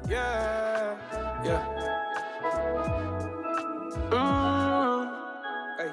Yeah, yeah. Hey.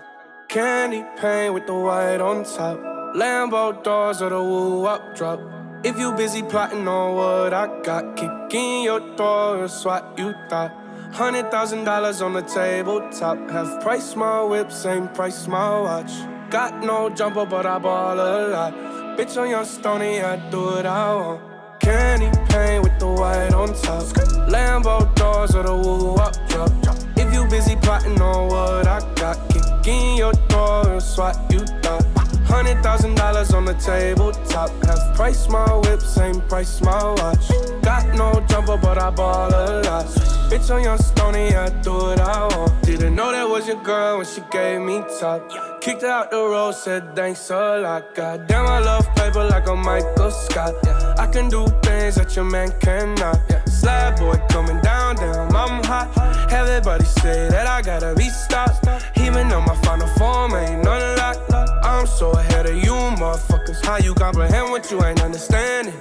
Candy paint with the white on top. Lambo doors or the woo up drop. If you busy plotting on what I got, kick in your door, that's what you thought. $100,000 on the tabletop. Half price my whip, same price my watch. Got no jumper, but I ball a lot. Bitch on your stony, I do what I want. Candy paint with the white on top. Lambo doors or the woo up drop. If you busy plotting on what I got, kick in your door, that's what you thought. $100,000 on the tabletop. Half price my whip, same price my watch. Got no jumper, but I ball a lot. Bitch on your stony, I do what I want. Didn't know that was your girl when she gave me top. Kicked her out the road, said thanks a lot. Goddamn, I love paper like a Michael Scott. I can do things that your man cannot. Slab boy coming down, damn, I'm hot. Everybody say that I gotta be stopped. Even though my final form ain't none like. I'm so ahead of you, motherfuckers. How you comprehend what you ain't understanding?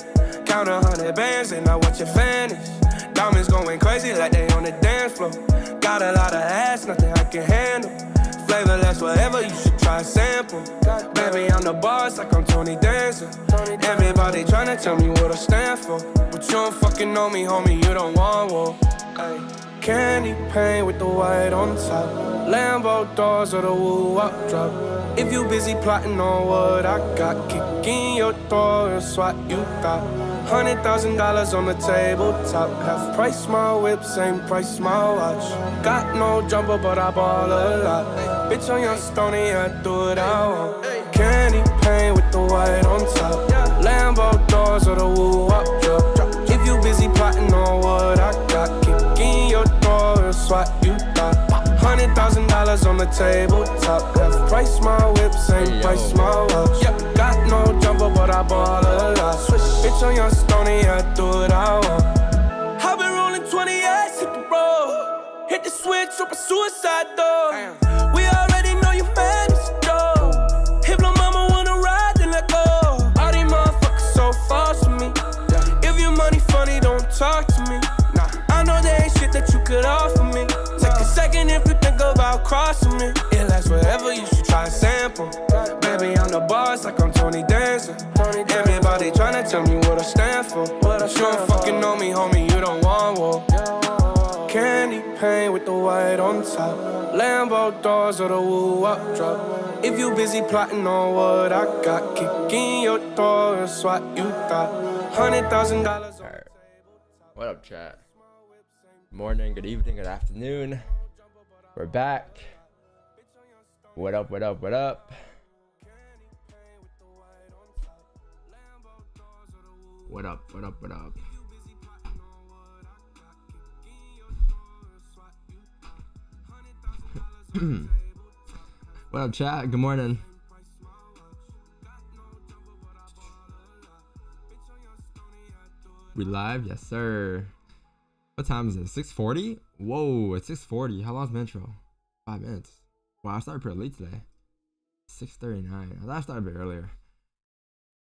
Count 100 bands and I watch it vanish. Diamonds going crazy like they on the dance floor. Got a lot of ass, nothing I can handle. Flavor lasts forever, you should try a sample. Baby, I'm the boss like I'm Tony Dancer. Everybody tryna tell me what I stand for, but you don't fucking know me, homie, you don't want war. Ay. Candy paint with the white on top. Lambo doors or the woo up drop. If you busy plotting on what I got, kick in your door, that's what you thought. $100,000 on the tabletop. Half price my whip, same price my watch. Got no jumper, but I ball a lot. Bitch on your stony, I do what I want. Candy paint with the white on top. Lambo doors or the woo up drop. If you busy plotting on what I got, kick in your door, that's what you thought. $100,000 on the tabletop. Half price my whip, same price my watch. Got no jumper, but I ball a lot. Bitch on your stony, I do what I want. I've been rolling 20 years, hit the road. Hit the switch, up a suicide door. We already know you man is a dog. If no mama wanna ride, then let go. All these motherfuckers so false to me. If your money funny, don't talk to me. I know there ain't shit that you could offer me. Take a second if you think about crossing me. It lasts forever, you should try a sample. Baby, I'm the boss like I'm Tony Dancer. Everybody tryna tell me what I stand for, but you don't fucking know me, homie, you don't want war. Candy paint with the white on top. Lambo doors or the woo up drop. If you busy plotting on what I got, kick in your door, that's what you thought. $100,000. Alright. What up, chat? Morning, good evening, good afternoon. We're back. What up, what up, what up? What up? What up? What up? What up, chat? Good morning. We live? Yes, sir. What time is it? 6:40? Whoa, it's 6:40. How long's the intro? 5 minutes. Wow, I started pretty late today. 6:39. I thought I started a bit earlier.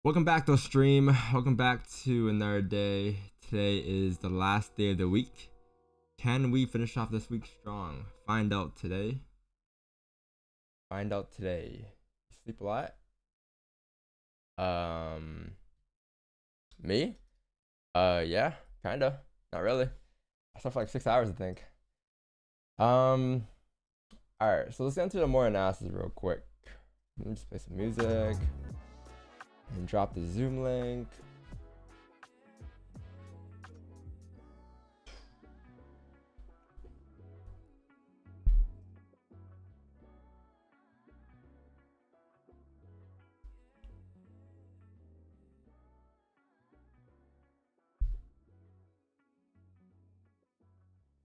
Welcome back to the stream. Welcome back to another day. Today is the last day of the week. Can we finish off this week strong? Find out today. Find out today. You sleep a lot? Me? Yeah, kinda. Not really. I slept for like 6 hours, I think. Alright, so let's get into the more analysis real quick. Let me just play some music and drop the Zoom link.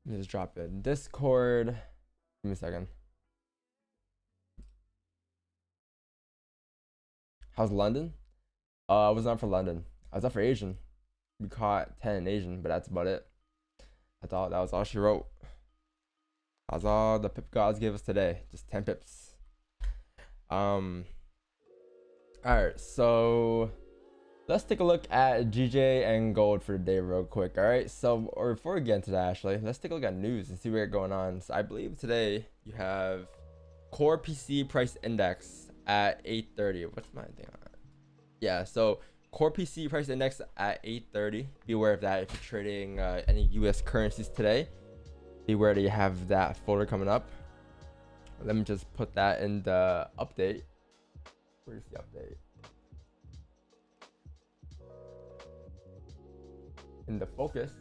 Let me just drop it in Discord. Give me a second. How's London? I was not for London. I was up for Asian. We caught 10 in Asian, but that's about it. I thought that was all she wrote. That's all the pip gods gave us today. Just 10 pips. Alright, so let's take a look at GJ and gold for the day real quick. Alright, so or before we get into that, actually, let's take a look at news and see what's going on. So I believe today you have core PC price index at 830. What's my thing on it? Yeah, so core PC price index at 830. Be aware of that if you're trading any US currencies today. Be aware that you have that folder coming up. Let me just put that in the update. Where's the update? In the focus.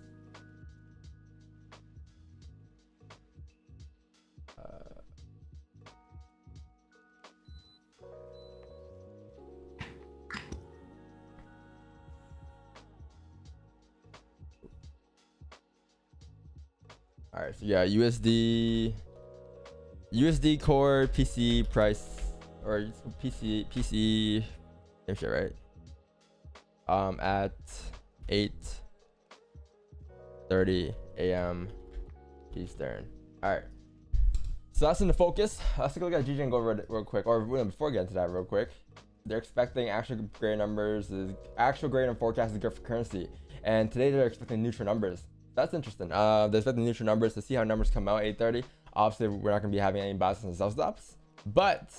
All right, so yeah, USD core PC price or PC same shit, right? At 8:30 a.m. Eastern. All right, so that's in the focus. Let's take a look at GJ and go real quick, or before we get into that real quick. They're expecting actual grade numbers. Actual grade and forecast is good for currency, and today they're expecting neutral numbers. That's interesting. They're expecting neutral numbers to see how numbers come out 8:30. Obviously, we're not gonna be having any buys and sell stops, but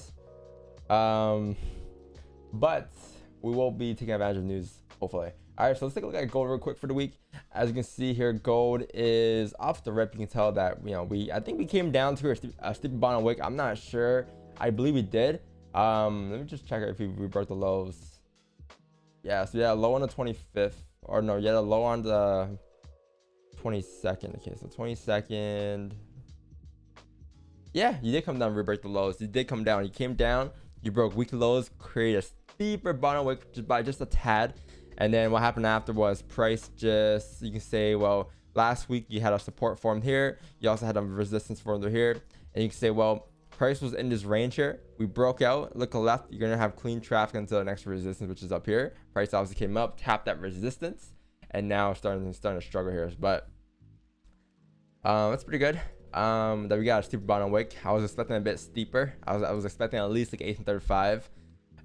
we will be taking advantage of news, hopefully. All right, so let's take a look at gold real quick for the week. As you can see here, gold is off the rip. You can tell that I think we came down to a steep bottom wick. I'm not sure. I believe we did. Let me just check if we broke the lows. Yeah, so yeah, low on the 25th, or no, yeah, low on the 22nd. Okay, so 22nd. Yeah, you did come down, re-break the lows. You did come down. You came down, you broke weekly lows, create a steeper bottom wick by just a tad. And then what happened after was price just, you can say, well, last week you had a support formed here. You also had a resistance formed here. And you can say, well, price was in this range here. We broke out, look left, you're going to have clean traffic until the next resistance, which is up here. Price obviously came up, tapped that resistance, and now starting to struggle here. But that's pretty good. That we got a steeper bottom wick. I was expecting a bit steeper. I was expecting at least like 8.35.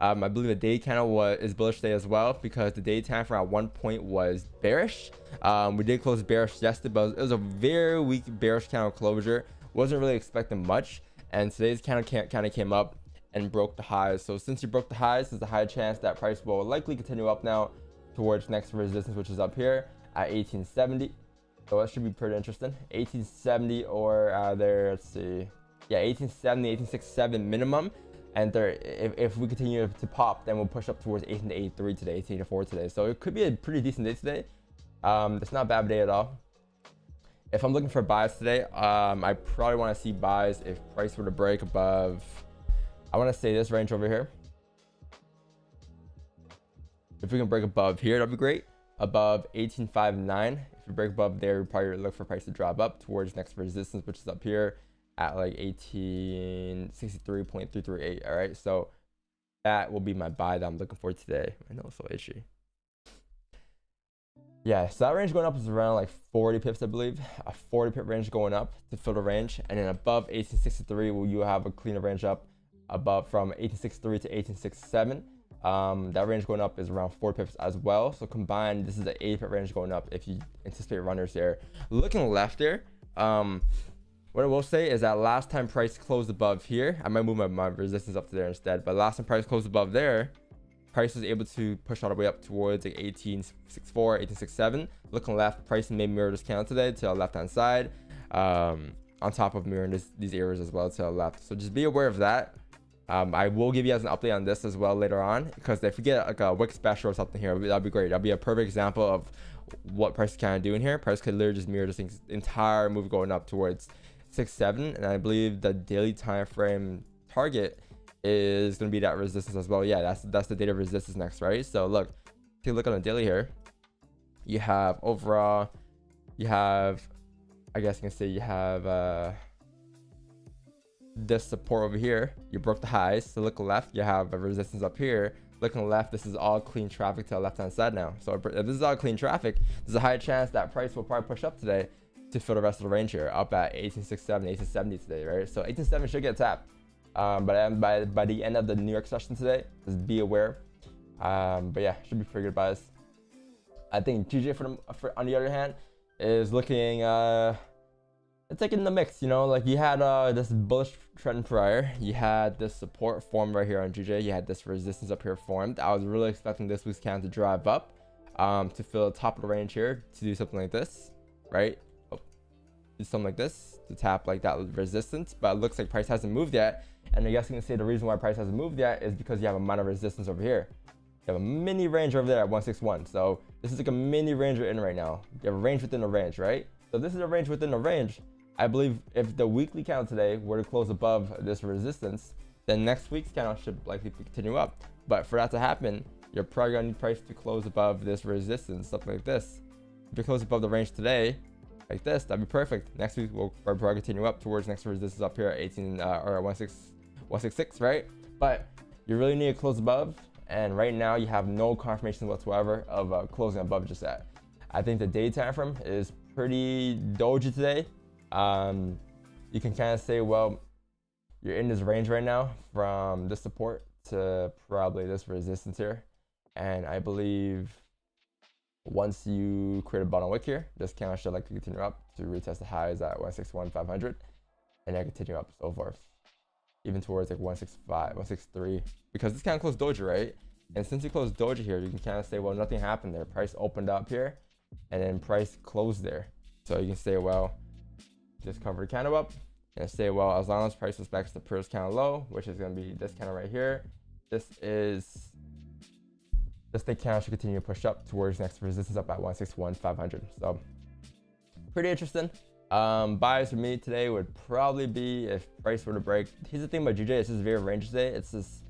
I believe the day candle is bullish today as well, because the day time frame at one point was bearish. We did close bearish yesterday, but it was a very weak bearish candle closure. Wasn't really expecting much, and today's candle kind of came up and broke the highs. So since you broke the highs, there's a high chance that price will likely continue up now towards next resistance, which is up here at 1870. So that should be pretty interesting. 1870 or there, let's see. Yeah, 1870, 1867 minimum. And there, if we continue to pop, then we'll push up towards 1883 today, 1884 today. So it could be a pretty decent day today. It's not a bad day at all. If I'm looking for buys today, I probably want to see buys if price were to break above, I want to say this range over here. If we can break above here, that'd be great. above 1859. If you break above there, you probably look for price to drop up towards next resistance, which is up here at like 1863.338. All right, so that will be my buy that I'm looking for today. I know it's so itchy. Yeah, so that range going up is around like 40 pips, I believe. A 40 pip range going up to fill the range, and then above 1863, will you have a cleaner range up above from 1863 to 1867. That range going up is around 4 pips as well. So combined, this is the 8 pip range going up if you anticipate runners there. Looking left there, what I will say is that last time price closed above here, I might move my resistance up to there instead, but last time price closed above there, price was able to push all the way up towards like 1864, 1867. Looking left, price may mirror this candle today to the left hand side, on top of mirroring these areas as well to the left. So just be aware of that. I will give you guys an update on this as well later on, because if you get like a wick special or something here, that'd be great. That'd be a perfect example of what price is kind of doing here. Price could literally just mirror this entire move going up towards 6-7, and I believe the daily time frame target is going to be that resistance as well. Yeah, that's the data resistance next, right? So look, take a look on the daily here. You have overall, you have, I guess you can say you have this support over here. You broke the highs. So look left, you have a resistance up here. Looking left, this is all clean traffic to the left hand side now. So if this is all clean traffic, there's a high chance that price will probably push up today to fill the rest of the range here, up at 1867, 1870 today, right? So 1870 should get tapped. But by the end of the New York session today, just be aware. But yeah, should be pretty good buys. I think GJ on the other hand is looking it's like in the mix, you know, like you had this bullish trend prior, you had this support formed right here on GJ, you had this resistance up here formed. I was really expecting this week's candle to drive up to fill the top of the range here, to do something like this, right? Do something like this to tap like that resistance, but it looks like price hasn't moved yet. And I guess you can say the reason why price hasn't moved yet is because you have a minor resistance over here. You have a mini range over there at 161. So this is like a mini range you're in right now. You have a range within a range, right? So this is a range within a range. I believe if the weekly candle today were to close above this resistance, then next week's candle should likely continue up. But for that to happen, you're probably gonna need price to close above this resistance, something like this. If you close above the range today, like this, that'd be perfect. Next week we'll probably continue up towards next resistance up here at 18 or 166, right? But you really need to close above, and right now you have no confirmation whatsoever of closing above just that. I think the day time frame is pretty doji today. You can kind of say, well, you're in this range right now from this support to probably this resistance here, and I believe once you create a bottom wick here, this candle should like to continue up to retest the highs at 161,500, and then continue up, so forth, even towards like 165, 163, because this kind of closed doji, right? And since you closed doji here, you can kind of say, well, nothing happened there. Price opened up here, and then price closed there. So you can say, well, just cover the candle up, and say, well, as long as price respects the previous candle low, which is going to be this candle right here, this thing candle should continue to push up towards next resistance up at 161,500. So pretty interesting. Buys for me today would probably be if price were to break. Here's the thing about GJ, it's just very range today. It's just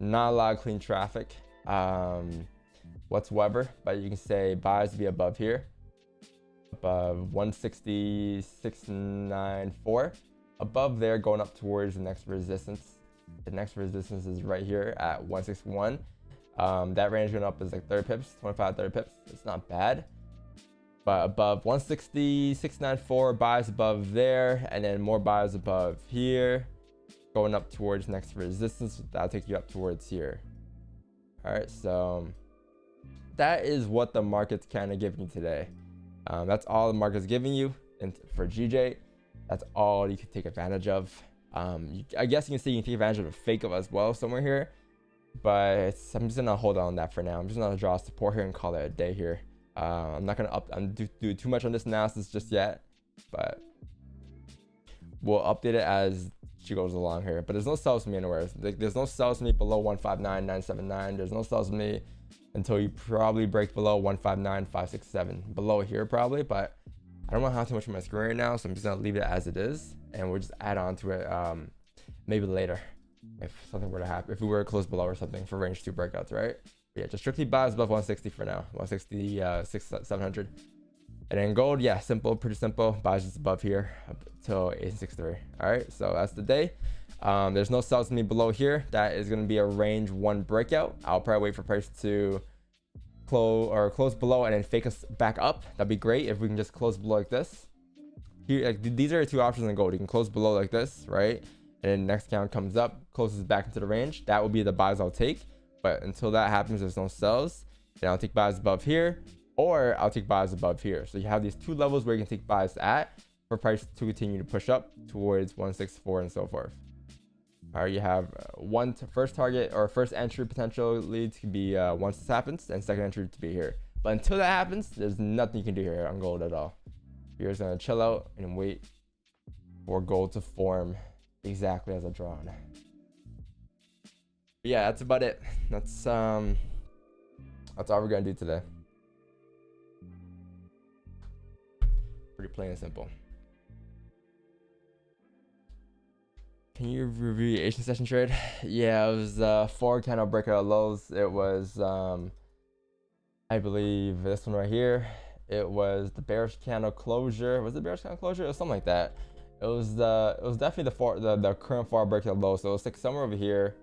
not a lot of clean traffic whatsoever, but you can say buys to be above here, above 166.94, above there, going up towards the next resistance. The next resistance is right here at 161. That range going up is like 30 pips, 25, 30 pips. It's not bad. But above 166.94, buys above there, and then more buys above here, going up towards next resistance. That'll take you up towards here. All right, so that is what the market's kind of giving you today. That's all the market's giving you, and for GJ, that's all you can take advantage of. I guess you can say you can take advantage of a fake of as well somewhere here, but I'm just gonna hold on that for now. I'm just gonna draw support here and call it a day here. I'm not gonna do too much on this analysis just yet, but we'll update it as she goes along here. But there's no sells for me anywhere. There's no sells for me below 159.979. There's no sells for me until you probably break below 159.567. Below here probably, but I don't want to have too much on my screen right now, so I'm just gonna leave it as it is, and we'll just add on to it maybe later if something were to happen, if we were to close below or something for range 2 breakouts, right? Yeah, just strictly buys above 160 for now. 160, 700. And then gold, yeah, simple, pretty simple. Buys just above here up till 863. All right, so that's the day. There's no sells to me below here. That is going to be a range 1 breakout. I'll probably wait for price to close below and then fake us back up. That'd be great if we can just close below like this. Here, like, these are the 2 options in gold. You can close below like this, right? And then next count comes up, closes back into the range. That will be the buys I'll take. But until that happens, there's no sells. Then I'll take buys above here, or I'll take buys above here. So you have these 2 levels where you can take buys at for price to continue to push up towards 164 and so forth. All right, you have first target or first entry potential lead to be once this happens, and second entry to be here. But until that happens, there's nothing you can do here on gold at all. You're just gonna chill out and wait for gold to form exactly as a drawn. Yeah, that's about it. That's all we're gonna do today. Pretty plain and simple. Can you review the Asian session trade? Yeah, it was 4 candle breakout lows. It was I believe this one right here. It was the bearish candle closure. Was it bearish candle closure? It was something like that. It was definitely the current 4 breakout low. So it was like somewhere over here.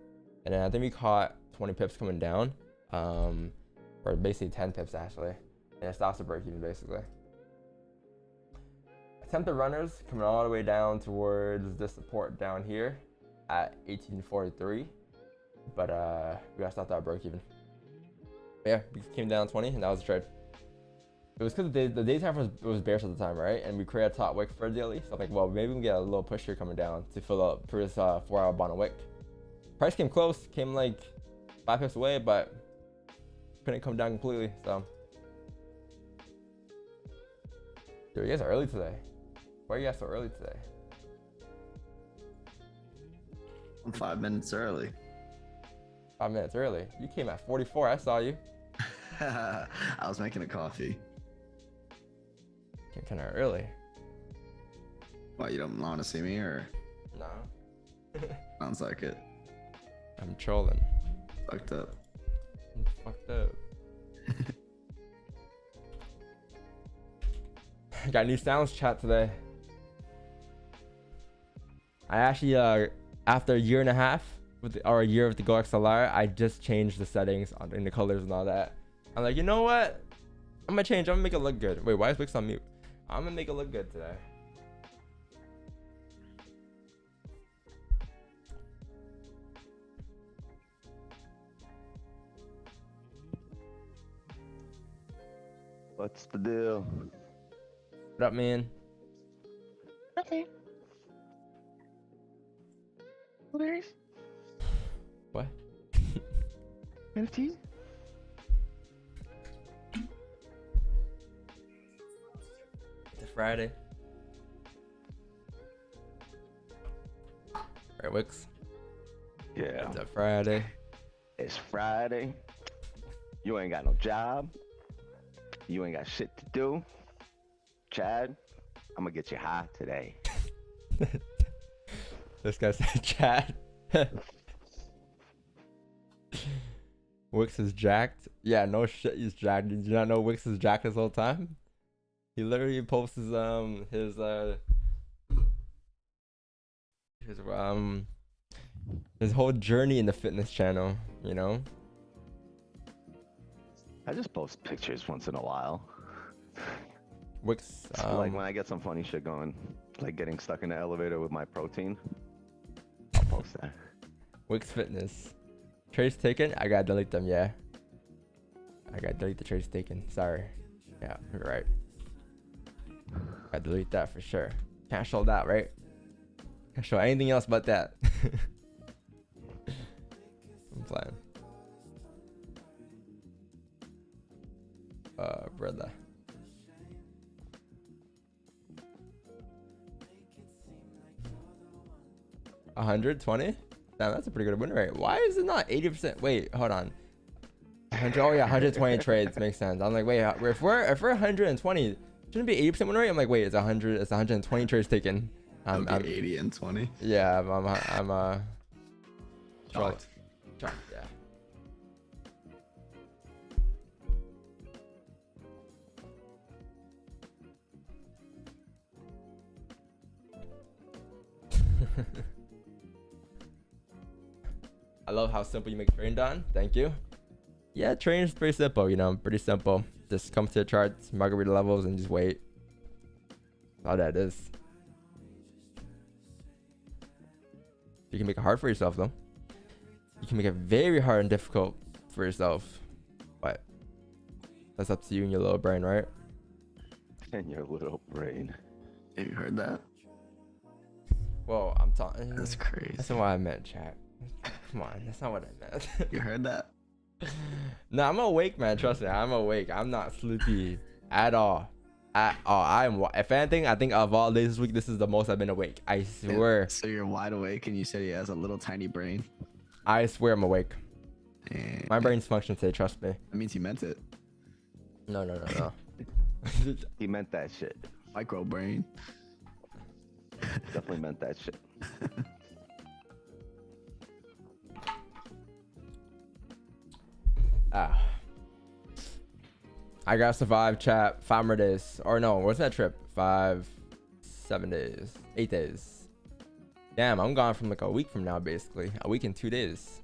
And then I think we caught 20 pips coming down, or basically 10 pips actually, and it stops the break even basically. Attempted runners coming all the way down towards this support down here at 1843, but we gotta stop that break even. But yeah, we came down 20, and that was the trade. It was because the daytime was bearish at the time, right? And we created a top wick for daily, so I'm like, well, maybe we can get a little push here coming down to fill up for this 4-hour bottom wick. Price came close, came like 5 pips away, but couldn't come down completely. So, dude, you guys are early today. Why are you guys so early today? I'm 5 minutes early. 5 minutes early. You came at 44. I saw you. I was making a coffee. Came kind of early. Why, you don't want to see me, or? No. Sounds like it. I'm trolling. Fucked up. I'm fucked up. Got new sounds chat today. I actually after a year and a half or a year with the Go XLR, I just changed the settings in the colors and all that. I'm like, you know what? I'm gonna change. I'm gonna make it look good. Wait, why is Wix on mute? I'm gonna make it look good today. What's the deal? What up, man? Okay. Blueberries? What? NFT? It's a Friday. Right, Wix? Yeah. It's a Friday. It's Friday. You ain't got no job. You ain't got shit to do. Chad, I'm gonna get you high today. This guy said Chad. Wix is jacked. Yeah, no shit, he's jacked. Did you not know Wix is jacked this whole time? He literally posts his whole journey in the fitness channel, you know? I just post pictures once in a while. Wix, Like when I get some funny shit going, like getting stuck in the elevator with my protein, I'll post that. Wix Fitness. Trades taken? I gotta delete them, yeah. I gotta delete the trades taken. Sorry. Yeah, you're right. Gotta delete that for sure. Can't show that, right? Can't show anything else but that. I'm playing. Brother. $120? Damn, that's a pretty good win rate. Why is it not 80%? Wait, hold on. 100. Oh yeah, 120 trades makes sense. I'm like, wait, if we're 120, shouldn't it be 80% win rate? I'm like, wait, it's 100. It's 120 trades taken. I'm 80 and 20. Yeah, I'm Shocked. shocked. Yeah. I love how simple you make trading done. Thank you. Yeah, trading is pretty simple, you know, pretty simple. Just come to the charts, margarita levels, and just wait. That's all that is. You can make it hard for yourself, though. You can make it very hard and difficult for yourself. But that's up to you and your little brain, right? And your little brain. Have you heard that? Well, I'm talking. That's crazy. That's not what I meant, chat. Come on, that's not what I meant. You heard that? No, I'm awake, man. Trust me, I'm awake. I'm not sleepy at all. At all. I'm. If anything, I think of all days this week, this is the most I've been awake. I swear. So you're wide awake, and you said he has a little tiny brain. I swear I'm awake. And My brain's functioning today. Trust me. that means he meant it. No. He meant that shit. Micro brain. Definitely meant that shit. I gotta survive, chat. 5 more days. Or no, what's that trip? 5, 7 days, 8 days. Damn, I'm gone from like a week from now, basically. A week and 2 days.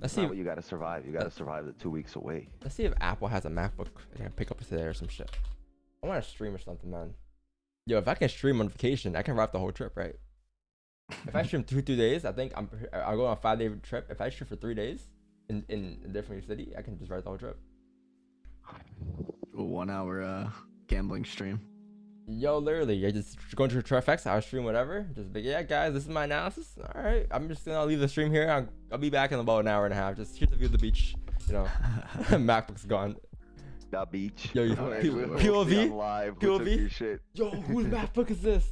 Let's see. What you gotta survive. You gotta survive the 2 weeks away. Let's see if Apple has a MacBook I can pick up today or some shit. I want to stream or something, man. Yo, if I can stream on vacation, I can wrap the whole trip, right? If I stream 2 days, I think I'll go on a 5-day trip. If I stream for 3 days in a different city, I can just write the whole trip. A 1 hour gambling stream. Yo, literally, I just go into TrueFX, I'll stream whatever. Just be, yeah, guys, this is my analysis. All right, I'm just gonna leave the stream here. I'll be back in about an hour and a half. Just here's the view of the beach. You know, MacBook's gone. The beach. Yo, you Alright, POV? see on live who took POV? your shit. Yo, whose MacBook is this?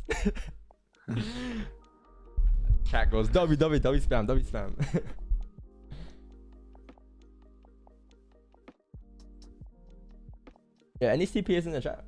Chat goes W spam. Yeah, any CPAs in the chat?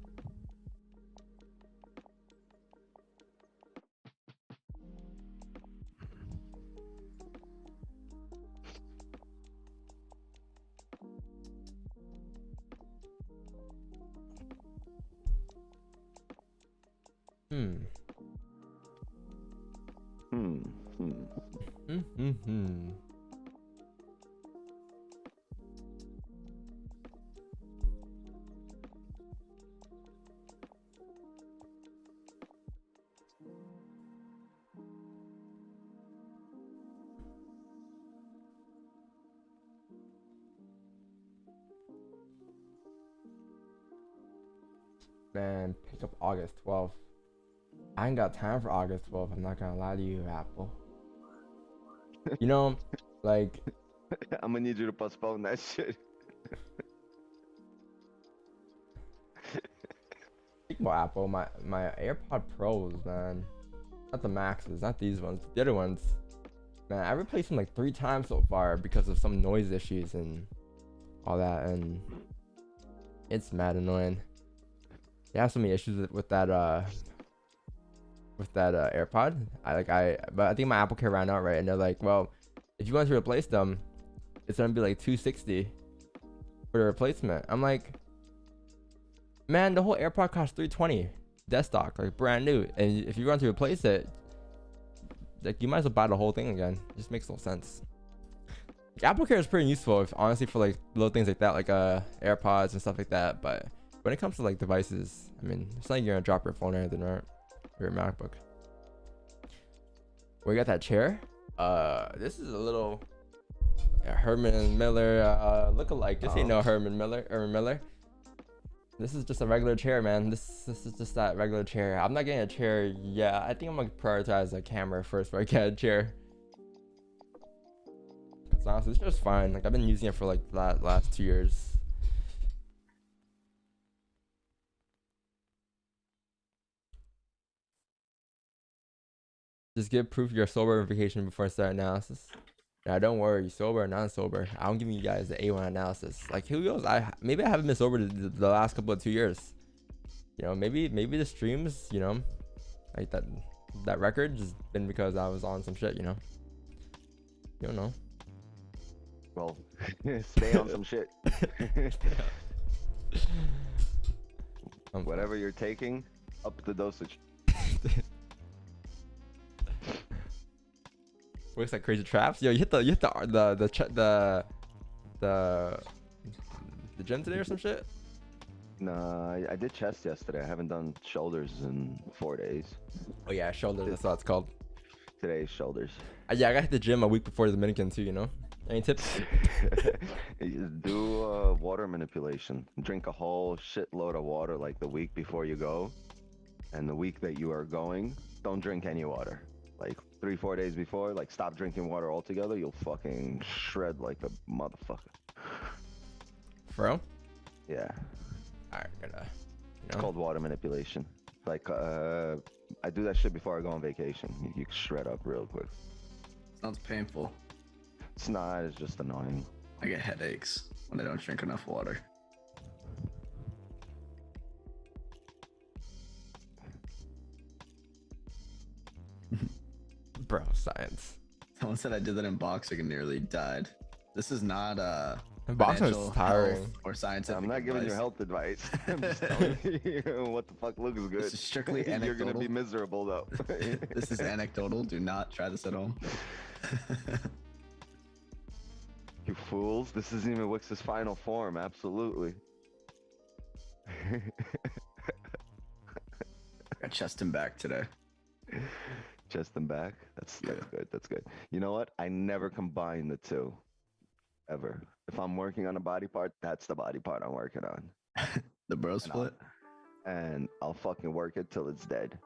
Man, pick up August 12th. I ain't got time for August 12th. I'm not gonna lie to you, Apple. You know, like, I'm gonna need you to postpone that shit. speaking about Apple, my AirPod Pros, man, not the Maxes, not these ones, the other ones. Man, I replaced them like 3 times so far because of some noise issues and all that, and it's mad annoying. They have so many issues with that AirPod. But I think my Apple Care ran out, right? And they're like, well, if you want to replace them, it's gonna be like $260 for the replacement. I'm like, man, the whole AirPod costs $320 dead stock, like brand new. And if you want to replace it, like you might as well buy the whole thing again. It just makes no sense. Like, Apple Care is pretty useful, honestly, for like little things like that, like AirPods and stuff like that. But when it comes to like devices, I mean, it's not like you're gonna drop your phone or anything, right? Or your MacBook. We got that chair. This is a little Herman Miller look-alike. This ain't no Herman Miller. This is just a regular chair, man. This is just that regular chair. I'm not getting a chair yet. I think I'm gonna prioritize a camera first before I get a chair. Cause honestly, it's just fine. Like I've been using it for like the last 2 years. Just give proof you're sober on vacation before I start analysis. Now don't worry, sober or non-sober. I'm giving you guys the A1 analysis. Like who knows? Maybe I haven't been sober the last couple of 2 years. You know, maybe the streams, you know, like that record just been because I was on some shit, you know. You don't know. Well, stay on some shit. Whatever you're taking, up the dosage. Works like crazy traps. Yo, you hit the gym today or some shit? Nah, I did chest yesterday. I haven't done shoulders in 4 days. Oh yeah, shoulders. That's what it's called. Today's shoulders. Yeah, I got to hit the gym a week before the Dominican too. You know. Any tips? Do water manipulation. Drink a whole shitload of water like the week before you go, and the week that you are going, don't drink any water. Like 3-4 days before, like stop drinking water altogether. You'll fucking shred like a motherfucker. For real? Yeah. Alright, gotta. It's called water manipulation. Like I do that shit before I go on vacation. You shred up real quick. Sounds painful. It's not. It's just annoying. I get headaches when I don't drink enough water. Bro, science. Someone said I did that in boxing and nearly died. This is not Boxing is financial tiring. health or scientific I'm not giving you advice. health advice. I'm just telling you what the fuck looks good. This is strictly You're anecdotal. gonna be miserable though. This is anecdotal. Do not try this at home. You fools! This isn't even Wix's final form. Absolutely. Got chest and back today. Chest and back. That's good. That's good. You know what? I never combine the two. Ever. If I'm working on a body part, that's the body part I'm working on. The bro split. And I'll fucking work it till it's dead.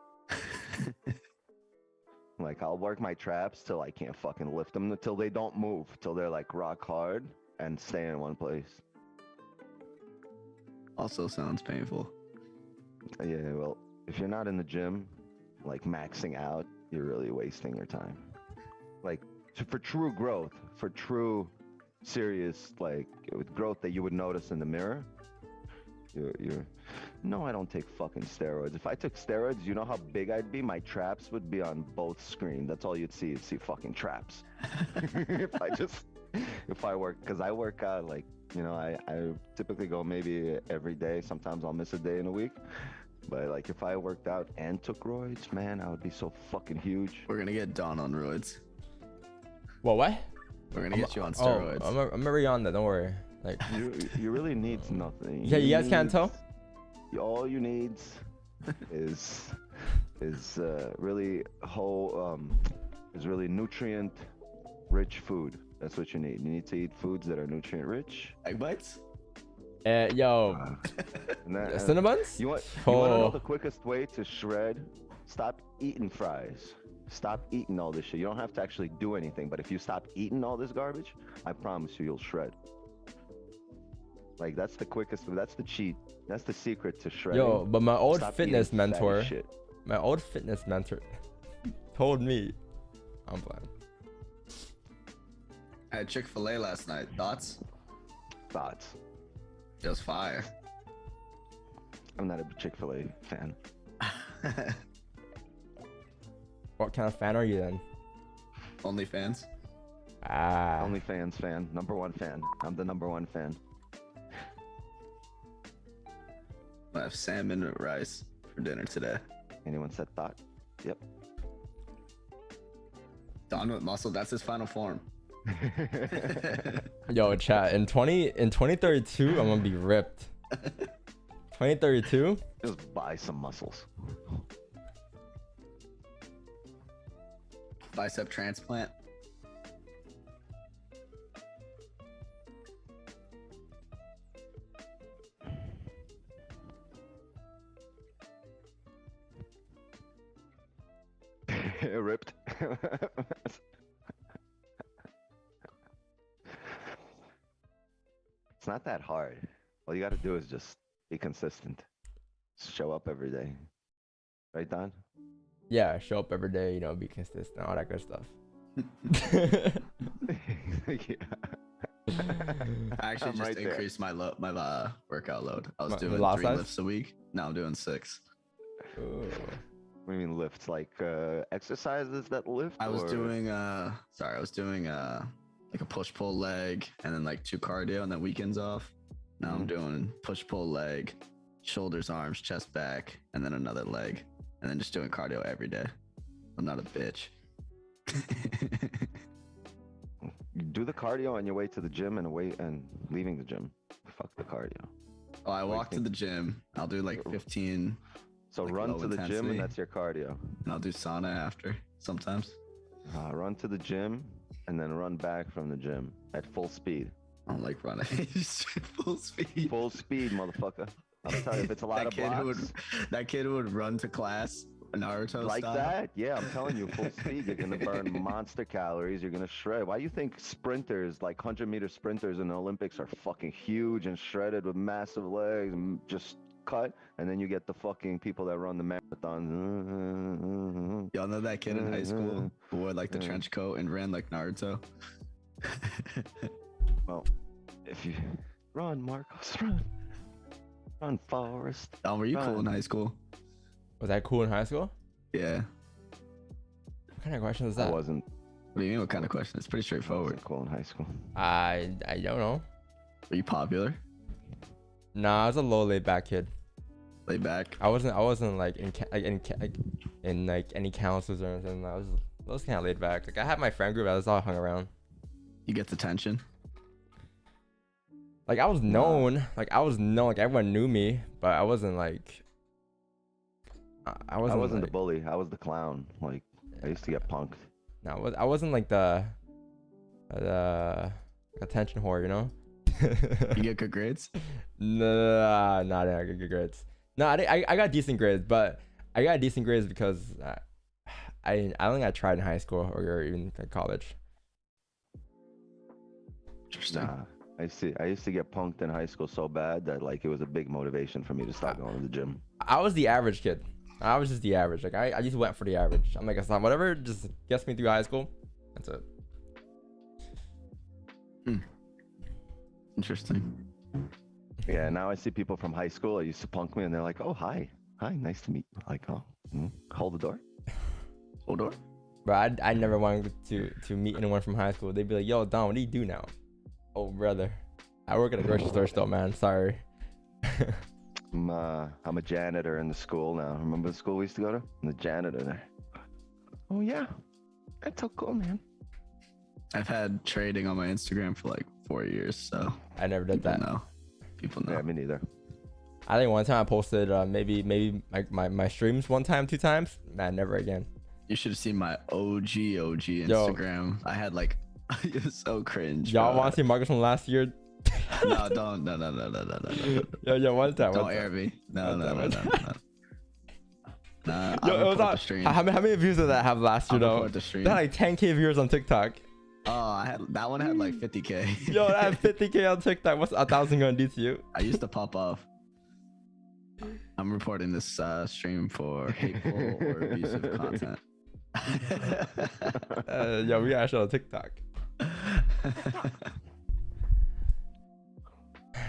Like I'll work my traps till I can't fucking lift them, until they don't move, till they're like rock hard and stay in one place. Also sounds painful. Yeah, well, if you're not in the gym, like maxing out, you're really wasting your time. Like for true growth, for true serious like with growth that you would notice in the mirror, you're no, I don't take fucking steroids. If I took steroids, you know how big I'd be? My traps would be on both screens. That's all you'd see. You'd see fucking traps. If I work, because I work out like, you know, I typically go maybe every day. Sometimes I'll miss a day in a week. But like if I worked out and took roids, man, I would be so fucking huge. We're gonna get Don on roids. What? We're gonna get you on steroids. Oh, I'm already on that. Don't worry. Like You really need nothing. yeah, you guys can't tell. All you need is really whole is really nutrient rich food. That's what you need. You need to eat foods that are nutrient rich. Egg bites? Yo, And that, Cinnabons? you want to know the quickest way to shred? Stop eating fries. Stop eating all this shit. You don't have to actually do anything, but if you stop eating all this garbage, I promise you'll shred. Like that's the quickest, that's the cheat, that's the secret to shredding. Yo, but my old Stop fitness eating fatty mentor, shit. told me, I'm playing. I had Chick-fil-A last night. Thoughts? Thoughts? Just fire. I'm not a Chick-fil-A fan. What kind of fan are you then? OnlyFans? OnlyFans fan, #1 fan. I'm the #1 fan. I have salmon and rice for dinner today. Anyone said thought? Yep. Don with muscle, that's his final form. Yo, chat, in 2032, I'm gonna be ripped. 2032? Just buy some muscles. Bicep transplant. Ripped. It's not that hard. All you gotta do is just be consistent. Show up every day. Right, Don? Yeah, show up every day, you know, be consistent, all that good stuff. Yeah. I actually I'm just right there. increased my workout load. I was My doing last 3 size? lifts a week. Now I'm doing 6. Ooh. What do you mean lifts? Like exercises that lift? I was or- doing like a push pull leg and then like 2 cardio and then weekends off. Now I'm doing push pull leg, shoulders, arms, chest, back, and then another leg, and then just doing cardio every day. I'm not a bitch. Do the cardio on your way to the gym and leaving the gym. Fuck the cardio. Oh, I do you walk to think? the gym. I'll do like 15, So like run low to the gym intensity. and that's your cardio. and I'll do sauna after sometimes. Run to the gym and then run back from the gym at full speed. I don't like running. Just full speed. Full speed, motherfucker. I'm telling you, if it's a lot that of kid who blocks that kid who would run to class, Naruto like style. that, yeah, I'm telling you, full speed, you're gonna burn monster calories. You're gonna shred. Why do you think sprinters, like 100-meter sprinters in the Olympics, are fucking huge and shredded with massive legs and just cut? And then you get the fucking people that run the marathons. Y'all know that kid in high school who wore like the trench coat and ran like Naruto? Well, if you run, Marcos, run, Forrest. Oh, were you cool in high school? Was that cool in high school? Yeah. What kind of question is I that? wasn't. What do you mean? What kind of question? It's pretty I straightforward. wasn't cool in high school. I don't know. Were you popular? Nah, I was a low laid back kid. Lay back. I wasn't like in like any councils or anything. I was kind of laid back. Like I had my friend group. I was all hung around. You get attention. Like I was known. Like everyone knew me, but I wasn't like. I wasn't the like, bully. I was the clown. Like I used to get punked. No, I wasn't like the attention whore, you know. You get good grades? Nah, I didn't get good grades. No, I got decent grades, but I got decent grades because I don't think I tried in high school or even in college. Interesting. Nah, I used to get punked in high school so bad that like it was a big motivation for me to start going to the gym. I was the average kid. I was just the average. Like I just went for the average. I'm like, it's not whatever just gets me through high school. That's it. Interesting. Yeah, now I see people from high school that used to punk me, and they're like, "Oh, hi, nice to meet you." Like, oh, hold the door. Hold on. But I never wanted to meet anyone from high school. They'd be like, "Yo, Don, what do you do now?" Oh, brother, I work at a grocery store still, man. Sorry. I'm a janitor in the school now. Remember the school we used to go to? I'm the janitor there. Oh yeah, that's so cool, man. I've had trading on my Instagram for like 4 years, so I never did that. People know. Yeah, me neither. I think one time I posted maybe my streams 1 time, 2 times. Man, never again. You should have seen my OG Instagram. I had like, it was so cringe. Y'all bro. want to see Marcus from last year? No, don't. No. Yo, one time. Don't air me. No. Nah, Yo, I'll it was report the on, stream. how many views did that have last year I'll though? report the stream. That had like 10K viewers on TikTok. Oh, that one had like 50K. Yo, that had 50K on TikTok. What's 1,000 gonna do to you? I used to pop off. I'm reporting this stream for hateful or abusive content. Yo, we gotta show on TikTok.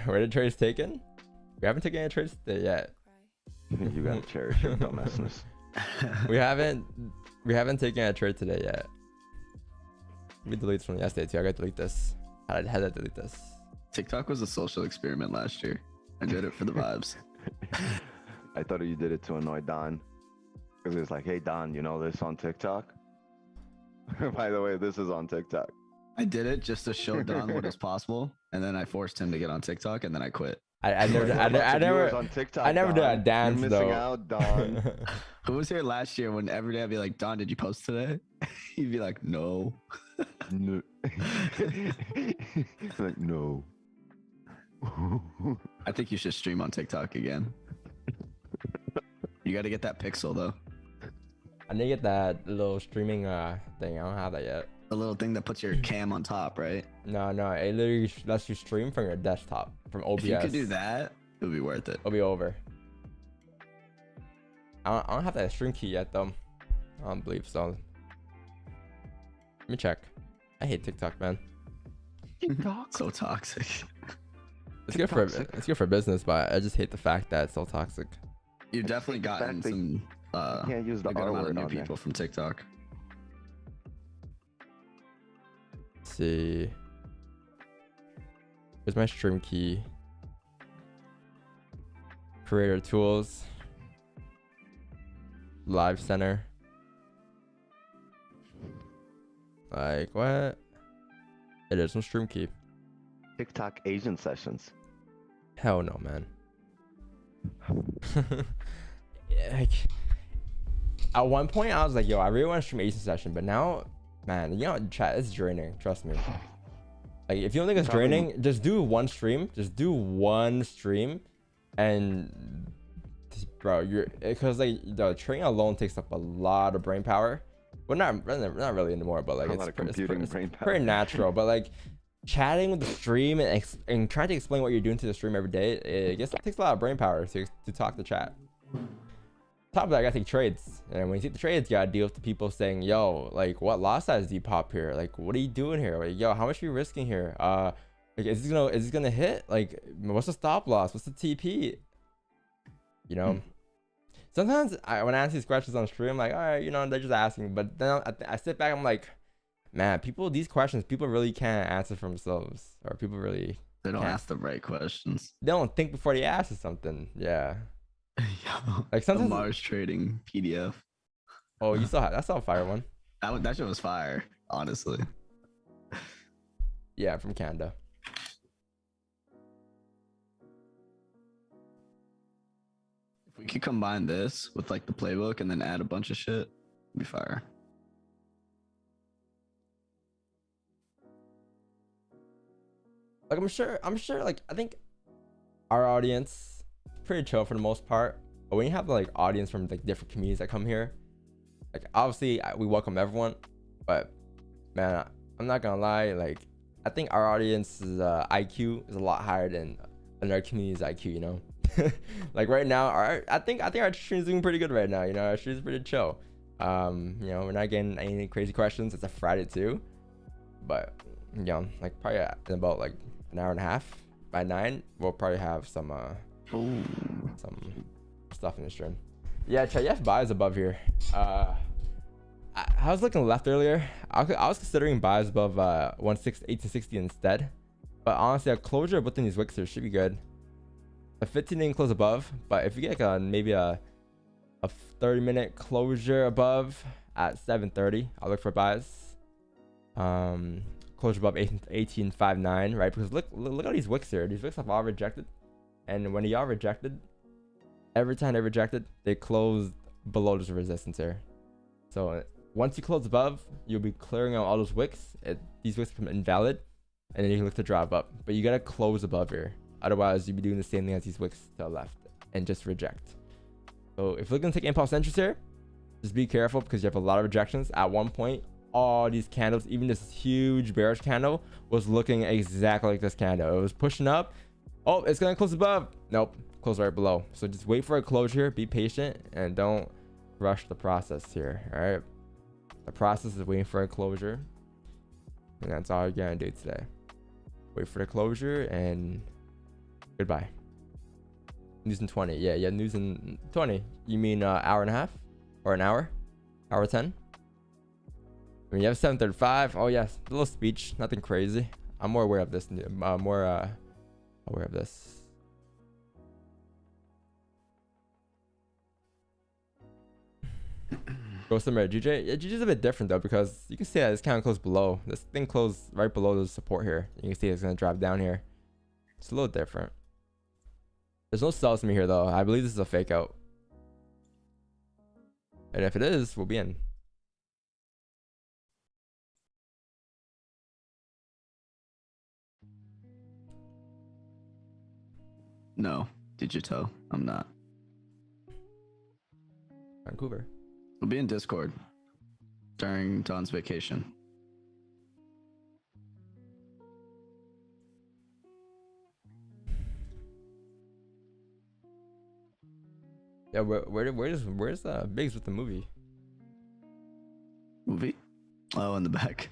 Where the trades taken? We haven't taken any trades yet. You gotta cherish your dumbasses. We haven't taken a trade today yet. We deleted from yesterday too. I gotta delete this. I had to delete this. TikTok was a social experiment last year. I did it for the vibes. I thought you did it to annoy Don. Because it was like, hey, Don, you know this on TikTok? By the way, this is on TikTok. I did it just to show Don what is possible, and then I forced him to get on TikTok, and then I quit. I never On TikTok, I never did a Don. dance You're though. missing out, Don. Who was here last year when every day I'd be like, Don, did you post today? He'd be like, no. No. Like, no. I think you should stream on TikTok again. You got to get that pixel though. I need to get that little streaming thing. I don't have that yet. The little thing that puts your cam on top, right? No, it literally lets you stream from your desktop from OBS. If you could do that, it would be worth it. It'll be over. I don't have that stream key yet though. I don't believe so. Let me check. I hate TikTok, man. TikTok. So toxic. It's good for business, but I just hate the fact that it's so toxic. You've definitely gotten fact some can't use the a good R amount of word new on there. people from TikTok. Let's see. Where's my stream key? Creator tools. Live center. Like what? It is some stream key. TikTok Asian sessions. Hell no, man. Yeah, like, at one point I was like, yo, I really want to stream Asian session, but now, man, you know, chat, it's draining. Trust me. Like, if you don't think it's draining, just do one stream. Just do one stream, and bro, you're because like the training alone takes up a lot of brain power. Well, not really anymore, but like it's pretty natural. But like chatting with the stream and trying to explain what you're doing to the stream every day, it takes a lot of brain power to talk to chat. Top of that, I gotta take trades, and when you take the trades, you gotta deal with the people saying, "Yo, like, what lot size do you pop here? Like, what are you doing here? Like, yo, how much are you risking here? Like, is this gonna hit? Like, what's the stop loss? What's the TP? You know." Sometimes when I ask these questions on stream, I'm like, all right, you know, they're just asking. But then I sit back, I'm like, man, these questions, people really can't answer for themselves, or people really they don't ask the right questions. They don't think before they ask something. Yeah. Like sometimes the Mars trading PDF. Oh, you saw that's all fire one. That shit was fire, honestly. Yeah, from Canada. If we could combine this with like the playbook and then add a bunch of shit, it'd be fire. Like I'm sure like I think our audience pretty chill for the most part, but when you have like audience from like different communities that come here, like obviously we welcome everyone, but man, I'm not gonna lie, like I think our audience's IQ is a lot higher than our community's IQ, you know. Like right now I think our stream is doing pretty good right now, you know. Our stream is pretty chill. You know, we're not getting any crazy questions. It's a Friday too, but you know, like probably in about like an hour and a half, by 9 we'll probably have some stuff in the stream. Yeah, chat, you have buys above here. I was looking left earlier. I was considering buys above 1860 instead, but honestly a closure within these wicks here should be good. A 15 didn't close above, but if you get like maybe a 30-minute closure above at 7:30, I'll look for buys. Closure above 1859, right? Because look at these wicks here. These wicks have all rejected, and when y'all rejected, every time they rejected, they closed below this resistance here. So once you close above, you'll be clearing out all those wicks. These wicks become invalid, and then you can look to drop up. But you gotta close above here. Otherwise, you'll be doing the same thing as these wicks to the left and just reject. So if you're looking to take impulse entries here, just be careful because you have a lot of rejections. At one point, all these candles, even this huge bearish candle, was looking exactly like this candle. It was pushing up. Oh, it's gonna close above. Nope, close right below. So just wait for a closure. Be patient and don't rush the process here. All right, the process is waiting for a closure, and that's all you're gonna do today. Wait for the closure and goodbye. News in 20. Yeah, news in 20. You mean hour and a half or an hour? Hour 10? I mean, you have 7:35. Oh yes, a little speech, nothing crazy. I'm more aware of this. More aware of this. Go somewhere, GJ. Yeah, GJ's a bit different though because you can see that it's kind of close below. This thing closed right below the support here. You can see it's gonna drop down here. It's a little different. There's no sells to me here though. I believe this is a fake out. And if it is, we'll be in. No, digital. I'm not. Vancouver. We'll be in Discord during Don's vacation. Yeah, where's Biggs with the movie? Movie? Oh, in the back.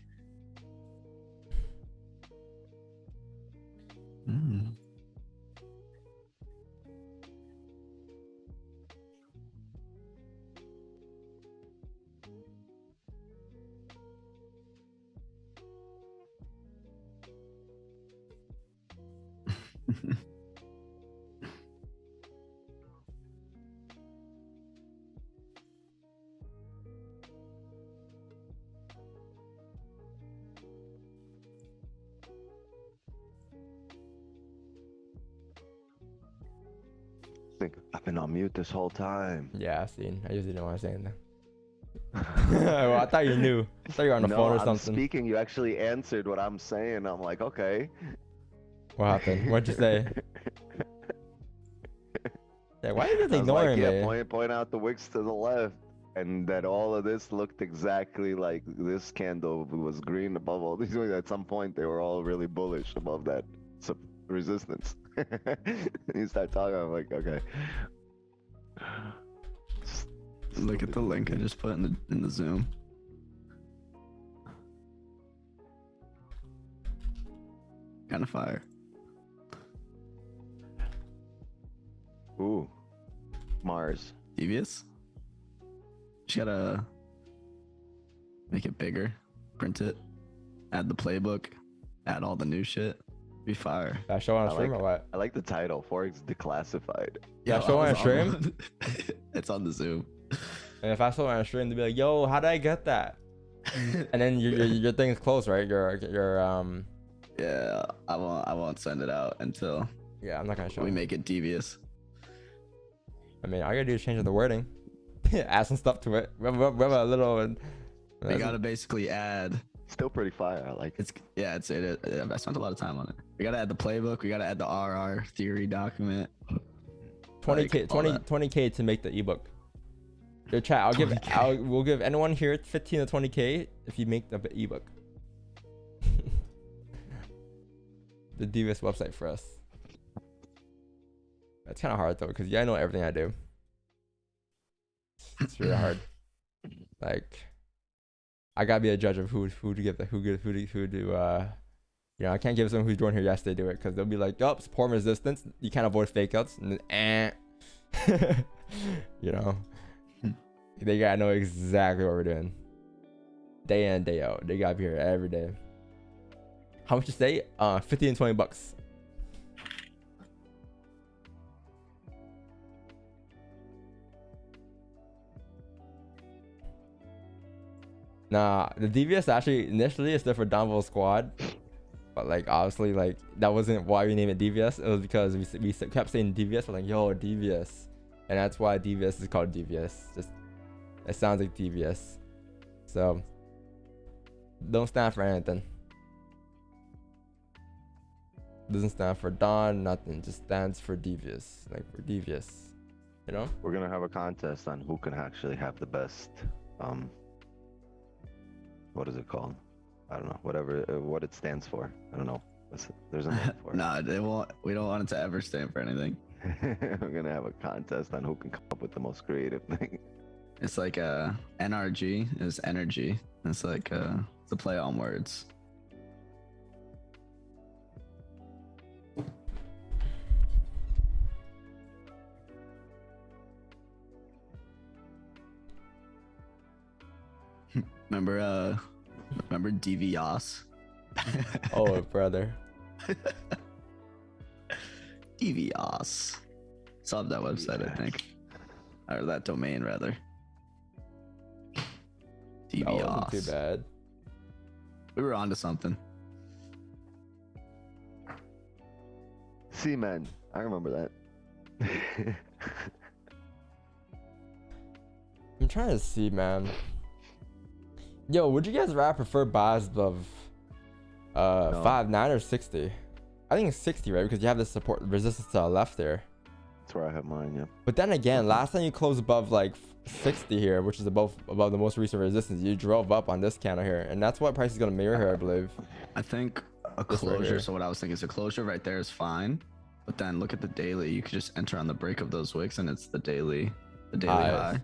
I've been on mute this whole time. Yeah, I've seen. I usually don't want to say anything. Well, I thought you knew. I thought you were on the No, phone or I'm something. speaking. You actually answered what I'm saying. I'm like, okay. What happened? What'd you say? Yeah, why are you just I was like, ignoring yeah, me? point out the wicks to the left. And that all of this looked exactly like this candle was green above all these wicks. At some point, they were all really bullish above that resistance. You start talking, I'm like, okay. Look at the link I just put in the Zoom. Kind of fire. Ooh, Mars. Devious. Just gotta make it bigger, print it, add the playbook, add all the new shit. Be fire. Did I show on a stream or what? I like the title, FOREX Declassified. Yeah, show on a stream? It's on the Zoom. And if I saw it on a stream, they'd be like, "Yo, how did I get that?" And then your thing's closed, right? Your Yeah, I won't send it out until Yeah, I'm not gonna show. we make it devious. I mean, all you gotta do is change the wording, add some stuff to it. We have a little. We gotta basically add. Still pretty fire. I like it. I spent a lot of time on it. We gotta add the playbook. We gotta add the RR theory document. 20k, all that. 20k to make the ebook. Your chat, we'll give anyone here 15 to 20k if you make the ebook. The Devious website for us. That's kind of hard though, because I know everything I do. It's really hard. Like, I gotta be a judge of who to give the who to I can't give someone who's joined here yes they do it, because they'll be like, oh, support resistance, you can't avoid fake outs, and then they gotta know exactly what we're doing, day in day out. They gotta be here every day. How much you say? 50 and 20 bucks. Nah, the DVS actually initially stood for Downvolt Squad, but like obviously like that wasn't why we named it DVS. It was because we kept saying DVS. We're like, yo, DVS, and that's why DVS is called DVS. Just it sounds like DVS. So don't stand for anything. Doesn't stand for Don, nothing. Just stands for devious. Like we're devious, We're gonna have a contest on who can actually have the best. What is it called? I don't know. Whatever. What it stands for. I don't know. There's a name for it. Nah, we don't want it to ever stand for anything. We're gonna have a contest on who can come up with the most creative thing. It's like NRG is energy. It's like it's a play on words. Remember DVOS? Oh, brother. DVOS. Still have that website, I think. Or that domain, rather. That wasn't too DVOS. bad. We were onto something. Seaman. I remember that. I'm trying to see, man. Yo, would you guys rather prefer buys of 5.9 or 60? I think it's 60, right? Because you have the support resistance to the left there. That's where I have mine, yeah. But then again, last time you closed above like 60 here, which is above the most recent resistance, you drove up on this candle here, and that's what price is gonna mirror here, I believe. I think a This right closure. here. So what I was thinking is a closure right there is fine, but then look at the daily. You could just enter on the break of those wicks, and it's the daily high.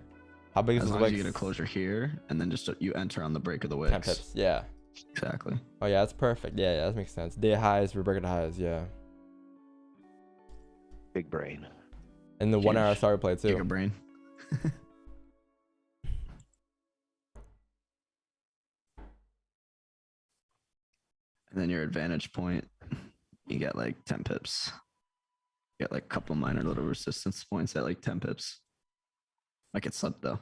How big is As this long as wick? you get a closure here, and then just you enter on the break of the 10 wicks. pips. Yeah. Exactly. Oh yeah, that's perfect. Yeah, that makes sense. Day highs, we're breaking the highs. Yeah. Big brain. And the 1 hour star play too. Giga brain. And then your advantage point, you get like 10 pips. You get like a couple minor little resistance points at like 10 pips. Might get subbed though.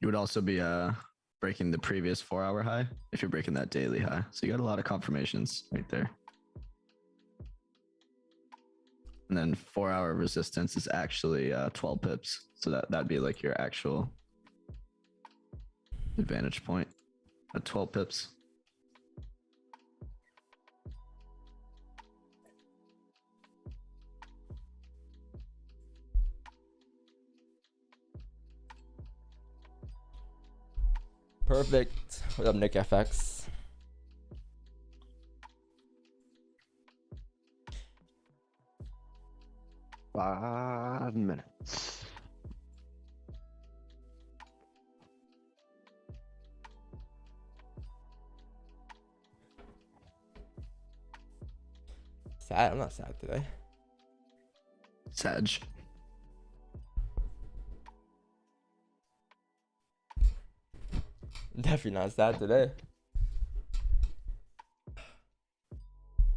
You would also be breaking the previous 4-hour high if you're breaking that daily high. So you got a lot of confirmations right there. And then 4-hour resistance is actually 12 pips. So that'd be like your actual advantage point at 12 pips. Perfect. What up, Nick FX? Five minutes. Sad. I'm not sad today. Sag. Definitely not sad today.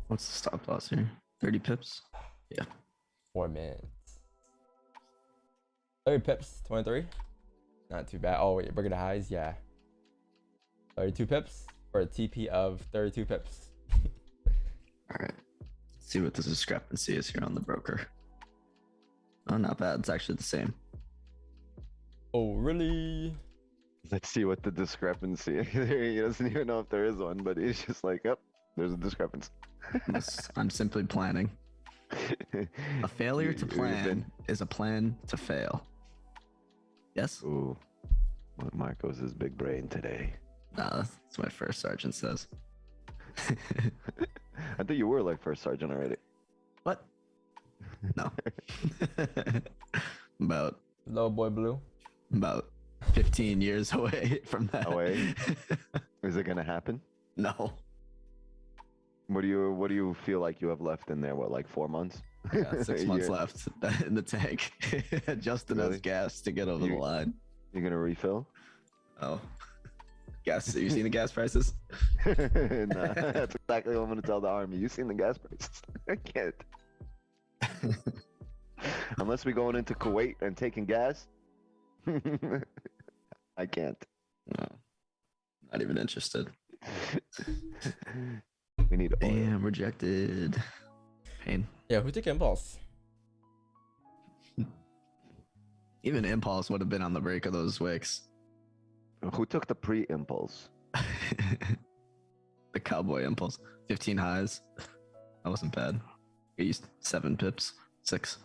What's the stop loss here? 30 pips? Yeah. 4 minutes. 30 pips. 23. Not too bad. Oh wait, breaking the highs. Yeah. 32 pips for a TP of 32 pips. All right. Let's see what the discrepancy is here on the broker. Oh, not bad. It's actually the same. Oh really? Let's see what the discrepancy. He doesn't even know if there is one, but he's just like, yep, there's a discrepancy. I'm simply planning. A failure to plan is a plan to fail. Yes? Ooh, what Marco's his big brain today. Nah, that's what my first sergeant says. I thought you were like first sergeant already. What? No. about Low boy blue. 15 years away from that. Away? Is it gonna happen? No. What do you feel like you have left in there? What, like 4 months? I got 6 A months year? left in the tank. Just enough Really? gas to get over the line. You're gonna refill? Oh. Gas. Have you seen the gas prices? Nah, that's exactly what I'm gonna tell the army. You seen the gas prices? I can't. Unless we're going into Kuwait and taking gas, I can't. No. Not even interested. We need oil. Damn, rejected. Pain. Yeah, who took impulse? Even impulse would have been on the break of those wicks. Who took the pre-impulse? The cowboy impulse. 15 highs. That wasn't bad. I used 7 pips. 6.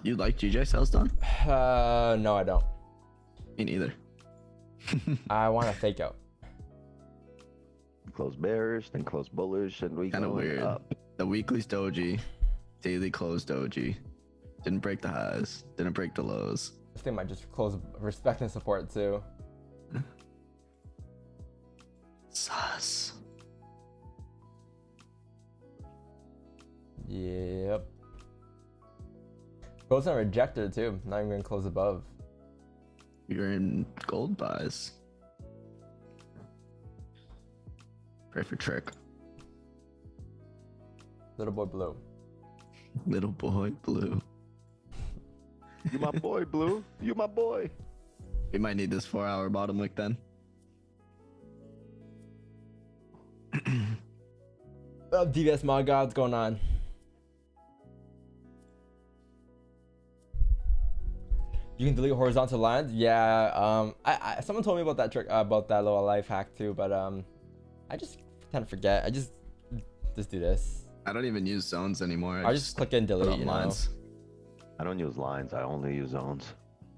You like GJ sales done? No, I don't. Me neither. I want to fake out. Close bearish, then close bullish, and we Kind of going weird. up. The weekly's doji, daily close doji. Didn't break the highs. Didn't break the lows. This thing might just close respect and support too. Sus. Yep. Goes on rejected too. Not even gonna close above. You're in gold buys. Pray for trick. Little boy blue. Little boy blue. You my boy, Blue. You my boy. We might need this 4-hour bottom wick then. What up, DVS mod gods going on? You can delete horizontal lines. Yeah. I someone told me about that trick, about that little life hack too, but I just tend to forget. I just do this. I don't even use zones anymore. I just click and put delete. on You know? lines. I don't use lines. I only use zones.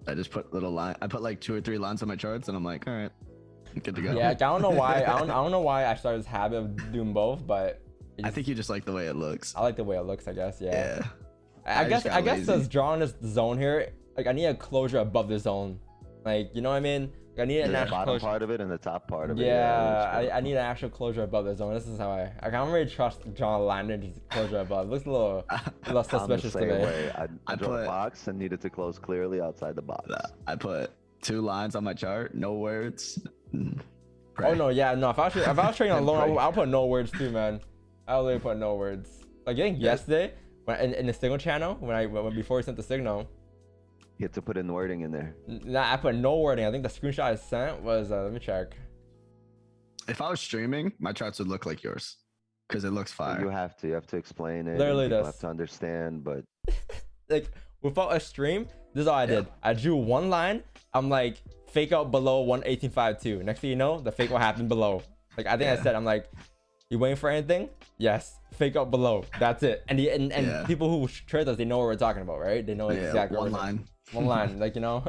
I just put little line. I put like 2 or 3 lines on my charts, and I'm like, all right, I'm good to go. Yeah, I don't know why. I don't know why I started this habit of doing both, but I think you just like the way it looks. I like the way it looks. I guess. Yeah. Yeah. I just guess. got I guess lazy. this drawing this zone here. Like I need a closure above the zone. Like you know what I mean? Like, I need an The actual bottom closure. part of it and the top part of it. Yeah, I need an actual closure above the zone. This is how I don't really trust drawing a line and just closure above. It looks a little less I'm the suspicious to same me. way. I drew put- a box and needed to close clearly outside the box. I put 2 lines on my chart, no words. Oh no, yeah, no. If I was trading alone, Pray. I'll put no words too, man. I literally put no words. Like I think yesterday, when in the signal channel, when before we sent the signal, You have to put in the wording in there. nah, I put no wording. I think the screenshot I sent was let me check. If I was streaming, my charts would look like yours because it looks fire. You have to explain it. Literally and people does. have to understand, but Like without a stream, this is all I did. I drew one line. I'm like fake out below 118.52. Next thing you know, the fake will happen below. Like I think I said, I'm like, you waiting for anything? Yes. Fake out below. That's it. And people who trade us, they know what we're talking about, right? They know exactly one line. One line, like you know.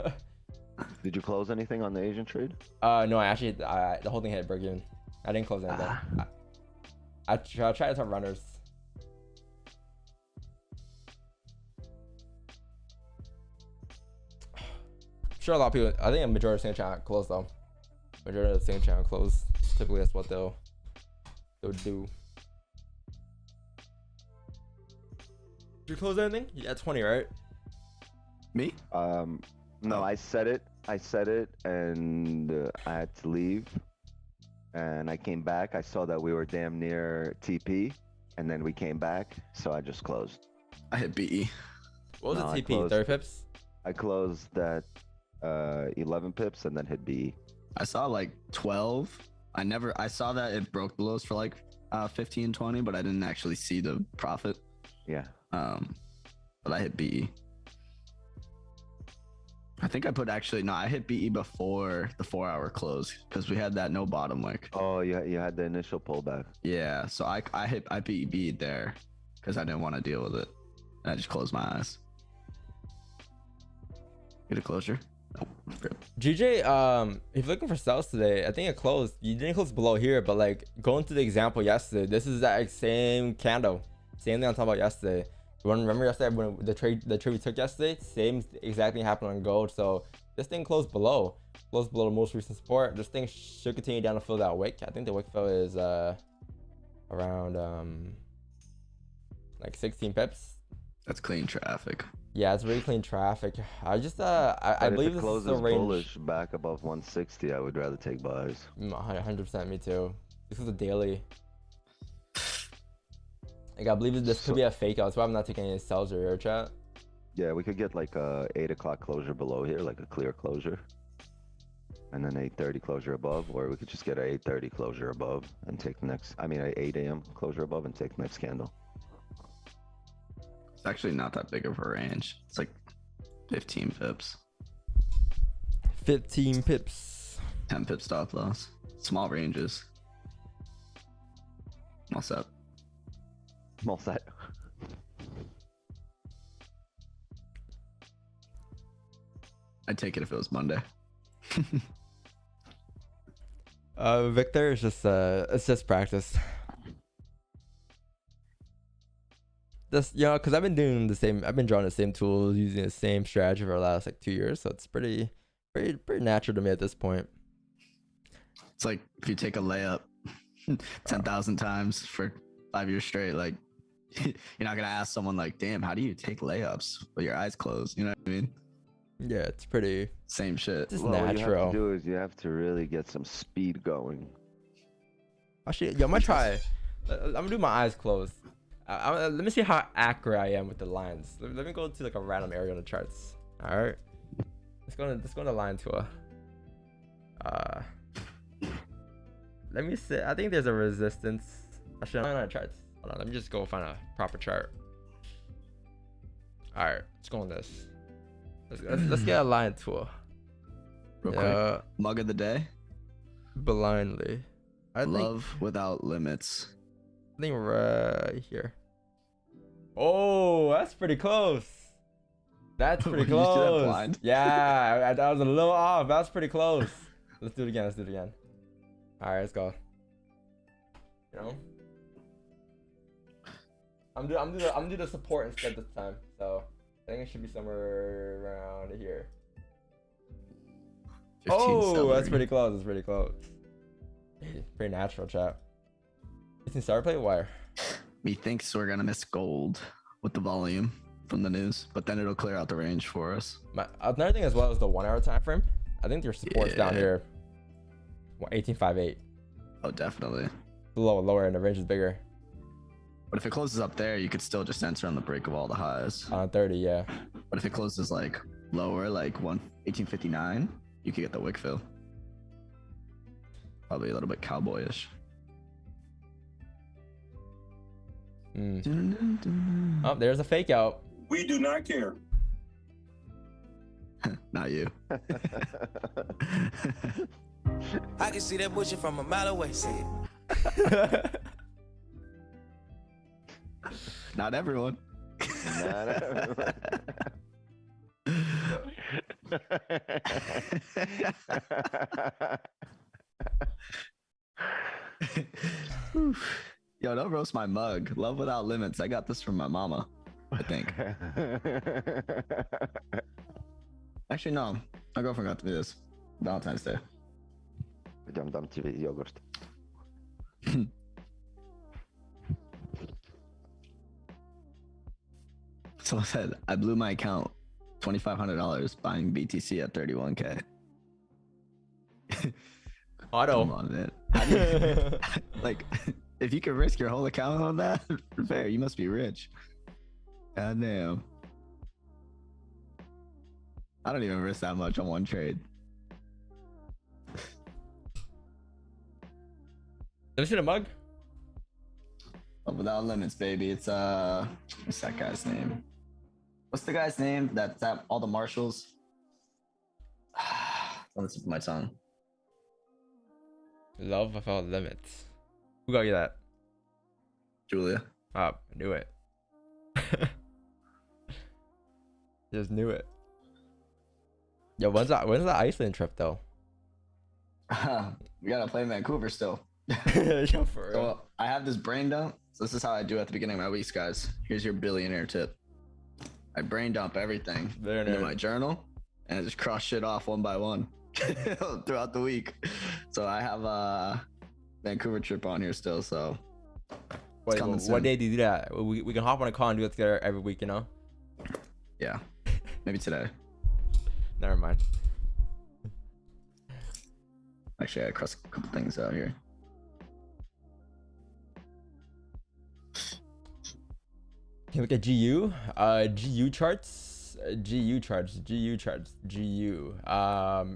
did you close anything on the Asian trade? No, I actually the whole thing hit break even. I didn't close anything. I tried to top runners. Sure, a lot of people. I think a majority of the same channel closed though. Majority of the same channel closed. Typically, that's what they'll do. Did you close anything? Yeah, 20, right? Me? No, I said it, and I had to leave. And I came back. I saw that we were damn near TP, and then we came back, so I just closed. I hit BE. What was No, I the TP? closed. 30 pips? I closed at 11 pips and then hit B. I saw like 12. I saw that it broke the lows for like 15, 20, but I didn't actually see the profit. Yeah. But I hit BE. I think I hit BE before the 4-hour close because we had that no bottom wick. Oh, you had the initial pullback. Yeah, so I BE there because I didn't want to deal with it. And I just closed my eyes. Get a closure. Oh, rip. GJ, if you're looking for sells today, I think it closed. You didn't close below here, but like going to the example yesterday, this is that same candle. Same thing I'm talking about yesterday. You want to remember yesterday when the trade we took yesterday? Same exact thing happened on gold. So this thing closed below the most recent support. This thing should continue down to fill that wick. I think the wick fill is around like 16 pips. That's clean traffic. Yeah, it's really clean traffic. I just I believe this is the range. Bullish back above 160, I would rather take buys. 100% me too. This is a daily. Like I believe this could be a fake out. That's why I'm not taking any sells or air chat. Yeah, we could get like a 8 o'clock closure below here, like a clear closure, and then 8:30 closure above, or we could just get a 8:30 closure above and take the next. I mean, a 8 a.m. closure above and take the next candle. It's actually not that big of a range. It's like 15 pips. 15 pips. 10 pip stop loss. Small ranges. What's up? Small set. I'd take it if it was Monday. Victor, it's just practice. This, because I've been drawing the same tools, using the same strategy for the last like 2 years, so it's pretty natural to me at this point. It's like if you take a layup 10,000 times for 5 years straight, like you're not gonna ask someone like, "Damn, how do you take layups with your eyes closed?" You know what I mean? Yeah, it's pretty Same shit. just Well, what you have natural. to do is you have to really get some speed going. Actually, I'm gonna try. I'm gonna do my eyes closed. Let me see how accurate I am with the lines. Let me go to like a random area on the charts. All right, let's go on the line tour. Let me see. I think there's a resistance. Actually, I'm not on the charts. Hold on, let me just go find a proper chart. All right, let's go on this. Let's get a line tour. Real quick. Mug of the day. Blindly. I Love without limits. think right here. Oh, that's pretty close. That's pretty Did you see that close. blind? Yeah, I was a little off. That's pretty close. Let's do it again. All right, let's go. You know, I'm do the support instead this time. So I think it should be somewhere around here. 15 Oh, celery. that's pretty close. That's pretty close. Pretty natural, chat. 15 star play wire. Methinks we're gonna miss gold with the volume from the news, but then it'll clear out the range for us. Another thing as well is the 1 hour time frame. I think their support's down here. 18.58. Oh, definitely. Lower, and the range is bigger. But if it closes up there, you could still just enter on the break of all the highs. On 30, yeah. But if it closes like lower, like 1859, you could get the wick fill. Probably a little bit cowboyish. Oh, there's a fake out. We do not care. Not you. I can see that bullshit from a mile away. See it. Not everyone. Not everyone. Yo, don't roast my mug. Love without limits. I got this from my mama, I think. Actually, no. My girlfriend got me this Valentine's Day. Dam ci jogurt. Someone said, I blew my account $2,500 buying BTC at 31K. Auto. Come on, man. How do you, like, if you could risk your whole account on that, fair, you must be rich. God damn. I don't even risk that much on one trade. Let me see the mug. But without limits, baby. It's what's that guy's name? What's the guy's name that's at all the marshals? On the tip of my tongue. Love without limits. Who got you that? Julia. Oh, I knew it. Just knew it. Yo, when's the Iceland trip though? We gotta play in Vancouver still. Yo, for real. So I have this brain dump. So this is how I do at the beginning of my weeks, guys. Here's your billionaire tip. I brain dump everything into my journal and I just cross shit off one by one throughout the week. So I have a Vancouver trip on here still. So Wait, what day do you do that? We can hop on a call and do it together every week, you know? Yeah, maybe today. Never mind. Actually, I crossed a couple things out here. Can you look at GU? GU charts.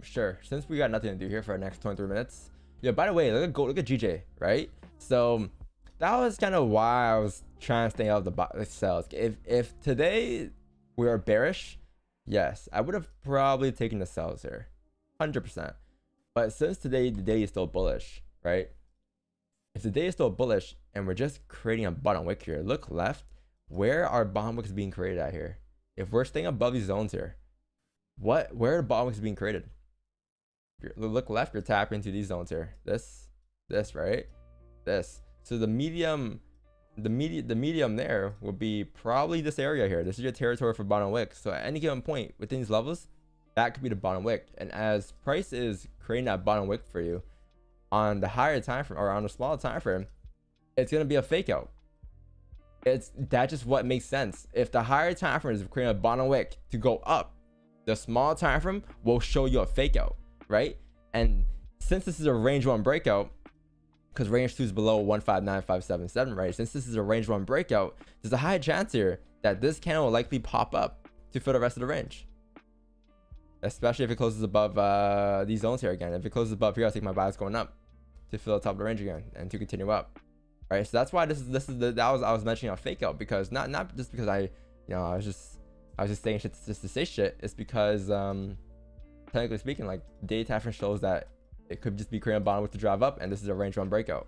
Sure. Since we got nothing to do here for our next 23 minutes. Yeah, by the way, look at GJ, right? So that was kind of why I was trying to stay out of the sells. If today we are bearish, yes, I would have probably taken the sells here. 100%. But since today the day is still bullish, right? If the day is still bullish and we're just creating a bottom wick here, look left. Where are bottom wicks being created at here? If we're staying above these zones here, where are the bottom wicks being created? Look left, you're tapping into these zones here. This, right? This. So the medium there will be probably this area here. This is your territory for bottom wick. So at any given point within these levels, that could be the bottom wick. And as price is creating that bottom wick for you on the higher time frame or on the smaller time frame, it's gonna be a fake out. That's just what makes sense. If the higher time frame is creating a bottom wick to go up, the small time frame will show you a fake out, right? And since this is a range one breakout, because range 2 is below 159577, right? Since this is a range 1 breakout, there's a high chance here that this candle will likely pop up to fill the rest of the range. Especially if it closes above these zones here again. If it closes above here, I'll take my bias going up to fill the top of the range again and to continue up. Right? So that's why I was mentioning a fake out, because not just because I was just saying shit just to say shit. It's because technically speaking, like day time frame shows that it could just be creating a bottom with the drive up, and this is a range 1 breakout.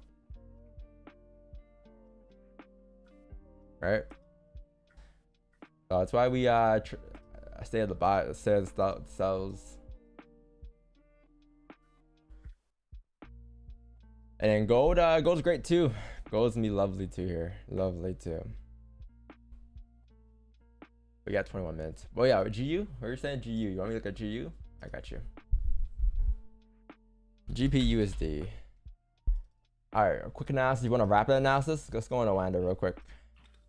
Right? So that's why we stay at the buy, stay at the sells. And then gold's great too. Gold's gonna be lovely too here. Lovely too. We got 21 minutes. Well, yeah, GU? What are you saying? GU? You want me to look at GU? I got you. GPUSD. Alright, a quick analysis. You want a rapid analysis? Let's go on a Wander real quick.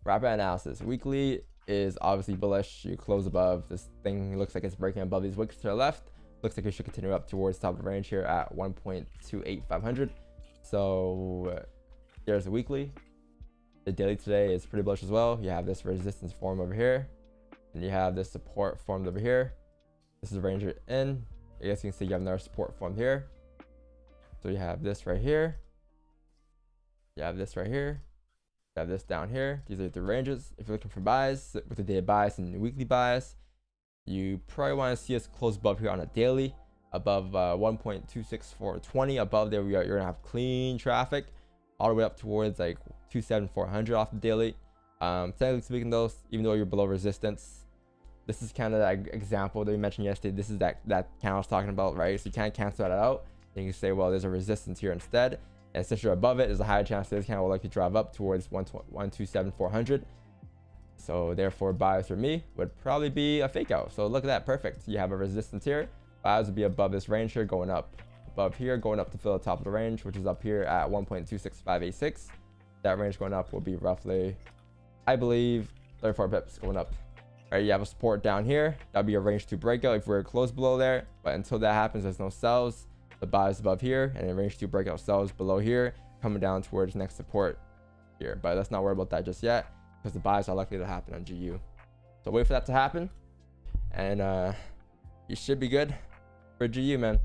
Rapid analysis. Weekly is obviously bullish. You close above. This thing looks like it's breaking above these wicks to the left. Looks like it should continue up towards the top of the range here at 1.28500. So there's a weekly. The daily today is pretty bullish as well. You have this resistance form over here, and you have this support formed over here. This is a range in. I guess you can see you have another support formed here. So you have this right here. You have this right here. You have this down here. These are the ranges. If you're looking for buys with the daily bias and the weekly bias, you probably want to see us close above here on a daily, above 1.26420. Above there, you're gonna have clean traffic all the way up towards like 27400 off the daily. Technically speaking, though, even though you're below resistance, this is kind of that example that we mentioned yesterday. This is that candle I was talking about, right? So you can't cancel that out. And you can say, well, there's a resistance here instead. And since you're above it, there's a higher chance that this candle will likely drive up towards 127,400. So therefore, buys for me would probably be a fake out. So look at that, perfect. You have a resistance here. Buys would be above this range here, going up above here, going up to fill the top of the range, which is up here at 1.26586. That range going up will be roughly, I believe, 34 pips going up. All right, you have a support down here. That'll be a range 2 breakout if we're close below there. But until that happens, there's no sells. The buys above here, and then range 2 breakout sells below here, coming down towards next support here. But let's not worry about that just yet, because the buys are likely to happen on GU. So wait for that to happen, and you should be good for GU, man.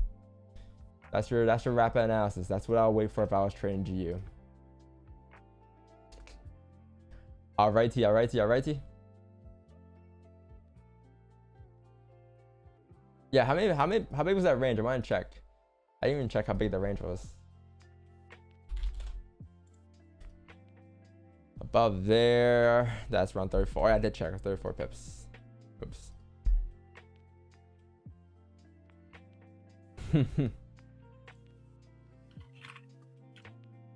That's your rapid analysis. That's what I'll wait for if I was trading GU. Alrighty. Yeah, how big was that range? I want to check. I didn't even check how big the range was. Above there, that's around 34. I did check, 34 pips. Oops.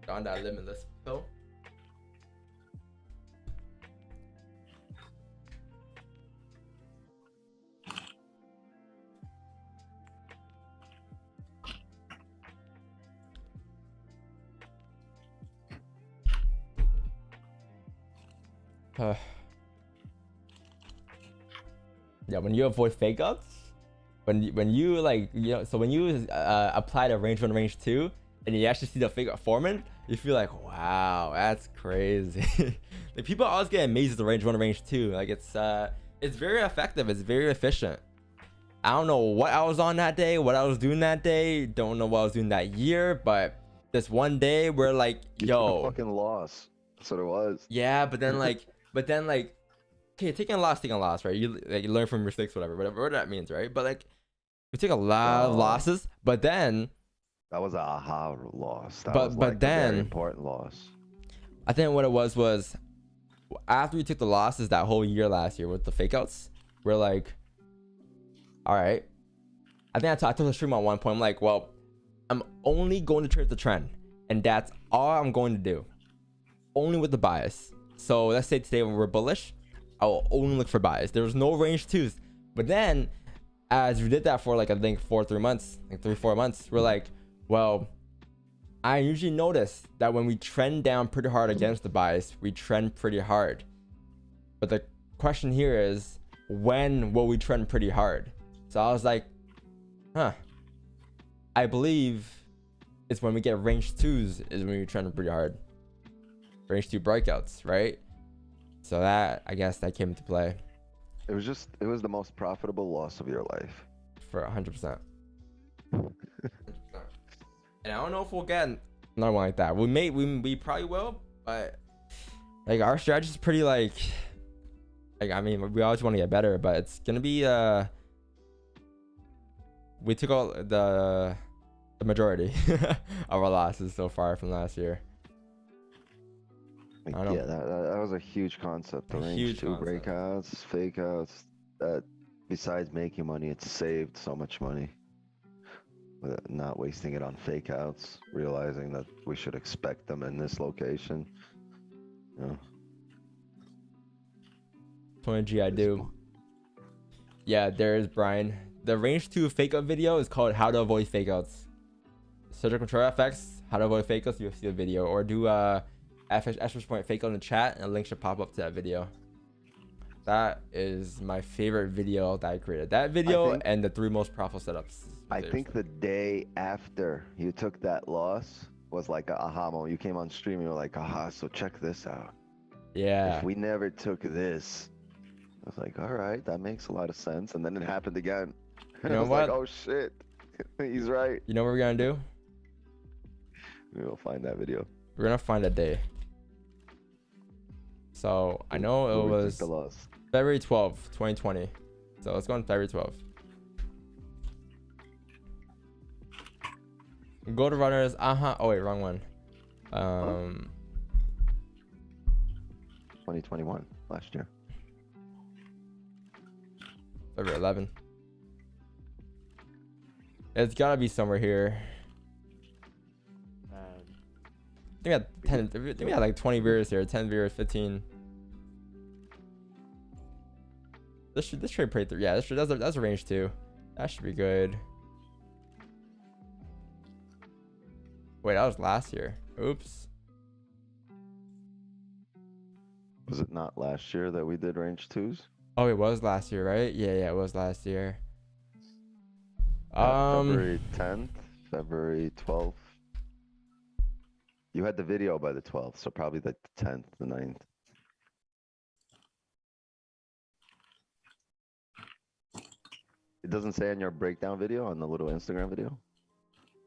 On that limitless pill. Yeah, when you avoid fake outs, when you like, you know, so when you apply the range 1 range 2 and you actually see the fake out forming, you feel like, wow, that's crazy. Like, people always get amazed at the range 1 range 2. Like, it's very effective, it's very efficient. I don't know what I was on that day, what I was doing that day, don't know what I was doing that year, but this one day we're like, yo, fucking loss. That's what it was. yeah. But then like okay, taking a loss, right? You learn from mistakes, whatever that means, right? But like, we take a lot of losses, but then That was a aha loss. That But- was but like a then- very important loss. I think what it was after we took the losses that whole year last year with the fake outs, we're like, all right. I think I told the stream at one point, I'm like, well, I'm only going to trade the trend, and that's all I'm going to do, only with the bias. So let's say today when we're bullish, I will only look for buys. There was no range 2s. But then as we did that for like, I think 3 months, like 3-4 months, we're like, well, I usually notice that when we trend down pretty hard against the bias, we trend pretty hard. But the question here is, when will we trend pretty hard? So I was like, I believe it's when we get range 2s is when we trend pretty hard. Range 2 breakouts, right? So that, I guess that came into play It was the most profitable loss of your life. for 100%. And I don't know if we'll get another one like that. We probably will, but like, our strategy is pretty like I mean, we always want to get better, but it's gonna be we took all the majority of our losses so far from last year. Like, I don't know. yeah, that was a huge concept. The A range huge 2 concept. breakouts, fake outs. That besides making money, it saved so much money. With not wasting it on fake outs, realizing that we should expect them in this location. You know, 20G, I do. Yeah, there's Brian. The range 2 fake out video is called How to Avoid Fake Outs. Search control FX, How to Avoid Fake Outs, you'll see the video. Or do FX point fake out in the chat, and a link should pop up to that video. That is my favorite video that I created. That video and the 3 most profitable setups. I think the day after you took that loss was like a aha moment. You came on stream and you were like, aha, so check this out. Yeah. If we never took this, I was like, all right, that makes a lot of sense. And then it happened again. You And I know was like, what? oh shit, he's right. You know what we're gonna do? We'll find that video. We're gonna find a day. So I know Who it we took was the loss. February 12th, 2020. So let's go on February 12th. Go to runners. Oh wait, wrong one. 2021, last year. February 11. It's gotta be somewhere here. I think we had 10. I think we had like 20 viewers here. 10 viewers, 15. This trade pretty through. Yeah, that's a range too. That should be good. Wait, that was last year. Oops. Was it not last year that we did range 2s? Oh, it was last year, right? Yeah, it was last year. February 10th, February 12th. You had the video by the 12th, so probably the 10th, the 9th. It doesn't say on your breakdown video, on the little Instagram video?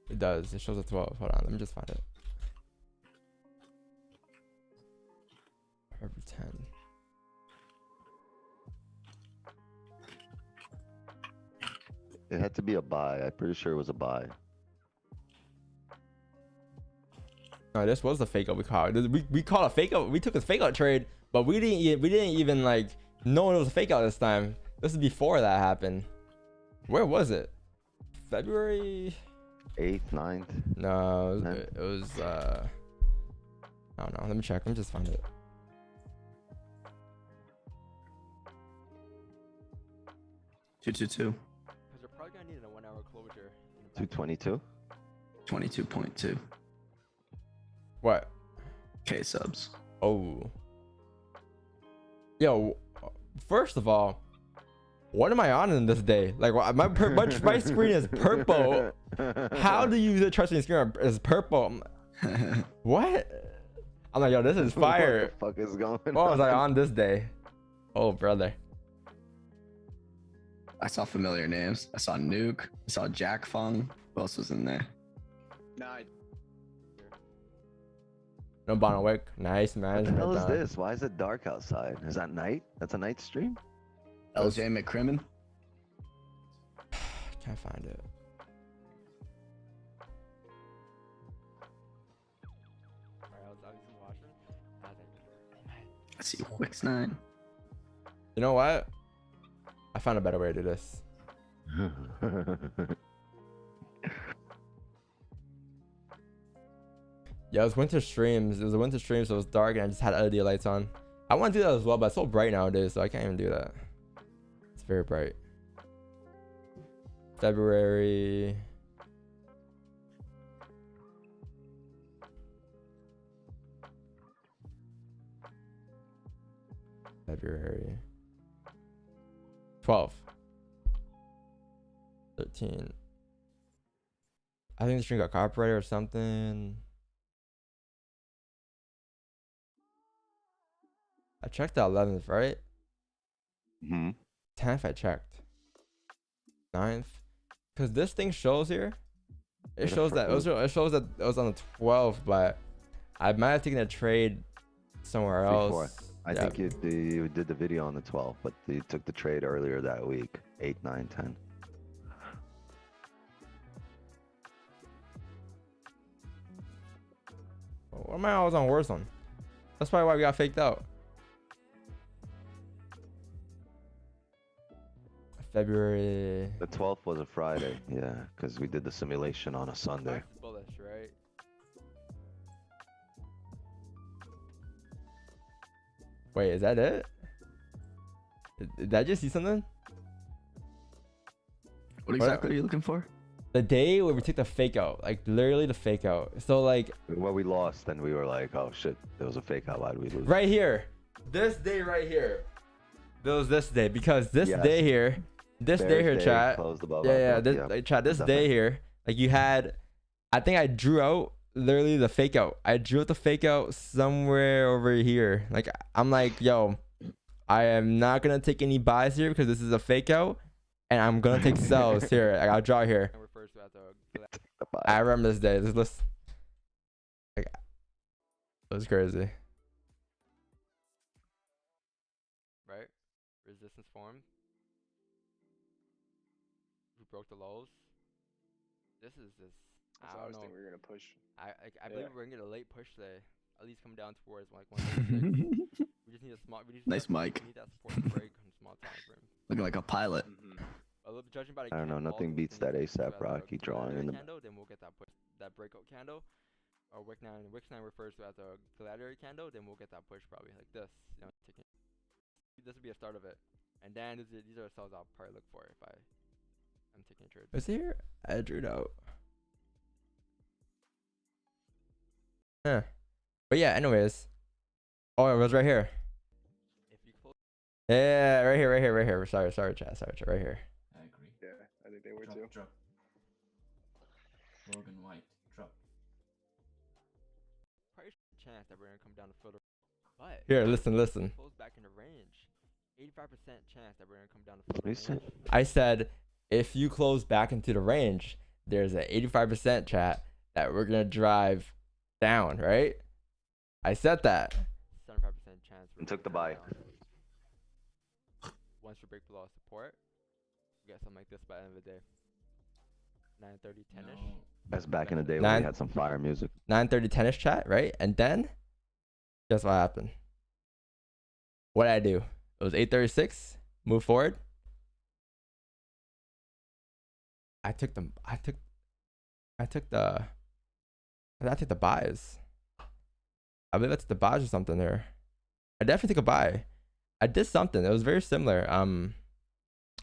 It does. It shows a 12. Hold on, let me just find it. February 10. It had to be a buy. I'm pretty sure it was a buy. No, this was the fake out we caught. We caught a fake out. We took a fake out trade, but we didn't even like know it was a fake out this time. This is before that happened. Where was it? February 8th, 9th. No, it was I don't know. Let me check. Let me just find it. Two. Because you're probably gonna need a 1 hour closure. 222. 22.2 What? K subs. Oh. Yo, first of all, what am I on in this day? Like, my screen is purple. How do you trust me? Screen is purple? What? I'm like, yo, this is fire. What the fuck is going on? What was I on this day? Oh, brother. I saw familiar names. I saw Nuke. I saw Jack Fung. Who else was in there? No Bonnewick. Nice What the management. hell is done. this? Why is it dark outside? Is that night? That's a night stream? LJ McCrimmon. Can't find it. I see Wix9. You know what? I found a better way to do this. Yeah, it was winter streams. It was a winter stream, so it was dark, and I just had LED lights on. I want to do that as well, but it's so bright nowadays, so I can't even do that. It's very bright. February. February 12. 13. I think the stream got copyrighted or something. I checked the 11th, right? Hmm. 10th I checked. 9th. Because this thing shows here. It shows that it was on the 12th, but I might have taken a trade somewhere else. Before. I think you did the video on the 12th, but you took the trade earlier that week. 8, 9, 10. What am I always on Warzone? That's probably why we got faked out. February. The 12th was a Friday, yeah, because we did the simulation on a Sunday. Bullish, right? Wait, is that it? Did I just see something? What exactly are you looking for? The day where we took the fake out, like literally the fake out. So like When we lost, then we were like, oh shit, there was a fake out. Why did we lose? right here, this day right here. There was this day because this Yes. day here, this day here, Thursday, chat. closed above Yeah, our yeah, book, this like, chat. This day definitely. here, like you had, I think I drew out literally the fake out. I drew up the fake out somewhere over here. Like I'm like, yo, I am not gonna take any buys here because this is a fake out, and I'm gonna take sells here. I'll draw here. I remember this day. This list, like, it was crazy. Right? Resistance formed. We broke the lows. This is just. I don't know. We were gonna push. I believe we're gonna get a late push today. At least come down towards like 136. We just need a small. We just Nice mic. We need that support break on small time frame. Looking like a pilot. Judging by the I don't know. candle Nothing volume, beats we that need to ASAP go after Rocky a drawing in the. candle, then we'll get that push, that breakout candle, or wick 9. Wick 9 refers to as a gladiator candle. Then we'll get that push probably like this. You know, this would be a start of it, and then these are cells I'll probably look for if I'm taking a trade. Is here? I drew it out. Huh. But yeah, anyways. Oh, it was right here. If you close. Yeah, right here. Sorry, chat. Right here. I agree. Yeah, I think they were too. Drop. Logan White, drop. Probably chance that we're gonna come down to filter. But here, listen. Close back in the range. 85% chance that we're gonna come down to filter range. I said if you close back into the range, there's an 85% chat that we're gonna drive down, right? I said that. 75% chance. And took the buy. Once we break below support, we got something like this by the end of the day. 9:30, 10ish. No. That's back in the day when we had some fire music. 9:30, 10ish chat, right? And then, guess what happened? What did I do? It was 8:36. Move forward. I took the buys. I believe that's the buys or something there. I definitely took a buy. I did something. It was very similar.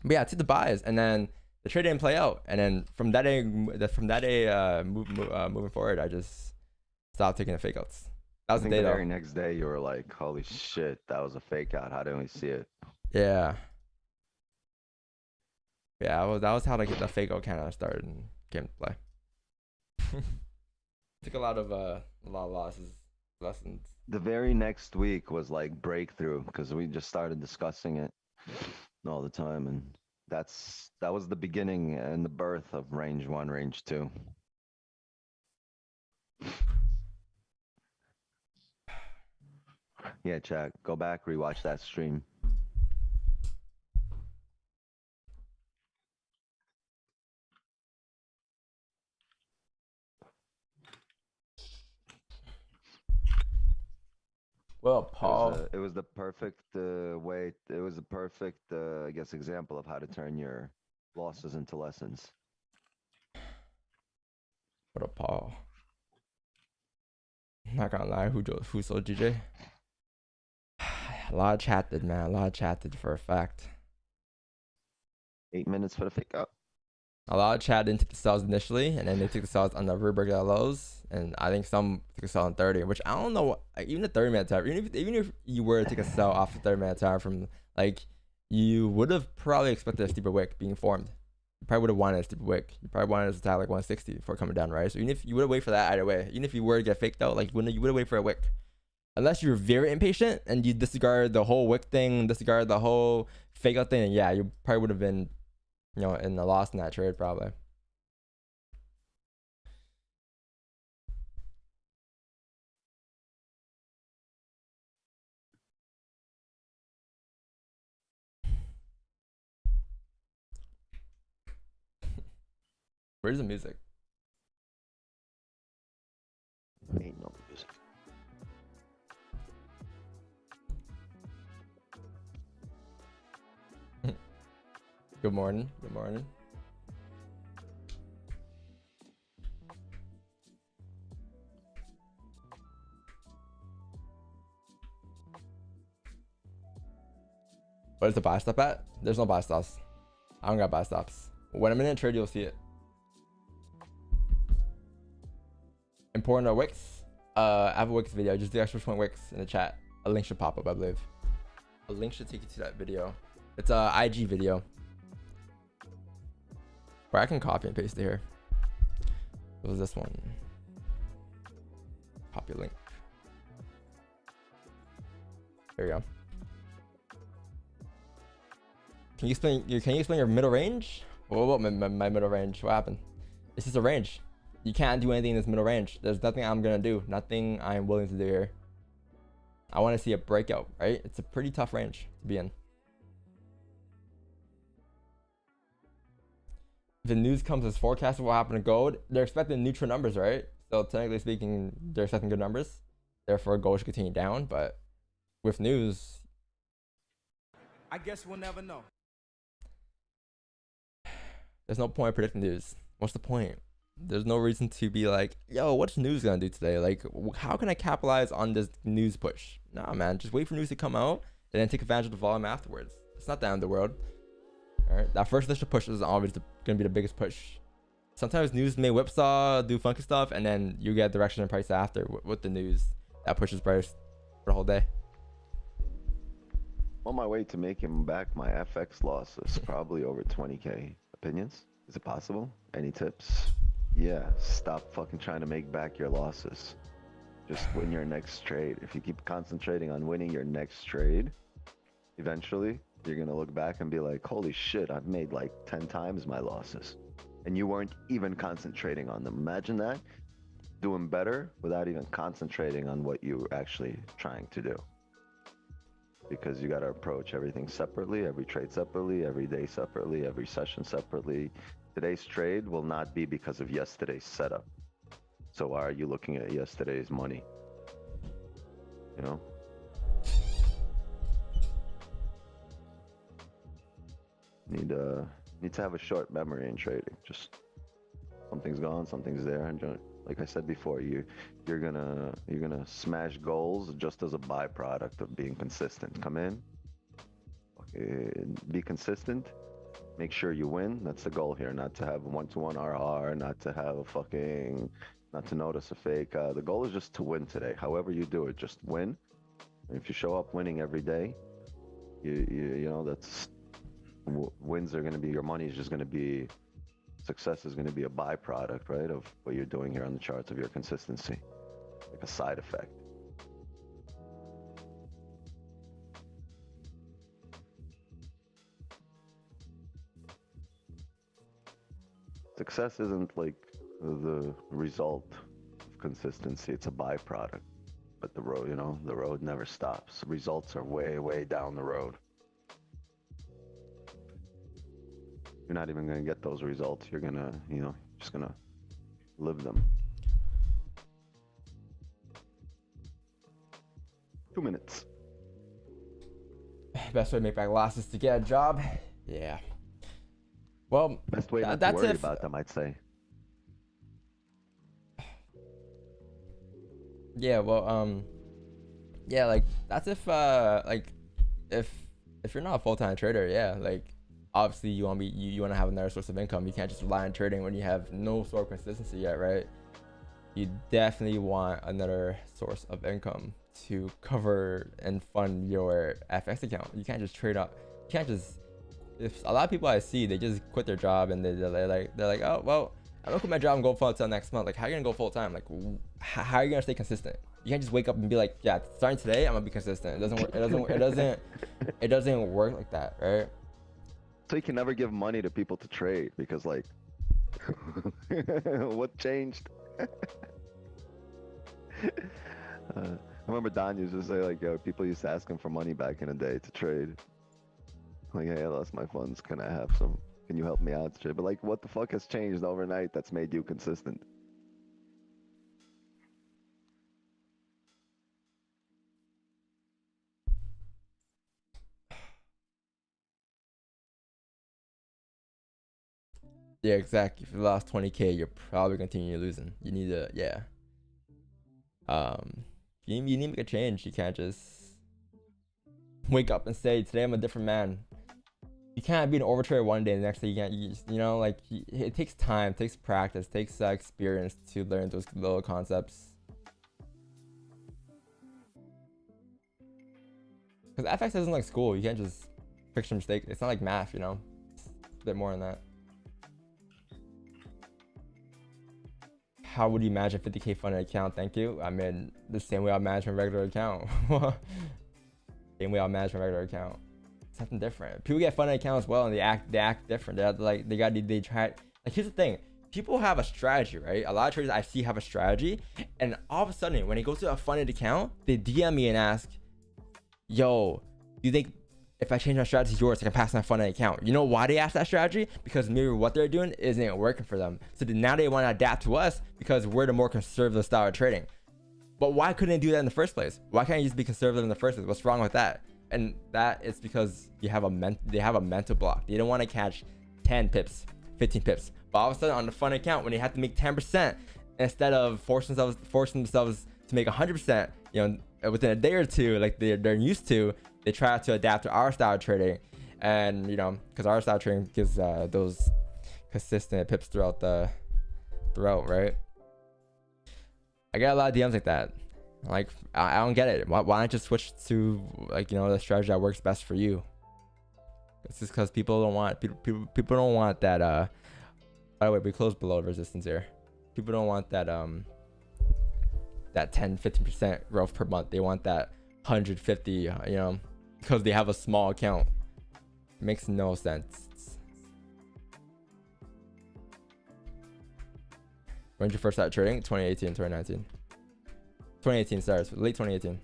But yeah, I took the buys, and then the trade didn't play out. And then from that day, moving forward, I just stopped taking the fake outs. That was I the think day the though. very next day you were like, "Holy shit, that was a fake out. How didn't we see it?" Yeah. Yeah, that was how to get the fake out kind of started and came to play. Took a lot of lessons. The very next week was like breakthrough because we just started discussing it all the time, and that was the beginning and the birth of range 1, range 2. Yeah, chat. Go back, rewatch that stream. Well, Paul. It was the perfect way. It was the perfect, I guess, example of how to turn your losses into lessons. What up, Paul? Not gonna lie, who sold GJ? A lot of chatted, man. A lot of chatted for a fact. 8 minutes for the fake out. A lot of chat didn't take the sells initially, and then they took the sells on the real lows, and I think some took a sell on 30, which I don't know. Like, even the 30-minute time, even if you were to take a sell off the 30-minute time from, like, you would have probably expected a steeper wick being formed. You probably would have wanted a steeper wick. You probably wanted it to tag like 160 before coming down, right? So even if you would have waited for that either way, even if you were to get faked out, like you would have waited for a wick. Unless you're very impatient and you disregard the whole wick thing, disregard the whole fake out thing, and yeah, you probably would have been, you know, in the loss in that trade probably. Where's the music? Ain't no music. Good morning. Good morning. What is the buy stop at? There's no buy stops. I don't got buy stops. When I'm in a trade, you'll see it. Important are Wix. I have a Wix video. Just do extra point Wix in the chat. A link should pop up, I believe. A link should take you to that video. It's a IG video. Or I can copy and paste it here. What was this one? Copy link. There we go. Can you explain your middle range? What about my middle range? What happened? It's just a range. You can't do anything in this middle range. There's nothing I'm gonna do. Nothing I'm willing to do here. I want to see a breakout, right? It's a pretty tough range to be in. If the news comes as forecasted, what happened to gold? They're expecting neutral numbers, right? So technically speaking, they're expecting good numbers. Therefore, gold should continue down. But with news, I guess we'll never know. there's no point in predicting news. What's the point? There's no reason to be like, yo, what's news gonna do today? Like, how can I capitalize on this news push? Nah, man, just wait for news to come out and then take advantage of the volume afterwards. It's not the end of the world. All right, that first initial push is always gonna be the biggest push. Sometimes news may whipsaw, do funky stuff, and then you get direction and price after with the news that pushes price for the whole day. On my way to making back my FX losses, probably over 20K. Opinions? Is it possible? Any tips? Yeah, stop fucking trying to make back your losses. Just win your next trade. If you keep concentrating on winning your next trade, eventually you're gonna look back and be like, holy shit, I've made like 10 times my losses. And you weren't even concentrating on them. Imagine that, doing better without even concentrating on what you were actually trying to do. Because you gotta approach everything separately, every trade separately, every day separately, every session separately. Today's trade will not be because of yesterday's setup. So why are you looking at yesterday's money? You know? Need to have a short memory in trading. Just something's gone, something's there, and like I said before, you're gonna smash goals just as a byproduct of being consistent. Come in, be consistent. Make sure you win. That's the goal here. Not to have 1-to-1 RR. Not to have a fucking. Not to notice a fake. The goal is just to win today. However you do it, just win. And if you show up winning every day, you know that's wins are going to be, your money is just going to be, success is going to be a byproduct, right, of what you're doing here on the charts, of your consistency, like a side effect. Success isn't like the result of consistency, it's a byproduct. But the road, you know, the road never stops. Results are way, way down the road. You're not even gonna get those results. You're gonna, you know, just gonna live them. 2 minutes. Best way to make back losses to get a job. Yeah. Well, Best way not to that's worry if about them, I'd say. yeah. Well, yeah. Like that's if if you're not a full-time trader, yeah. Like obviously you want to have another source of income. You can't just rely on trading when you have no sort of consistency yet, right? You definitely want another source of income to cover and fund your FX account. You can't just trade up. You can't just. If a lot of people I see, they just quit their job and they're like, oh well, I'm gonna quit my job and go full time next month. Like, how are you gonna go full time? Like, how are you gonna stay consistent? You can't just wake up and be like, yeah, starting today, I'm gonna be consistent. It doesn't work. It doesn't work like that, right? So you can never give money to people to trade because, like, what changed? I remember Don used to say, like, yo, people used to ask him for money back in the day to trade. Like, hey, I lost my funds. Can I have some? Can you help me out to trade? But, like, what the fuck has changed overnight that's made you consistent? Yeah, exactly. If you lost 20K, you're probably continue losing. You need to, yeah. You need to make a change. You can't just wake up and say, today I'm a different man. You can't be an overtrader one day and the next day you can't. You know, like, it takes time, it takes practice, it takes experience to learn those little concepts. Because FX isn't like school. You can't just fix your mistake. It's not like math, you know. It's a bit more than that. How would you manage a 50K funded account? Thank you. I mean, the same way I manage my regular account. Same way I manage my regular account. Something different. People get funded accounts as well, and they act different. They try. Like, here's the thing. People have a strategy, right? A lot of traders I see have a strategy, and all of a sudden, when they go to a funded account, they DM me and ask, "Yo, do you think if I change my strategy to yours, I can pass my funded account?" You know why they ask that strategy? Because maybe what they're doing isn't working for them. So now they want to adapt to us because we're the more conservative style of trading. But why couldn't they do that in the first place? Why can't you just be conservative in the first place? What's wrong with that? And that is because they have a mental block. They don't want to catch 10 pips, 15 pips. But all of a sudden on the fund account, when they have to make 10%, instead of forcing themselves to make 100%, you know, within a day or two, like they're used to, they try to adapt to our style of trading. And, you know, because our style of trading gives those consistent pips throughout, right? I get a lot of DMs like that. Like, I don't get it. Why not just switch to, like, you know, the strategy that works best for you? It's just because people don't want that. By the way, we closed below resistance here. People don't want that that 10-15% growth per month. They want that 150, you know, because they have a small account. It makes no sense. When did you first start trading? 2018, 2019. 2018 starts, late 2018.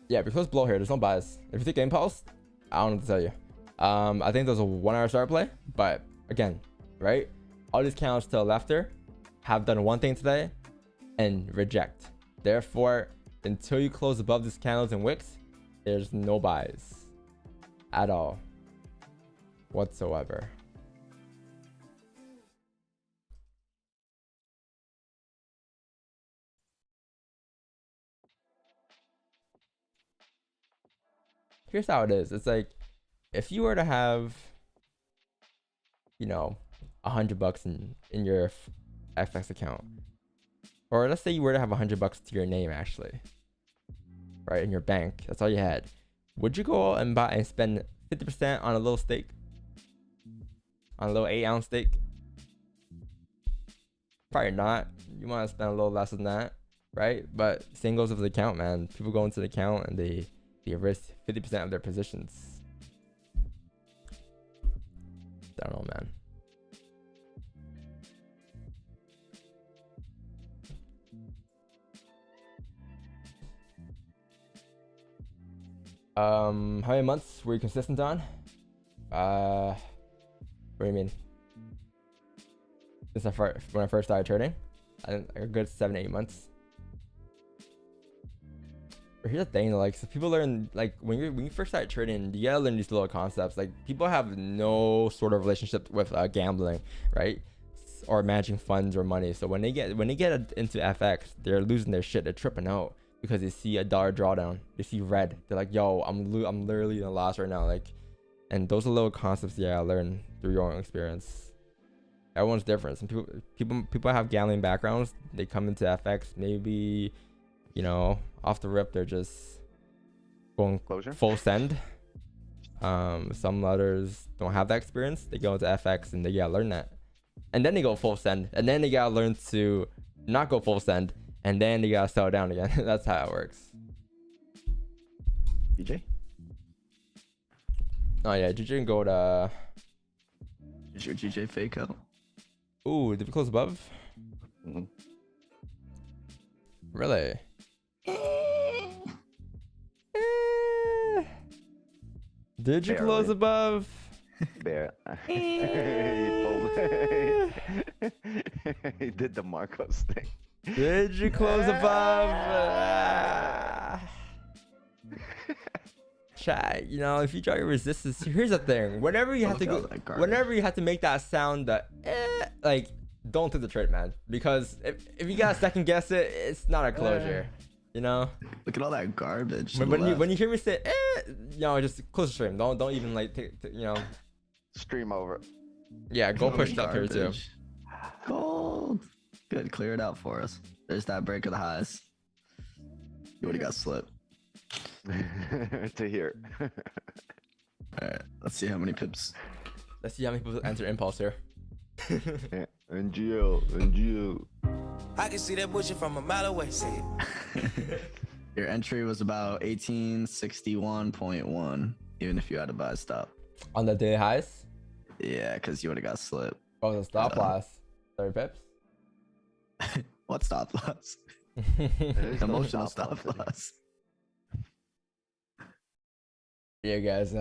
Yeah, because below here, there's no bias. If you take impulse, I don't know what to tell you. I think there's a 1 hour start play, but again, right? All these candles to the left here have done one thing today and reject. Therefore, until you close above these candles and wicks, there's no bias at all whatsoever. Here's how it is. It's like, if you were to have, you know, $100 in your FX account, or let's say you were to have $100 to your name, actually, right, in your bank, that's all you had, would you go and buy and spend 50% on a little steak, on a little 8-ounce steak? Probably not. You want to spend a little less than that, right? But same goes with the account, man. People go into the account and they risk 50% of their positions. I don't know, man. How many months were you consistent on? What do you mean? Since when I first started trading, I think a good 7-8 months. But here's the thing, like, so people learn, like, when you first start trading, you gotta learn these little concepts. Like, people have no sort of relationship with gambling, right, or managing funds or money. So when they get into FX, they're losing their shit. They're tripping out because they see a dollar drawdown. They see red. They're like, "Yo, I'm literally in a loss right now." Like, and those are little concepts you gotta learn through your own experience. Everyone's different. Some people have gambling backgrounds. They come into FX, maybe, you know, off the rip, they're just going full send. Some others don't have that experience. They go into FX and they gotta learn that, and then they go full send, and then they gotta learn to not go full send, and then they gotta sell it down again. That's how it works. DJ? Oh yeah, GJ can go to. Is your GJ fake out? Ooh, did we close above? Mm-hmm. Really? Did you close above? Bear. He did the Marcos thing. Did you close above? Chat, you know, if you draw your resistance, here's the thing. Whenever you have to go, whenever you have to make that sound, like, don't take the trade, man. Because if you gotta second guess it, it's not a closure. You know. Look at all that garbage. When you hear me say, you know, just close the stream. Don't even like, you know. Stream over. Yeah, go push it up here too. Gold. Good, clear it out for us. There's that break of the highs. You would have got slipped. To hear. All right. Let's see how many pips. Let's see how many people enter impulse here. Yeah, NGL. I can see that bullshit from a mile away. Say it. Your entry was about 1861.1, even if you had a buy stop. On the day highs. Yeah, because you would have got slipped. Oh, the stop loss. 30 pips. What stop loss? There's no Emotional stop stop loss. loss. Yeah, guys.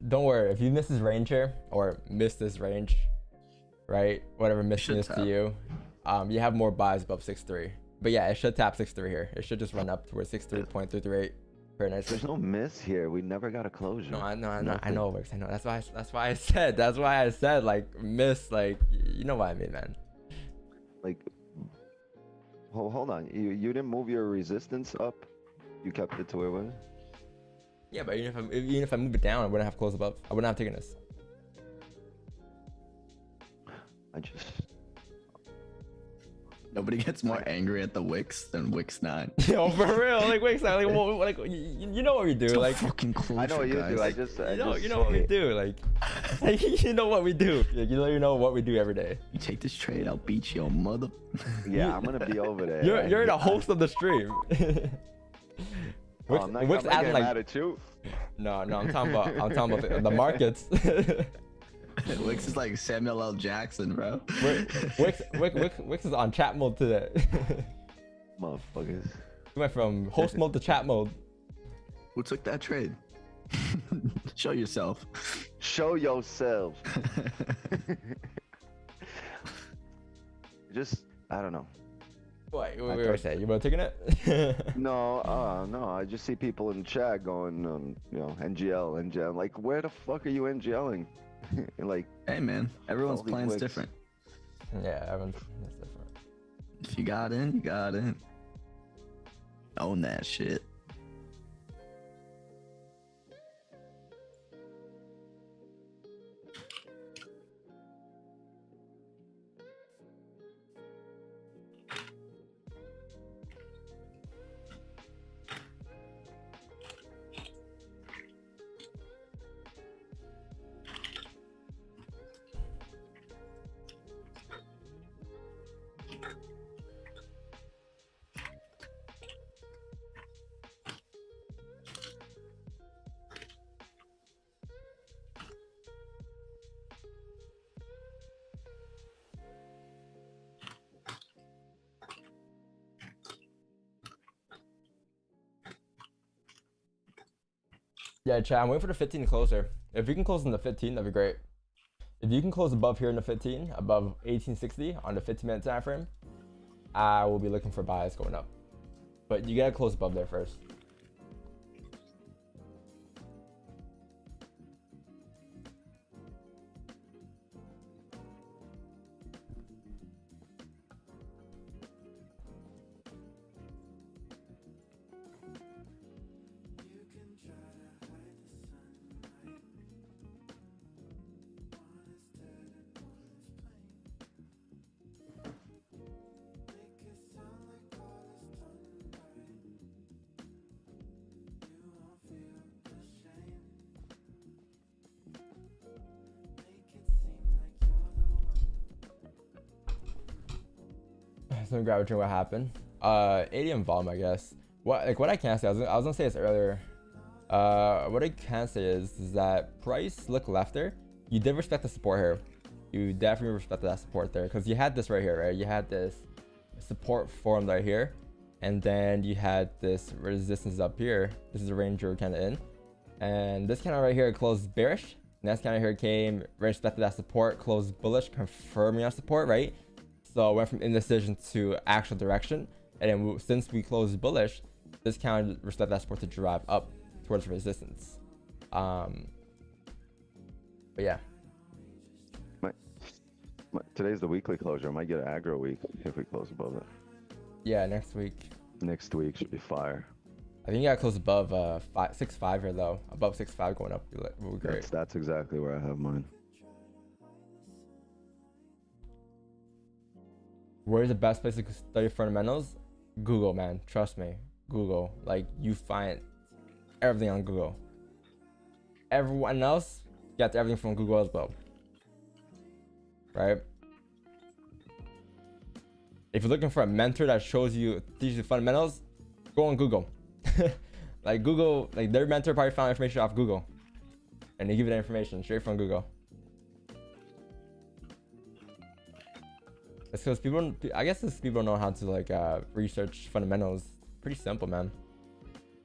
Don't worry. If you miss this range here or miss this range, right? Whatever mission should is to tap. you, you have more buys above 6.3. But yeah, it should tap 6.3 here. It should just run up towards 6.3.338. Very nice. There's no miss here. We never got a closure. No, I know, Nothing. Works. I know. That's why I said like miss, like you know what I mean, man. Like, hold on. You didn't move your resistance up. You kept it to where it was. Yeah, but even if I move it down, I wouldn't have closed above. I wouldn't have taken this. I just. Nobody gets more angry at the Wix than Wix 9. Yo, for real, like wait, like, you know what we do, It's a like fucking closure, I know what you guys. do. I just. you know what we do, like you know what we do. Like, you know what we do every day. You take this trade, I'll beat your mother. Yeah, I'm gonna be over there. You're the host of the stream. Oh, I'm not Wix getting adding mad like at you. no, I'm talking about the markets. Wix is like Samuel L. Jackson, bro. Wix is on chat mode today. Motherfuckers. We went from host mode to chat mode. Who took that trade? Show yourself. Show yourself. Just, I don't know. What we were saying? You were taking it? No, I just see people in chat going, NGL. Like, where the fuck are you NGLing? Like, Hey, man. Everyone's all these plan's Wix. different. Yeah, everyone's that's different. If you got in, you got in. Own that shit. Yeah, chat. I'm waiting for the 15 closer. If you can close in the 15, that'd be great. If you can close above here in the 15, above 1860 on the 15-minute time frame, I will be looking for buys going up. But you gotta close above there first. So grab a drink. What happened? ADM volume, I guess. What I can say, I was gonna say this earlier. What I can say is that price look left there. You did respect the support here. You definitely respected that support there because you had this right here, right? You had this support formed right here, and then you had this resistance up here. This is the range you're kind of in, and this kind of right here closed bearish. Next kind of here came, respected that support, closed bullish, confirming our support, right? So went from indecision to actual direction, and then since we closed bullish, this kind of respect that support to drive up towards resistance. But yeah. Today's the weekly closure. I might get an aggro week if we close above it. Yeah, next week. Next week should be fire. I think you gotta close above 6.5 here though. Above 6.5 going up would be great. That's exactly where I have mine. Where's the best place to study fundamentals? Google, man. Trust me. Google. Like, you find everything on Google. Everyone else get everything from Google as well, right? If you're looking for a mentor that shows you, teaches you fundamentals, go on Google. Like Google, like their mentor probably found information off Google, and they give you that information straight from Google. It's because people, I guess it's people don't know how to like research fundamentals. Pretty simple, man.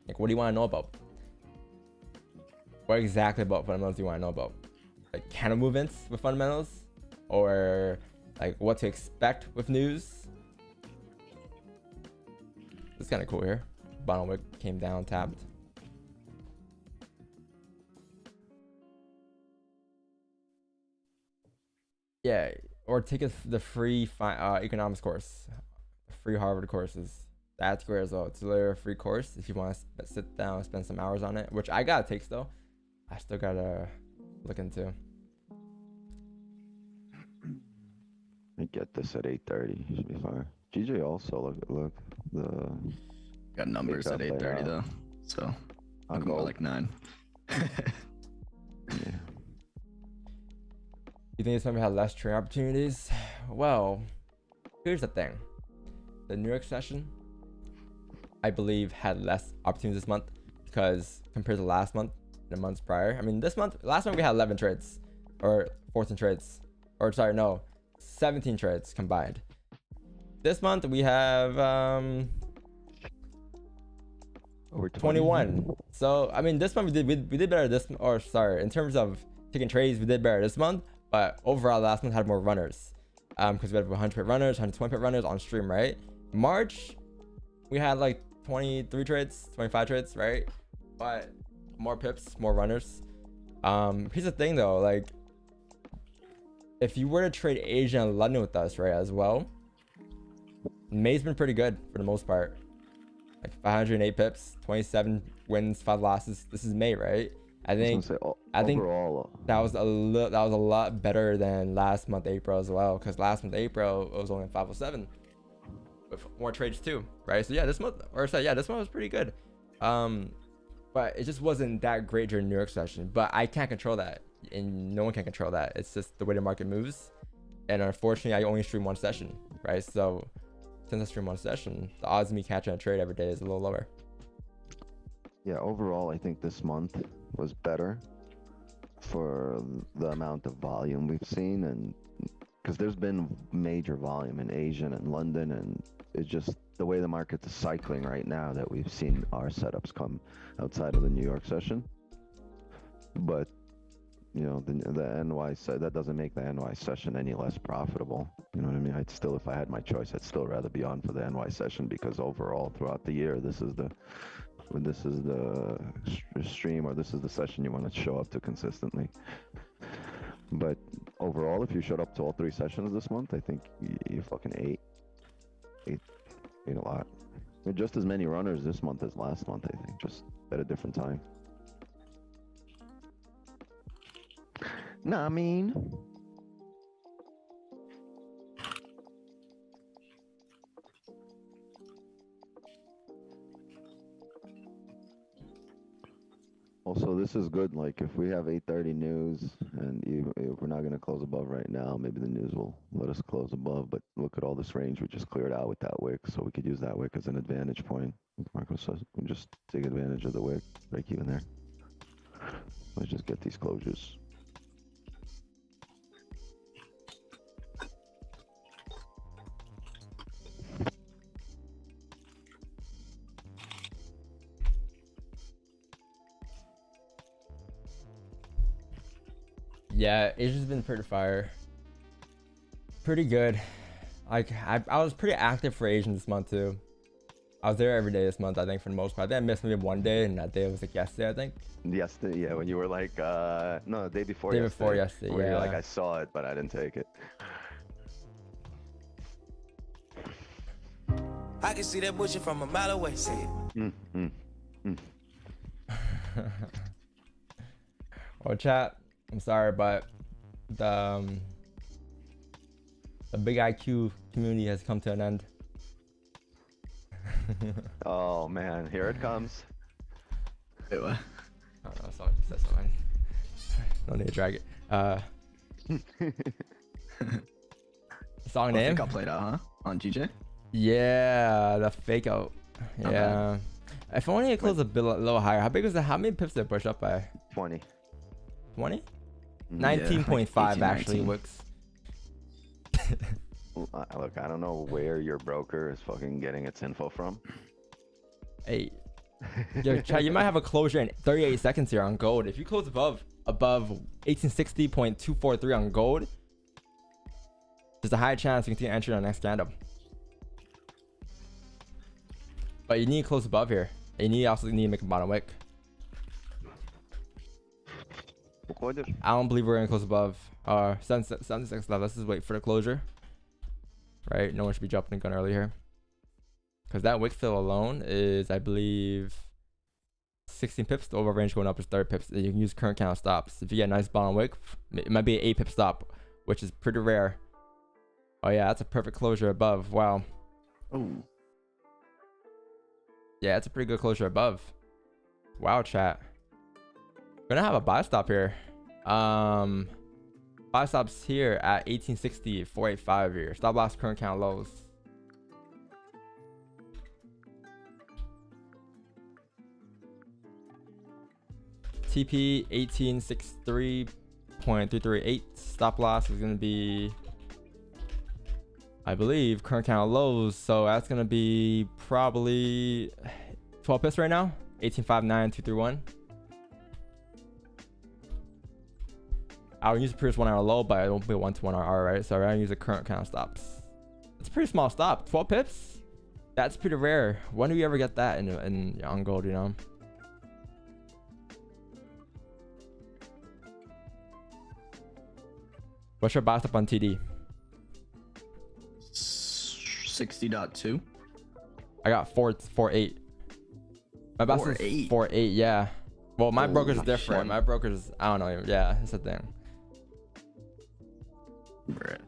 Like, what do you want to know about? What exactly about fundamentals do you want to know about? Like candle movements with fundamentals, or like what to expect with news? It's kind of cool here. Bottom wick came down, tapped. Yeah, or take the free economics course, free Harvard courses. That's great as well. It's literally a free course if you want to sit down and spend some hours on it, which I gotta take still. I still gotta look into. I get this at 8:30. Should be fine. GJ also look the Got numbers at 8:30 though, so I'll look more go like 9. Yeah. You think it's gonna have less trading opportunities? Well, here's the thing. The New York session, I believe, had less opportunities this month because compared to last month, the months prior. I mean, last month we had 11 trades or 14 trades, or sorry, no, 17 trades combined. This month we have Over 21. So I mean, this month we did better this, or sorry, in terms of taking trades, we did better this month. But overall, last month had more runners, because we had 100 pip runners, 120 pip runners on stream, right? March, we had like 23 trades, 25 trades, right? But more pips, more runners. Here's the thing though, like if you were to trade Asia and London with us, right, as well, May's been pretty good for the most part. Like 508 pips, 27 wins, 5 losses. This is May, right? I think overall, that was a lot better than last month April as well, because last month April it was only 507 with more trades too, right? So yeah, this month was pretty good, but it just wasn't that great during New York session. But I can't control that, and no one can control that. It's just the way the market moves, and unfortunately I only stream one session, right? So since I stream one session, the odds of me catching a trade every day is a little lower. yeah, overall, I think this month was better for the amount of volume we've seen, and because there's been major volume in Asia and London, and it's just the way the market is cycling right now that we've seen our setups come outside of the New York session. But you know, the NY that doesn't make the NY session any less profitable. You know what I mean? I'd still, if I had my choice, I'd still rather be on for the NY session, because overall throughout the year, this is the stream, or this is the session you want to show up to consistently. But overall, if you showed up to all 3 sessions this month, I think you fucking ate a lot. I mean, just as many runners this month as last month, I think, just at a different time. Nah, I mean, also, this is good. Like, if we have 8:30 news, and if we're not going to close above right now, maybe the news will let us close above. But look at all this range we just cleared out with that wick, so we could use that wick as an advantage point. Like Marco says, we just take advantage of the wick, break even there. Let's just get these closures. Yeah, Asia's been pretty fire. Pretty good. Like I was pretty active for Asian this month too. I was there every day this month, I think, for the most part. I think I missed maybe one day, and that day was like yesterday, I think. Yesterday, yeah, when you were like, no, the day before Day yesterday. before yesterday, where yeah. you're like, I saw it, but I didn't take it. I can see that bullshit from a mile away. See it. Well, chat, I'm sorry, but the big IQ community has come to an end. Oh man, here it comes. Wait, what? I don't know, something. No need to drag it. Song I name? think I'll play it out, huh? On GJ? Yeah, the fake out. Not Yeah. If only it closed a bit a little higher. How big was that? How many pips did it push up by? 20. 20? Mm, 19.5 18, actually 19. works. Look, I don't know where your broker is fucking getting its info from. Hey. Yo, chat, you might have a closure in 38 seconds here on gold. If you close above 1860.243 on gold, there's a high chance you can enter on the next candle. But you need to close above here. And you also need to make a bottom wick. I don't believe we're gonna close above 76 left. Let's just wait for the closure. Right? No one should be jumping the gun early here. Because that wick fill alone is, I believe, 16 pips. The overall range going up is 30 pips. You can use current count stops. If you get a nice bottom wick, it might be an 8 pip stop, which is pretty rare. Oh yeah, that's a perfect closure above. Wow. Oh. Yeah, it's a pretty good closure above. Wow, chat. Gonna have a buy stop here. Buy stops here at 1860, 485 here. Stop loss, current count lows. TP 1863.338. Stop loss is gonna be, I believe, current count lows. So that's gonna be probably 12 pips right now. 1859.231. I'll use the previous 1 hour low, but I won't be a 1-to-1 RR, right? So I'm gonna use the current count stops. It's a pretty small stop. 12 pips? That's pretty rare. When do you ever get that in on gold, you know? What's your buy stop on TD? 60.2. I got 4.8. My buy stop is 4.8. 4.8, yeah. Well, my broker's Holy different. shit. My broker's, I don't know. Yeah, that's the thing. Right.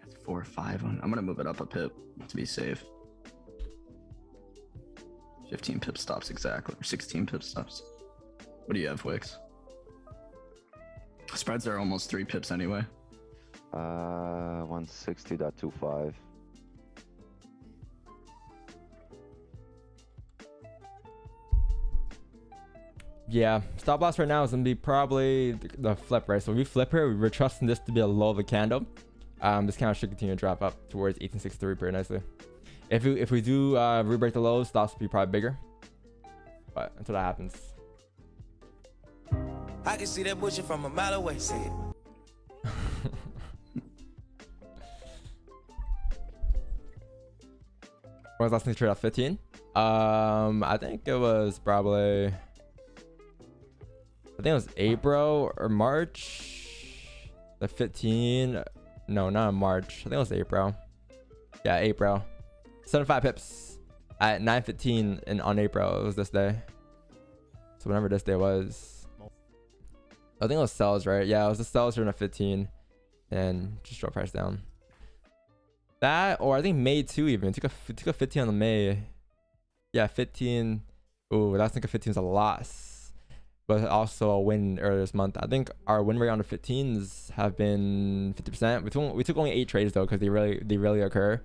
It's 4 or 5 on. I'm gonna move it up a pip to be safe. 15 pip stops exactly, or 16 pip stops. What do you have, Wix? Spreads are almost 3 pips anyway. 160.25. Yeah, stop loss right now is gonna be probably the flip, right? So if we flip here, we're trusting this to be a low of the candle. This candle should continue to drop up towards 1863 pretty nicely. If we do re-break the lows, stops will be probably bigger. But until that happens. I can see that bullshit from a mile away. See it. When was last thing to trade off 15? I think it was probably, I think it was April or March. The 15. No, not in March. I think it was April. Yeah, April. 75 pips at 9:15 and on April. It was this day. So whenever this day was, I think it was sells, right? Yeah, it was the sells during a 15 and just drop price down. That, or I think May too, even took a 15 on the May. Yeah, 15. Ooh, that's like a 15 is a loss, but also a win earlier this month. I think our win rate on the 15s have been 50%. We took only 8 trades though, because they really occur.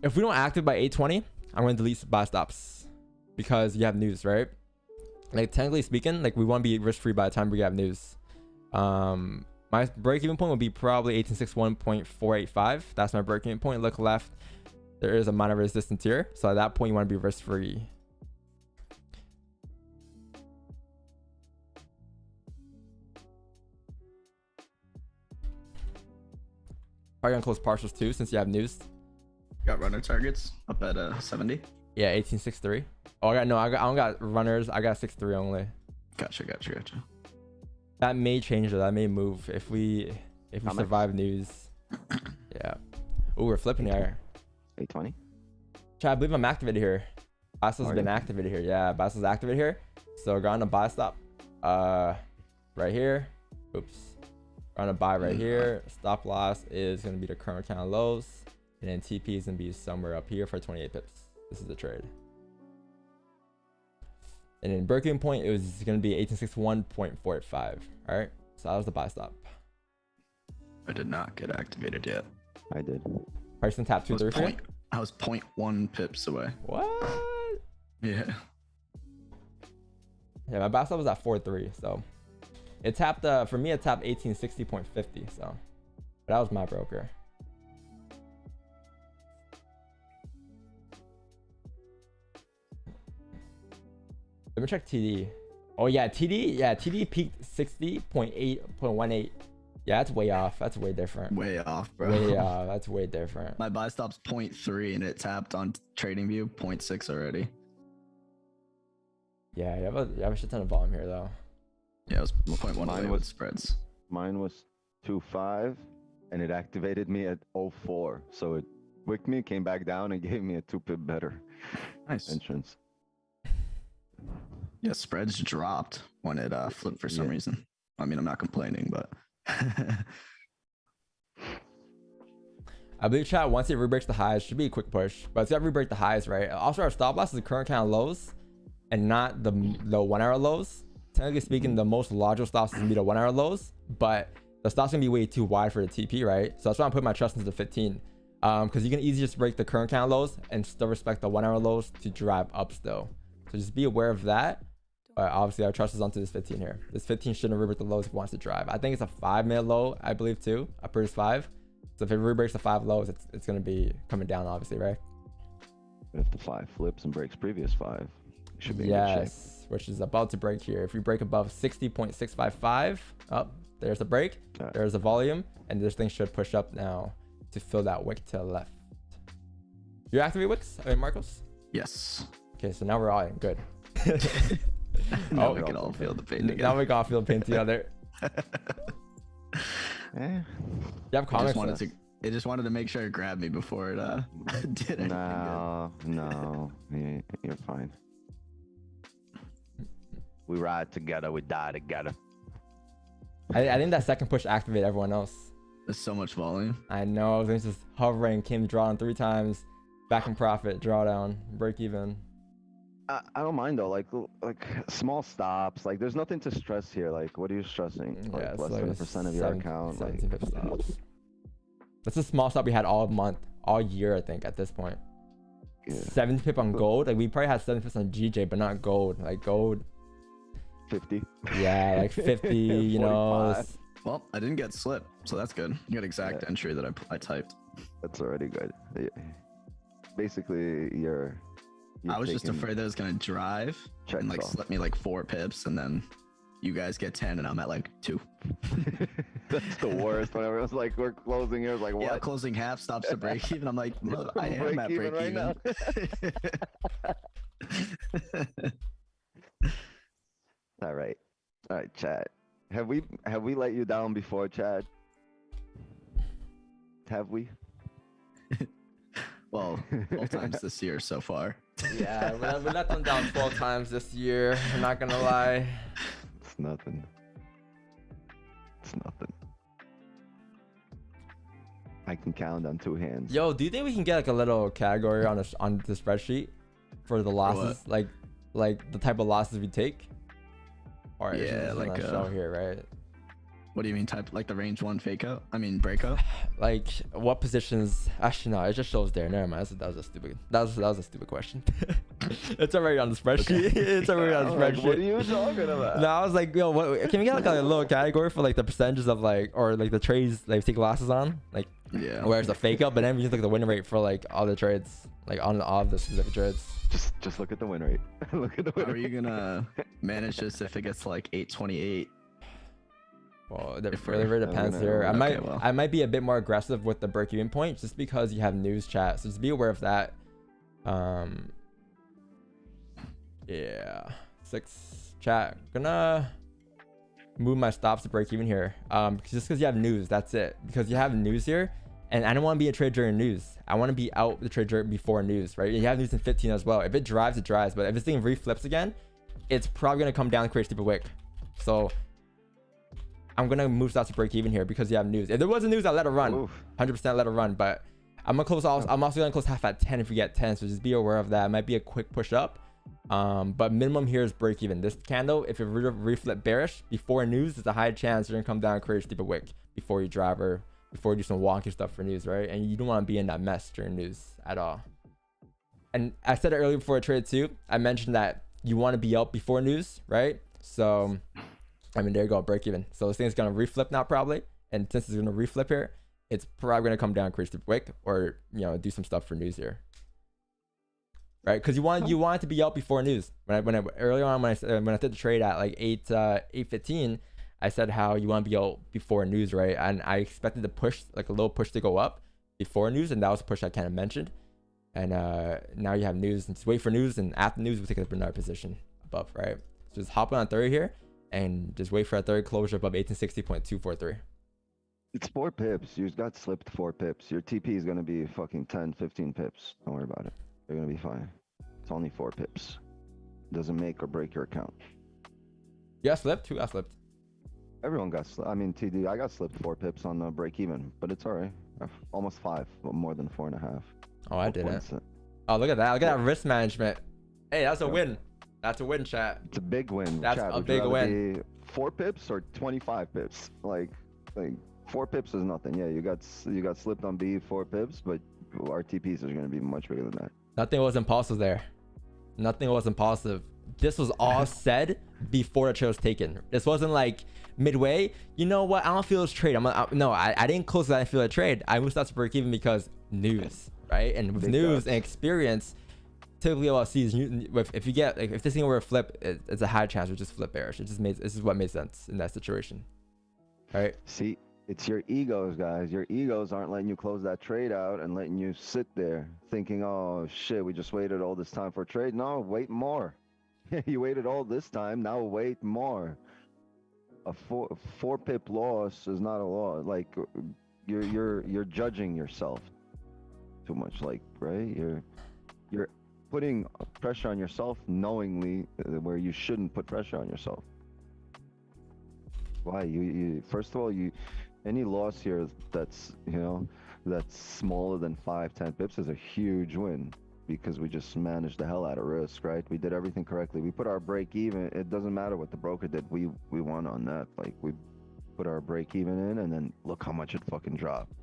If we don't active by 8:20, I'm going to delete buy stops because you have news, right? Like technically speaking, like we want to be risk free by the time we have news. My break-even point would be probably 1861.485. That's my break-even point. Look left. There is a minor resistance here. So at that point, you want to be risk-free. Probably gonna close partials too, since you have news. Got runner targets up at 70. Yeah, 1863. Oh, I don't got runners. I got 63 only. Gotcha. That may change though. That may move if we survive news. Yeah. Oh, we're flipping here. 820. Chat, I believe I'm activated here. Bassel's been activated here. Yeah, Bassel's activated here. So we're going to buy stop. Right here. Oops. We're on a buy right here. Stop loss is gonna be the current count lows. And then TP is gonna be somewhere up here for 28 pips. This is the trade. And then break-even point, it was going to be 1861.45. All right, so that was the buy stop. I did not get activated yet. I did. Price and tap I was 2 3 for you? I was 0.1 pips away. What? Yeah. Yeah, my buy stop was at 4.3, so it tapped. For me, it tapped 1860.50. So, but that was my broker. Let me check TD. Oh yeah, TD. Yeah, TD peaked 60.8.18. Yeah, that's way off. That's way different. Way off, bro. Way off. That's way different. My buy stop's 0.3 and it tapped on TradingView 0.6 already. Yeah, you have a shit ton of volume here though. Yeah, it was 0.1 Mine away was- with spreads. Mine was 2.5, and it activated me at 0.4. So it wicked me, came back down, and gave me a 2 pip better Nice. entrance. Yeah, spreads dropped when it flipped for some Yeah. reason. I mean, I'm not complaining, but I believe chat, once it rebreaks the highs, should be a quick push, but it's got to rebreak the highs, right? Also, our stop loss is the current kind of lows and not the 1 hour lows. Technically speaking, the most logical stops is gonna be the 1 hour lows, but the stop's gonna be way too wide for the TP, right? So that's why I'm putting my trust into the 15, because you can easily just break the current kind of lows and still respect the 1 hour lows to drive up still. So just be aware of that. But obviously our trust is onto this 15 here. This 15 shouldn't rebreak the lows if it wants to drive. I think it's a 5-minute low, I believe too, a Purse 5. So if it rebreaks the 5 lows, it's gonna be coming down obviously, right? If the 5 flips and breaks previous 5, it should be in good shape. Yes, which is about to break here. If we break above 60.655, up there's a break, Alright. there's a volume, and this thing should push up now to fill that wick to the left. You activate wicks, Marcos? yes. Okay, so now we're all in. Good. Now Oh, we can all feel the pain again. Now we can all feel the pain together. Eh, You have It comics? just wanted to make sure it grabbed me before it did anything no, you're fine. We ride together, we die together. I think that second push activated everyone else. There's so much volume. I know. It was just hovering, came to draw down 3 times, back in profit, drawdown, break even. I don't mind though, like small stops. Like there's nothing to stress here. Like what are you stressing? Like Yeah, it's less like than a 1% of your account. Like 17 pip stops. That's a small stop we had all month, all year, I think, at this point. yeah, 70 pip on gold. Like we probably had 70 pips on GJ, but not gold. Like gold, 50. yeah, like 50. You know, 45. Well, I didn't get slip, so that's good. You got exact Yeah. entry that I typed. That's already good. Yeah. Basically, you're I was just taking afraid that it was gonna drive checks and like off. slip me like 4 pips, and then you guys get 10, and I'm at like 2. That's the worst. Whenever it was like we're closing here, it's like Yeah, what? closing half stops to break even. I'm like, well, I am Break at even break right even. All right, Chad. Have we let you down before, Chad? Have we? Well, both times this year so far. yeah, we let them down 12 times this year. I'm not gonna lie. It's nothing. It's nothing. I can count on 2 hands. Yo, do you think we can get like a little category on the spreadsheet for the losses, like the type of losses we take? Or it's Yeah, just like, gonna show here, right? What do you mean type like the range 1 fake out? I mean breakout? Like what positions? Actually, no, it just shows there. Never mind. That was a stupid question. It's already on the spreadsheet. It's already on the I'm like, spreadsheet. what are you talking about? No, I was like, yo, what, can we get like a little category for like the percentages of like, or like the trades like take losses on, like Yeah. where it's a fake up, but then we just look at the win rate for like all the trades, like on all of the specific trades. Just look at the win rate. Look at the win How are rate. you gonna manage this if it gets to like 828? Well, it If really we're- depends gonna- here. okay, well. I might be a bit more aggressive with the break-even point just because you have news chat, so just be aware of that. Yeah, 6 chat. Gonna move my stops to break even here. Just because you have news, that's it. Because you have news here, and I don't want to be a trade during news. I want to be out the trade before news, right? You have news in 15 as well. If it drives, it drives. But if this thing reflips again, it's probably gonna come down and create a stupid wick. So I'm gonna move stops to break even here because you have news. If there wasn't news, I'll let it run. Oof. 100% let it run. But I'm also gonna close half at 10 if we get 10. So just be aware of that. It might be a quick push up. But minimum here is break even. This candle, if it reflip bearish before news, there's a high chance you're gonna come down and create a steeper wick before you drive or before you do some wonky stuff for news, right? And you don't want to be in that mess during news at all. And I said it earlier before I traded too. I mentioned that you want to be out before news, right? So, I mean, there you go, break even. So this thing's gonna reflip now probably, and since it's gonna reflip here, it's probably gonna come down, create a steeper wick, or do some stuff for news here. Right, because you want it to be out before news. Earlier on when I did the trade at like 8:15, I said how you want to be out before news, right? And I expected the push, like a little push, to go up before news, and that was a push I kind of mentioned. And now you have news, and just wait for news, and after news we take up another position above, right? So just hop on 30 here, and just wait for a third closure above 1860.243. It's 4 pips. You just got slipped 4 pips. Your TP is gonna be fucking 10, 15 pips. Don't worry about it. You're gonna be fine. It's only 4 pips. Doesn't make or break your account. You got slipped? Who got slipped? Everyone got slipped. I mean, TD, I got slipped 4 pips on the break even, but it's all right. Almost 5, but more than 4.5. Oh, I didn't. Oh, look at that. Look at that risk management. Hey, that's a win. That's a win, chat. It's a big win. That's chat. a big win. Be 4 pips or 25 pips? Like 4 pips is nothing. Yeah, you got slipped on B 4 pips, but our TPs are gonna be much bigger than that. Nothing was impulsive there. Nothing was impulsive. This was all said before the trade was taken. This wasn't like midway. You know what? I don't feel this trade. No, I didn't close because I didn't feel a trade. I moved out to break even because news, right? And with news and experience, typically what I see is if this thing were to flip, it's a high chance it would just flip bearish. This is what made sense in that situation, right? See, it's your egos, guys. Your egos aren't letting you close that trade out and letting you sit there thinking, oh shit, we just waited all this time for a trade. No, wait more. You waited all this time, now wait more. A 4 pip loss is not a loss. Like you're judging yourself too much, like, right? You're putting pressure on yourself knowingly where you shouldn't put pressure on yourself. Why? You first of all, any loss here that's that's smaller than 5-10 pips is a huge win, because we just managed the hell out of risk, right? We did everything correctly. We put our break even. It doesn't matter what the broker did. We won on that. Like, we put our break even in, and then look how much it fucking dropped.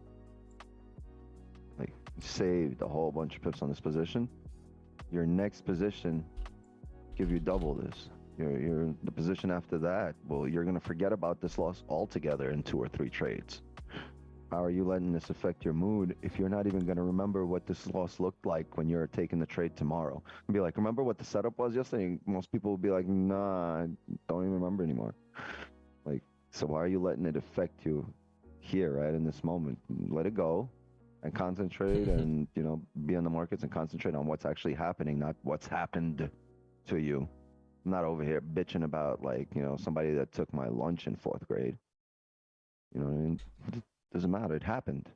Like, saved a whole bunch of pips on this position. Your next position give you double this. The position after that, well, you're gonna forget about this loss altogether in 2 or 3 trades. How are you letting this affect your mood if you're not even gonna remember what this loss looked like when you're taking the trade tomorrow? And be like, remember what the setup was yesterday? Most people will be like, nah, I don't even remember anymore. Like, so why are you letting it affect you here, right, in this moment? Let it go and concentrate and, be on the markets and concentrate on what's actually happening, not what's happened to you. I'm not over here bitching about, like, somebody that took my lunch in 4th grade. You know what I mean? It doesn't matter. It happened.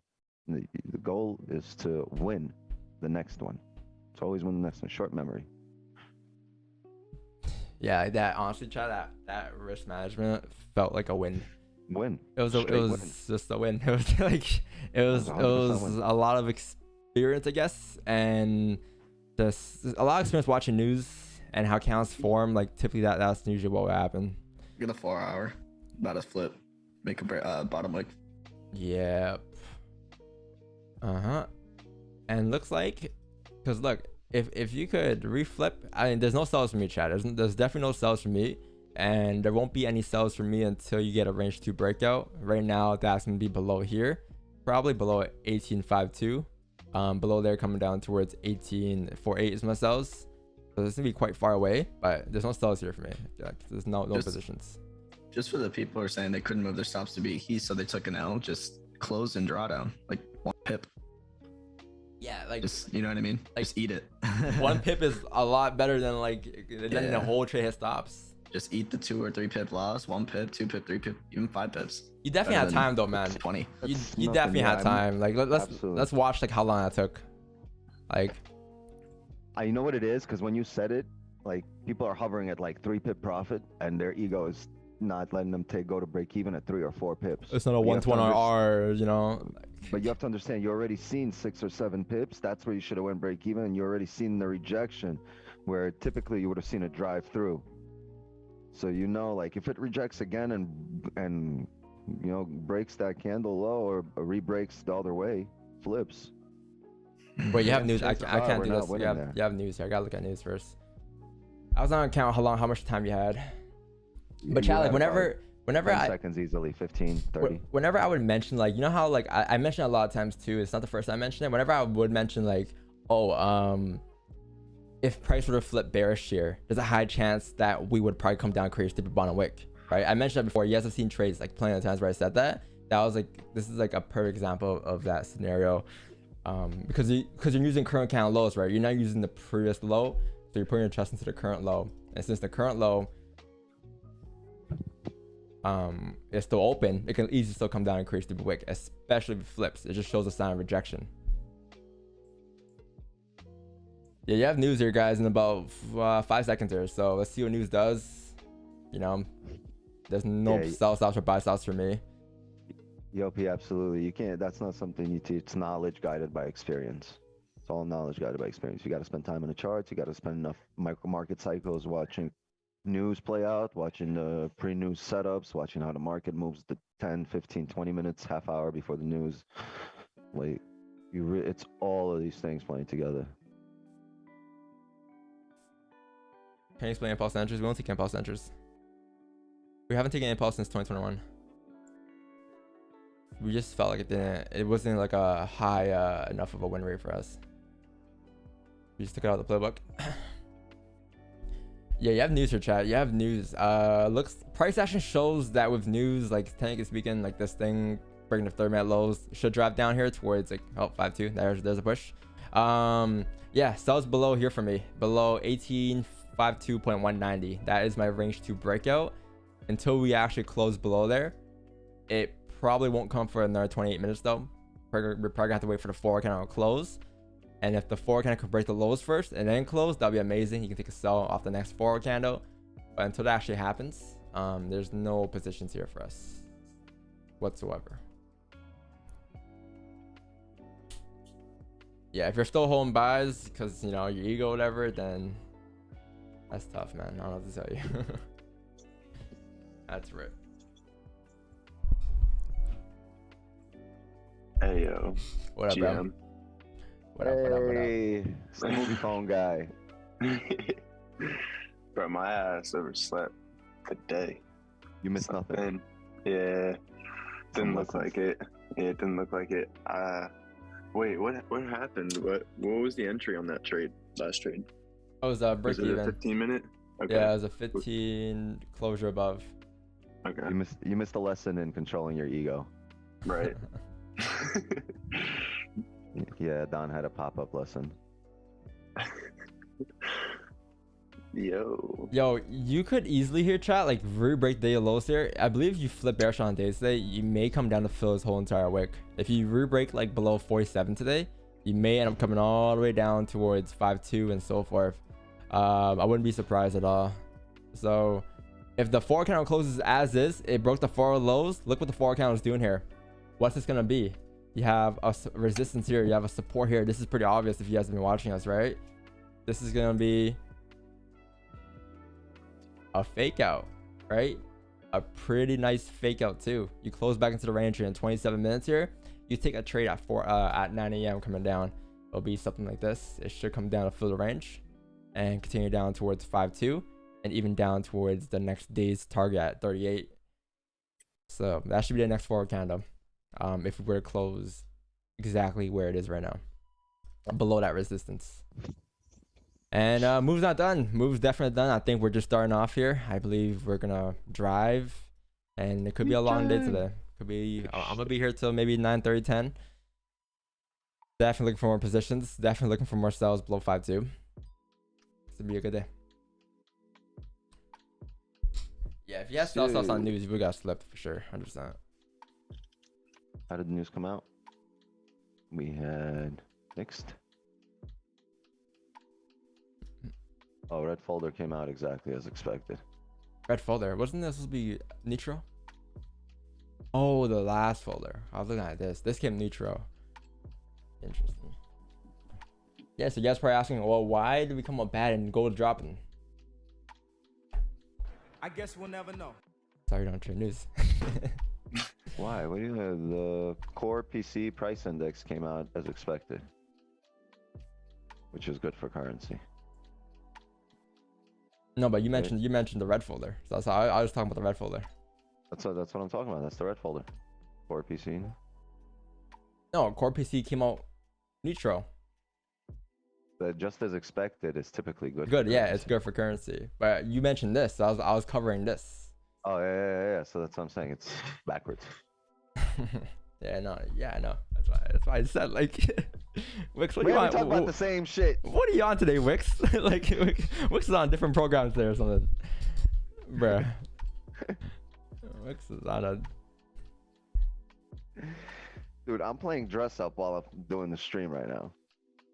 The goal is to win the next one. It's always win the next one. Short memory. Yeah, that honestly, chat, that risk management felt like a win. It was just a win. It was like it was a lot of experience, I guess, and just a lot of experience watching news and how accounts form. Like, typically that's usually what would happen. Get a 4 hour, about to flip, make a bottom wick. Yep. And looks like, because look, if you could reflip, I mean, there's no sells for me, chat. There's definitely no sells for me, and there won't be any sells for me until you get a range 2 breakout. Right now, that's gonna be below here, probably below 18.52. Below there, coming down towards 18.48 is my sells. So this is gonna be quite far away, but there's no sells here for me. Yeah, there's no positions. Just for the people who are saying they couldn't move their stops to BE, so they took an L, just close and draw down, like 1 pip. Yeah, like, just, you know what I mean? Like, just eat it. 1 pip is a lot better than the whole trade hit stops. Just eat the 2 or 3 pip loss, 1 pip, 2 pip, 3 pip, even 5 pips. You definitely had time though, man. 20. You definitely had time. Like, let's watch like how long that took. Like, you know what it is? Because when you said it, like, people are hovering at like 3 pip profit, and their ego is not letting them go to break even at 3 or 4 pips. It's not a 1-to-1 RR, But you have to understand, you already seen 6 or 7 pips. That's where you should have went break even, and you already seen the rejection, where typically you would have seen a drive through. So you know, like if it rejects again and you know breaks that candle low or re-breaks the other way, flips. Wait, you have news? I Chances can't are do we're not this. winning there. You have news here. I gotta look at news first. I was on count how much time you had. But You Chad, like had whenever 10 seconds easily, 15, 30. whenever I would mention, like, you know how like I mentioned a lot of times too, it's not the first time I mentioned it. Whenever I would mention like, oh, if price were to flip bearish here, there's a high chance that we would probably come down, create a stupid bottom wick, right? I mentioned that before. You guys have seen trades like plenty of times where I said that. That was like, this is like a perfect example of that scenario. Because you're using current candle lows, right? You're not using the previous low, so you're putting your trust into the current low. And since the current low is still open, it can easily still come down and create a stupid wick, especially if it flips. It just shows a sign of rejection. Yeah, you have news here, guys, in about 5 seconds here. So let's see what news does. You know, there's no sell stops or buy stops for me. Yup, absolutely. You can't. That's not something you teach. It's knowledge guided by experience. It's all knowledge guided by experience. You got to spend time in the charts. You got to spend enough micro market cycles watching news play out, watching the pre-news setups, watching how the market moves the 10, 15, 20 minutes, half hour before the news. Like, it's all of these things playing together. Can you explain impulse entries? We won't take impulse entries. We haven't taken impulse since 2021. We just felt like it wasn't like a high enough of a win rate for us. We just took it out of the playbook. Yeah, you have news here, chat. You have news. Price action shows that with news, like technically speaking, like this thing breaking the 30-minute lows should drop down here towards like 5-2. There's a push. Yeah, sells below here for me, below 1852.190. That is my range to breakout. Until we actually close below there, it probably won't come for another 28 minutes though. We're probably gonna have to wait for the 4 candle to close. And if the 4 candle can break the lows first and then close, that'll be amazing. You can take a sell off the next 4 candle. But until that actually happens, there's no positions here for us whatsoever. Yeah, if you're still holding buys because you know your ego, whatever, then that's tough, man. I don't know what to tell you. That's rip. Hey yo, What up, bro? What up? Hey, it's the movie phone guy. Bro, my ass overslept today. You missed nothing. Yeah, didn't look like it. Yeah, it didn't look like it. Wait, what happened? What was the entry on that trade? Last trade? It was a break Was it even. a 15 minute? Okay. Yeah, it was a 15 closure above. Okay. You missed a lesson in controlling your ego. Right. Yeah, Don had a pop-up lesson. Yo, you could easily here, chat, like re-break day lows here. I believe you flip bearish on days today, you may come down to fill his whole entire wick. If you re-break like below 47 today, you may end up coming all the way down towards 5-2 and so forth. I wouldn't be surprised at all. So if the 4 candle closes as is, it broke the 4 lows. Look what the 4 candle is doing here. What's this gonna be? You have a resistance here, you have a support here. This is pretty obvious if you guys have been watching us, right? This is gonna be a fake out, right? A pretty nice fake out too. You close back into the range here in 27 minutes here. You take a trade at 9 a.m. coming down. It'll be something like this. It should come down to fill the range and continue down towards 5-2 and even down towards the next day's target at 38. So that should be the next forward candle. If we were to close exactly where it is right now, below that resistance. And move's not done. Move's definitely done. I think we're just starting off here. I believe we're gonna drive, and it could be a long day today. Could be. I'm gonna be here till maybe 9:30, 10. Definitely looking for more positions. Definitely looking for more sells below 5-2. This would be a good day. Yeah, if you have sell stops on news, we got slipped for sure, 100%. How did the news come out? We had mixed. Oh, red folder came out exactly as expected. Red folder. Wasn't this supposed to be neutral? Oh, the last folder. I was looking at this. This came neutral. Interesting. Yeah, so you guys probably asking, well, why did we come up bad and gold dropping? I guess we'll never know. Sorry, don't trade news. Why? What do you know? The core PC price index came out as expected, which is good for currency. No, but you mentioned the red folder. So that's how I was talking about the red folder. That's what I'm talking about. That's the red folder. Core PC. No, core PC came out neutral. But just as expected is typically good. Good, for yeah, currency. it's good for currency. But you mentioned this, so I was covering this. Oh yeah. So that's what I'm saying. It's backwards. Yeah, no, yeah, I know. That's why I said like, Wix, what We do you haven't want? talked about the same shit. What are you on today, Wix? Like, Wix is on different programs there or something, bruh. Wix is on a. Dude, I'm playing dress up while I'm doing the stream right now.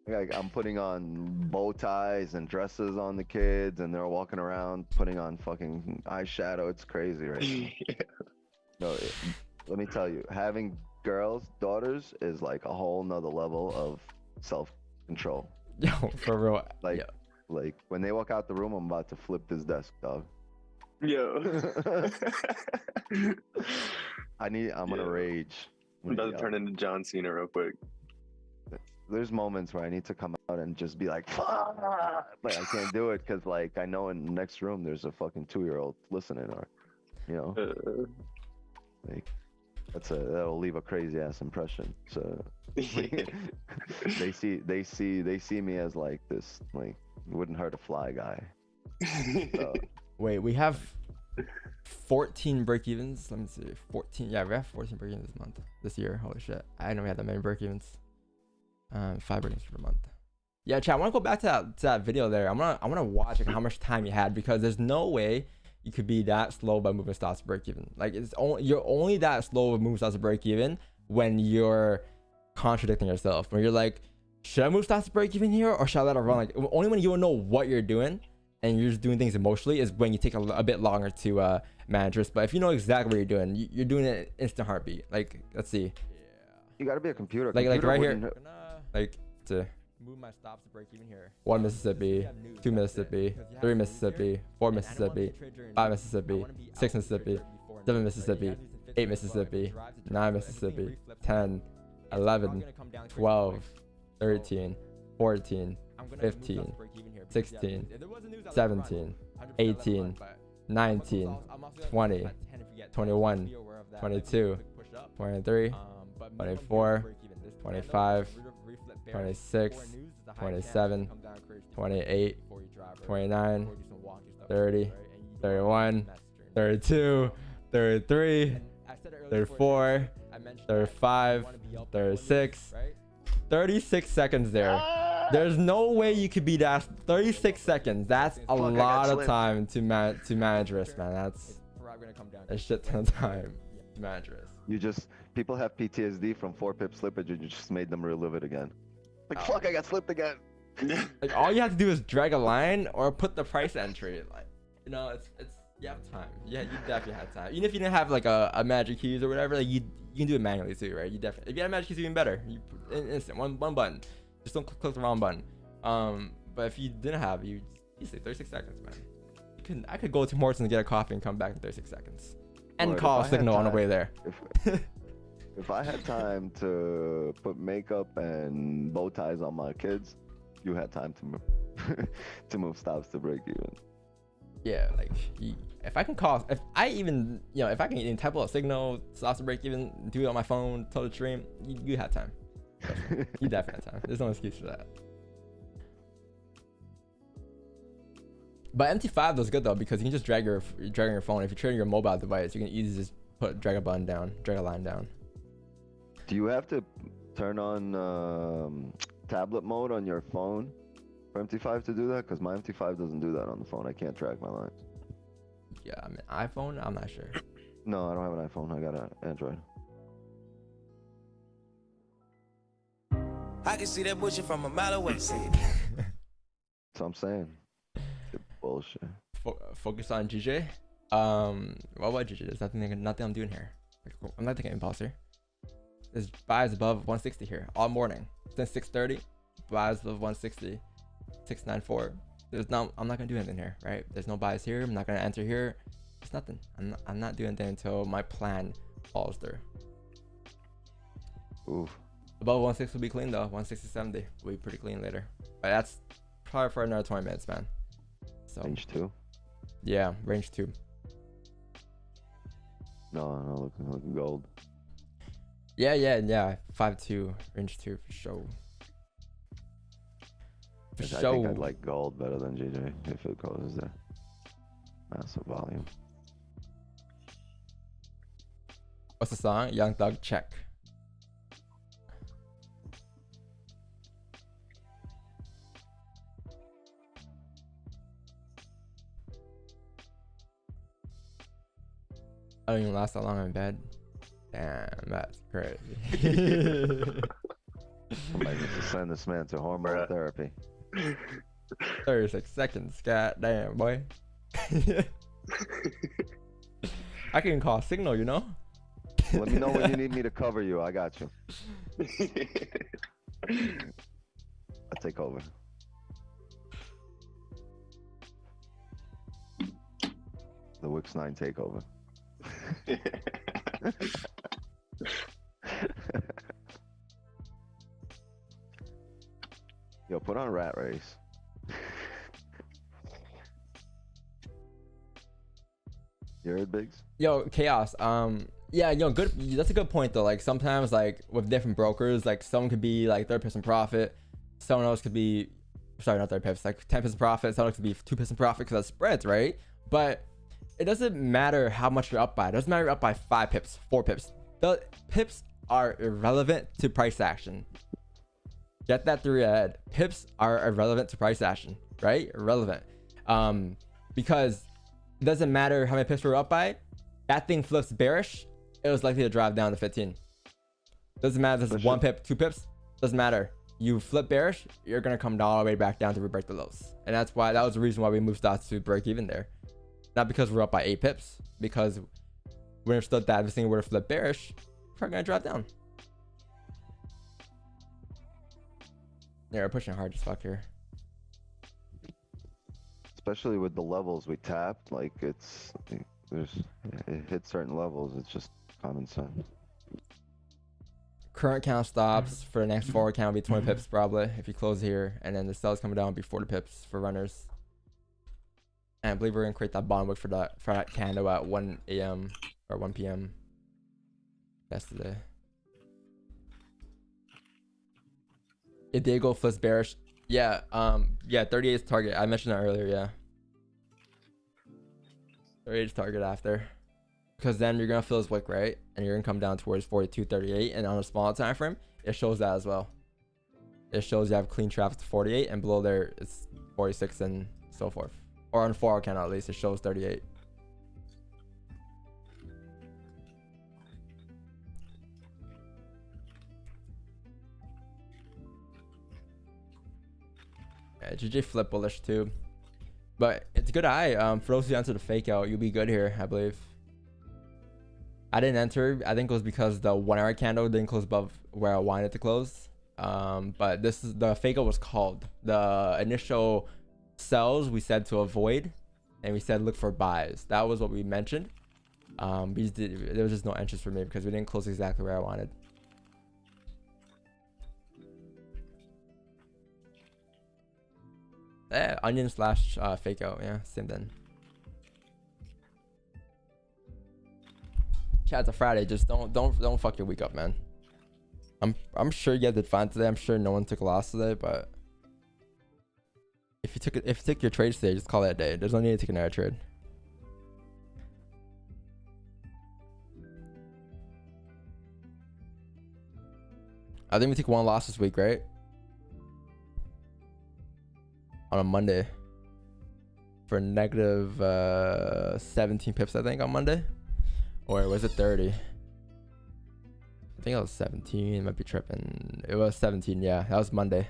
Like I'm putting on bow ties and dresses on the kids, and they're walking around putting on fucking eyeshadow. It's crazy right now. No, let me tell you, having daughters is like a whole nother level of self-control. Yo, for real. Like, yeah. like when they walk out the room, I'm about to flip this desk, dog. Yo. I'm gonna rage. I'm about to turn into John Cena real quick. There's moments where I need to come out and just be like, fuck! But I can't do it because, like, I know in the next room there's a fucking 2-year-old listening, or, you know, like, that'll leave a crazy ass impression. So they see me as like this, like, wouldn't hurt a fly guy. So, Wait, we have 14 break-evens. Let me see. 14. Yeah, we have 14 break-evens this year. Holy shit. I didn't know we had that many break-evens. 5 break-evens per month. Yeah, chat. I want to go back to that video there. I wanna watch like, how much time you had, because there's no way you could be that slow by moving stops to break even. Like you're only that slow with moving stops to break even when you're contradicting yourself. When you're like, should I move stops to break even here, or should I let it run? Like only when you don't know what you're doing and you're just doing things emotionally is when you take a bit longer to manage risk. But if you know exactly what you're doing, you're doing it instant heartbeat. Like, let's see. you gotta be a computer. Like Computer right here. wouldn't- Like to move my stops to break even here. 1 Mississippi, 2 Mississippi, 3 Mississippi, 4 Mississippi, 5 Mississippi, 6 Mississippi, 7 Mississippi, 8 Mississippi, 9 Mississippi, 10, 11, 12, 13, 14, 15, 16, 17, 18, 19, 20, 21, 22, 23, 24, 25, 26, 27, 28, 29, 30, 31, 32, 33, 34, 35, 36, 36 seconds there. There's no way you could be that. 36 seconds. That's a lot of time to manage risk, man. That's a shit ton of time to manage risk. People have PTSD from 4-pip slippage, and you just made them relive it again. Like, fuck, I got slipped again. Like all you have to do is drag a line or put the price entry. Like, you know, it's you have time. Yeah, you definitely have time. Even if you didn't have like a magic keys or whatever, like you can do it manually too, right? You definitely, if you had magic keys, even better. You instant one button. Just don't click the wrong button. But if you didn't have, you say 36 seconds, man. I could go to Morton's and get a coffee and come back in 36 seconds, and Lord, call if a I had signal on the time- way there. If I had time to put makeup and bow ties on my kids, you had time to move, to move stops to break even. Yeah, like if I can even type out a signal, stops to break even, do it on my phone, tell the stream, you have time. You definitely have time. There's no excuse for that. But MT5 was good though, because you can just drag your phone. If you're trading your mobile device, you can easily just drag a line down. Do you have to turn on tablet mode on your phone for MT5 to do that? Because my MT5 doesn't do that on the phone. I can't track my lines. Yeah, I mean iPhone, I'm not sure. No, I don't have an iPhone. I got an Android. I can see that bullshit from a mile away. See it. That's what I'm saying. Good bullshit. Focus on GJ. What about GJ? There's nothing I'm doing here. I'm not taking impulse here. This buys above 160 here all morning since 6:30. Buys above 160, 694. I'm not gonna do anything here, right? There's no buys here. I'm not gonna enter here. It's nothing. I'm not doing anything until my plan falls through. Ooh. Above 160 will be clean though. 160.70 will be pretty clean later. But that's probably for another 20 minutes, man. So Range 2? yeah, range 2. No, looking gold. Yeah. 5-2, range 2 for sure. For I sure. think I'd like gold better than JJ if it goes there. Massive volume. What's the song? Young Thug, check. I don't even last that long in bed. Damn, that's crazy. I might need to send this man to hormone therapy. 36 seconds, god damn, boy. I can call signal, you know? Let me know when you need me to cover you. I got you. I'll take over. The Wix 9 takeover. Yo, put on Rat Race. You heard, Biggs? Yo, chaos. Yeah, good. That's a good point though. Like sometimes, like with different brokers, like someone could be like 30% profit, someone else could be, sorry, not 30 pips, like 10% profit. Someone else could be 2% profit because that spreads, right? But it doesn't matter how much you're up by. It doesn't matter you're up by 5 pips, 4 pips. The pips are irrelevant to price action. Get that through your head. Pips are irrelevant to price action, right? Irrelevant. Because it doesn't matter how many pips we're up by. That thing flips bearish, it was likely to drive down to 15. Doesn't matter if it's 1 pip, 2 pips. Doesn't matter. You flip bearish, you're gonna come all the way back down to break the lows. And that's why, that was the reason why we moved stocks to break even there. Not because we're up by 8 pips, because when it's still that this thing were to flip bearish, it's probably gonna drop down. Yeah, we're pushing hard as fuck here. Especially with the levels we tapped, like it hit certain levels. It's just common sense. Current count stops for the next forward count will be 20 pips probably if you close here, and then the sells coming down will be 40 pips for runners. And I believe we're gonna create that bond wick for that candle at 1 a.m. or 1 p.m. yesterday. If they go flips bearish, yeah, 38 is target. I mentioned that earlier, yeah. 38 is target after, because then you're gonna fill this wick, right? And you're gonna come down towards 42, 38, and on a smaller time frame, it shows that as well. It shows you have clean traffic to 48, and below there it's 46 and so forth. Or on 4 hour candle at least, it shows 38. Yeah, GJ flip bullish too, but it's a good eye. For those who enter the fake out, you'll be good here, I believe. I didn't enter. I think it was because the 1 hour candle didn't close above where I wanted it to close. But this is the fake out was called. The initial sells we said to avoid, and we said look for buys. That was what we mentioned. There was just no interest for me because we didn't close exactly where I wanted. Onion slash fake out, yeah, same then. Chat's a Friday, just don't fuck your week up, man. I'm sure you guys did fine today. I'm sure no one took a loss today, but if you took your trades today, just call it a day. There's no need to take another trade. I think we took 1 loss this week, right? On a Monday for negative 17 pips, I think, on Monday. Or was it 30? I think it was 17. Might be tripping. It was 17. Yeah, that was Monday.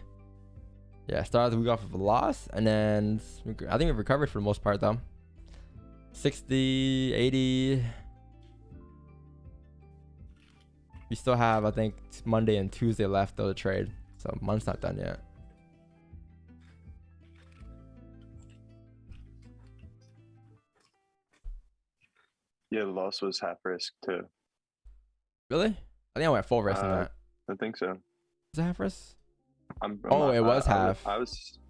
Yeah, started the week off of a loss, and then I think we recovered for the most part though. 60, 80. We still have, I think, Monday and Tuesday left of the trade. So month's not done yet. Yeah, the loss was half risk too. Really? I think I went full risk on that. I think so. Is it half risk? Oh, it was half. I was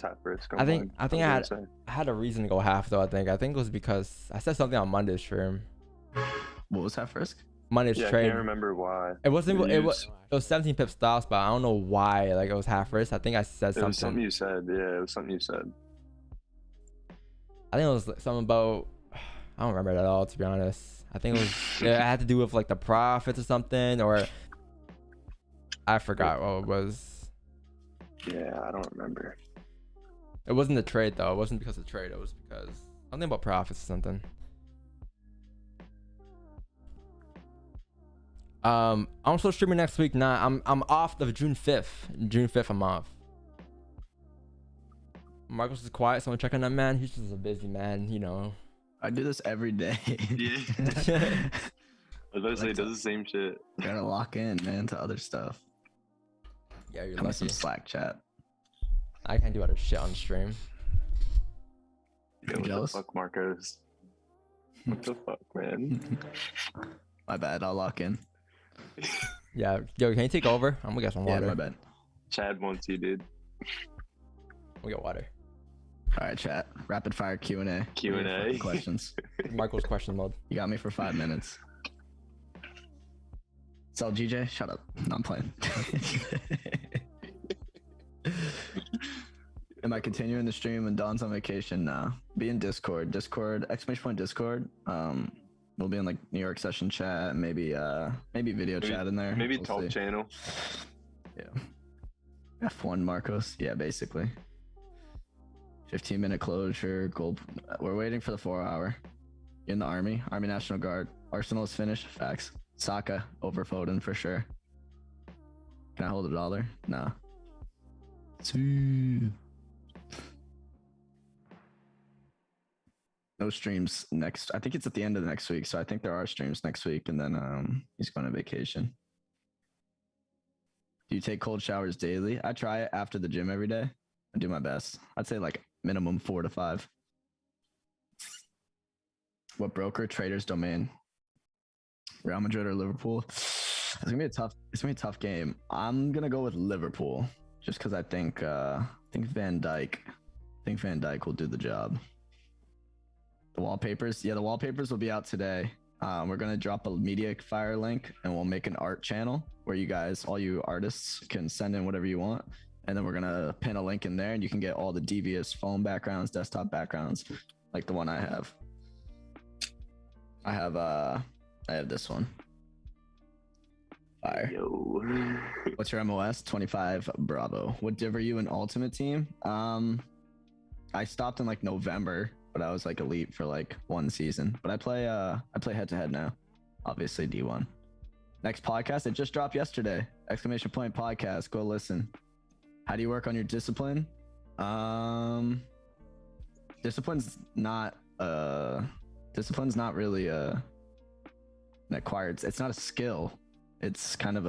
half risk. I think I had a reason to go half though. I think it was because I said something on Monday's stream. What was half risk? Monday's Yeah, trade. I can't remember why. It was 17 pip stops, but I don't know why. Like it was half risk. I think I said something. It was something you said. Yeah, it was something you said. I think it was something about. I don't remember it at all, to be honest. I think it was. It had to do with like the profits or something, or I forgot what it was. Yeah, I don't remember. It wasn't the trade though. It wasn't because of the trade. It was because something about profits or something. I'm also streaming next week. Nah, I'm off the June 5th. June 5th, I'm off. Marcos is quiet, so I'm checking that man. He's just a busy man, you know. I do this every day. Yeah. I was about to say, does the same shit. Gotta lock in, man, to other stuff. Yeah, you're Come lucky. some Slack chat. I can't do other shit on stream. Yeah, what jealous? the fuck, Marcos? What the fuck, man? My bad. I'll lock in. Yeah, yo, can you take over? I'm gonna get some water. Yeah, my bad. Chad wants you, dude. We got water. All right, chat. Rapid fire Q&A. Q&A. Questions. Marco's question mode. You got me for 5 minutes. Sell GJ? Shut up. No, I'm playing. Am I continuing the stream when Don's on vacation? Nah. Be in Discord. Discord, Discord. We'll be in like New York session chat, maybe video chat in there. Maybe We'll talk see. channel. Yeah. F1 Marcos. Yeah, basically. 15-minute closure. Gold. We're waiting for the 4-hour. In the Army National Guard. Arsenal is finished. Facts. Saka over Foden for sure. Can I hold $1? No. No streams next. I think it's at the end of the next week, so I think there are streams next week, and then he's going on vacation. Do you take cold showers daily? I try it after the gym every day. I do my best. I'd say like minimum 4 to 5. What broker? Trader's Domain. Real Madrid or Liverpool? It's gonna be a tough game. I'm gonna go with Liverpool just because I think Van Dijk will do the job. The wallpapers, the wallpapers will be out today. We're gonna drop a media fire link and we'll make an art channel where you guys, all you artists, can send in whatever you want, and then we're gonna pin a link in there and you can get all the devious phone backgrounds, desktop backgrounds, like the one I have. I have this one. Fire. Yo. What's your MOS? 25 Bravo. What div are you in Ultimate Team? I stopped in like November, but I was like elite for like 1 season. But I play head to head now. Obviously D1. Next podcast, it just dropped yesterday. ! Podcast. Go listen. How do you work on your discipline? Discipline's not really an acquired. It's not a skill. It's kind of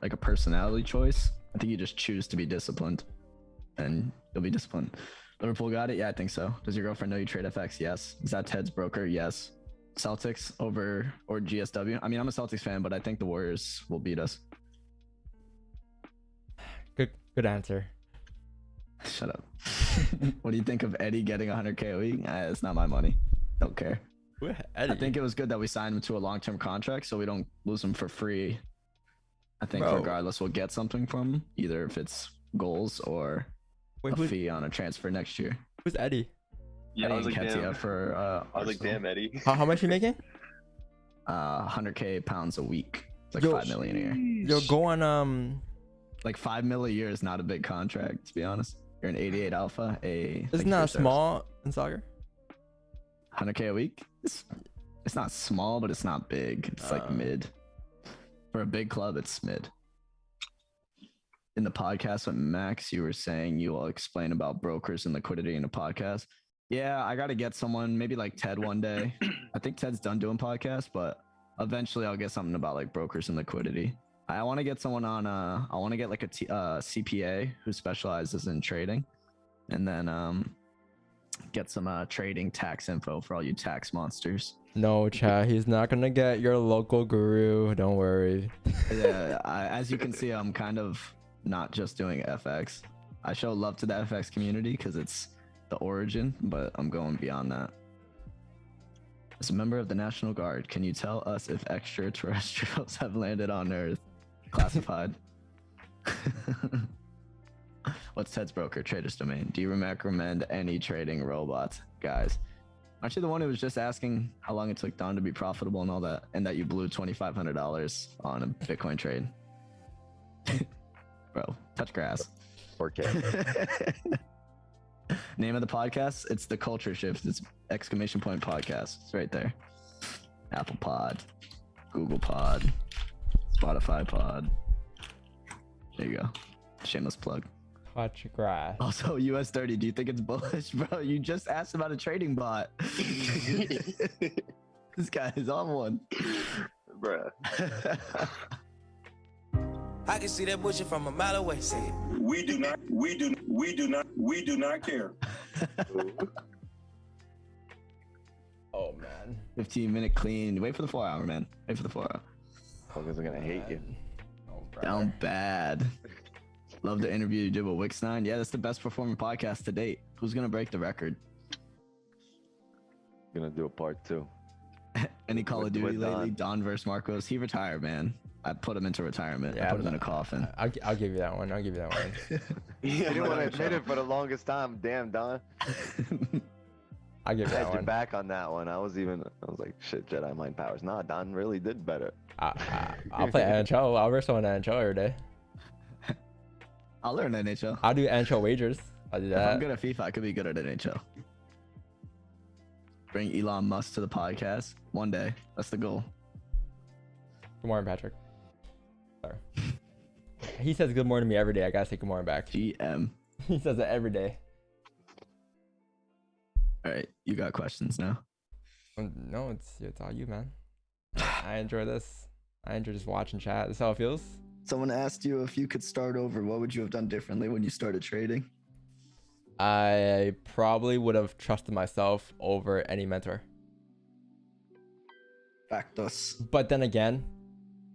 like a personality choice. I think you just choose to be disciplined, and you'll be disciplined. Liverpool got it? Yeah, I think so. Does your girlfriend know you trade FX? Yes. Is that Ted's broker? Yes. Celtics or GSW? I mean, I'm a Celtics fan, but I think the Warriors will beat us. Good answer. Shut up. What do you think of Eddie getting 100K a week? It's not my money. Don't care. Eddie? I think it was good that we signed him to a long-term contract so we don't lose him for free. I think Bro. regardless, we'll get something from him, either if it's goals or a fee on a transfer next year. Who's Eddie? Yeah, I was like, damn. For, I was like, damn, Eddie. How much are you making? 100K pounds a week. It's like Yo, 5 million a year. Yo, go on. Like 5 mil a year is not a big contract, to be honest. You're an 88 alpha. Isn't that small in soccer? 100K a week? It's not small, but it's not big. It's like mid. For a big club, it's mid. In the podcast with Max, you were saying you will explain about brokers and liquidity in the podcast. Yeah, I got to get someone, maybe like Ted one day. I think Ted's done doing podcasts, but Eventually, I'll get something about like brokers and liquidity. I want to get someone on. I want to get like a CPA who specializes in trading, and then get some trading tax info for all you tax monsters. No, chat. He's not gonna get your local guru. Don't worry. Yeah, as you can see, I'm kind of not just doing FX. I show love to the FX community because it's the origin, but I'm going beyond that. As a member of the National Guard, can you tell us if extraterrestrials have landed on Earth? Classified. What's Ted's broker? Trader's Domain. Do you recommend any trading robots? Guys, aren't you the one who was just asking how long it took Don to be profitable and all that, and that you blew $2,500 on a Bitcoin trade? Bro, touch grass. 4K. Name of the podcast? It's The Culture Shift. It's ! Podcast. It's right there. Apple Pod, Google Pod, Spotify Pod. There you go. Shameless plug. Touch grass. Also, US 30. Do you think it's bullish, bro? You just asked about a trading bot. This guy is on one. Bruh. I can see that bullshit from a mile away. Say it. We do not care. Oh man. 15-minute clean. Wait for the 4-hour, man. Wait for the 4-hour. Fuckers are gonna hate you. Oh, Down bad. Love the interview you did with Wix9. Yeah, that's the best performing podcast to date. Who's gonna break the record? Gonna do a part 2. Any Call of With Duty lately? Don. Don versus Marcos. He retired, man. I put him into retirement. Yeah, I put him in a coffin. I'll give you that one. I'll give you that one. You didn't want to admit it for the longest time. Damn, Don. I'll give you I that had your one. back on that one. I was like, shit, Jedi mind powers. Nah, Don really did better. I'll play NHL. I'll wrestle in NHL every day. I'll learn NHL. I'll do NHL wagers. I'll do If I'm that. good at FIFA, I could be good at NHL. Bring Elon Musk to the podcast one day. That's the goal. Good morning, Patrick. Sorry. He says good morning to me every day. I gotta say good morning back. GM. He says it every day. All right, you got questions now. No, it's all you, man. I enjoy this. I enjoy just watching chat. That's how it feels. Someone asked you if you could start over, what would you have done differently when you started trading? I probably would have trusted myself over any mentor. Factos. But then again,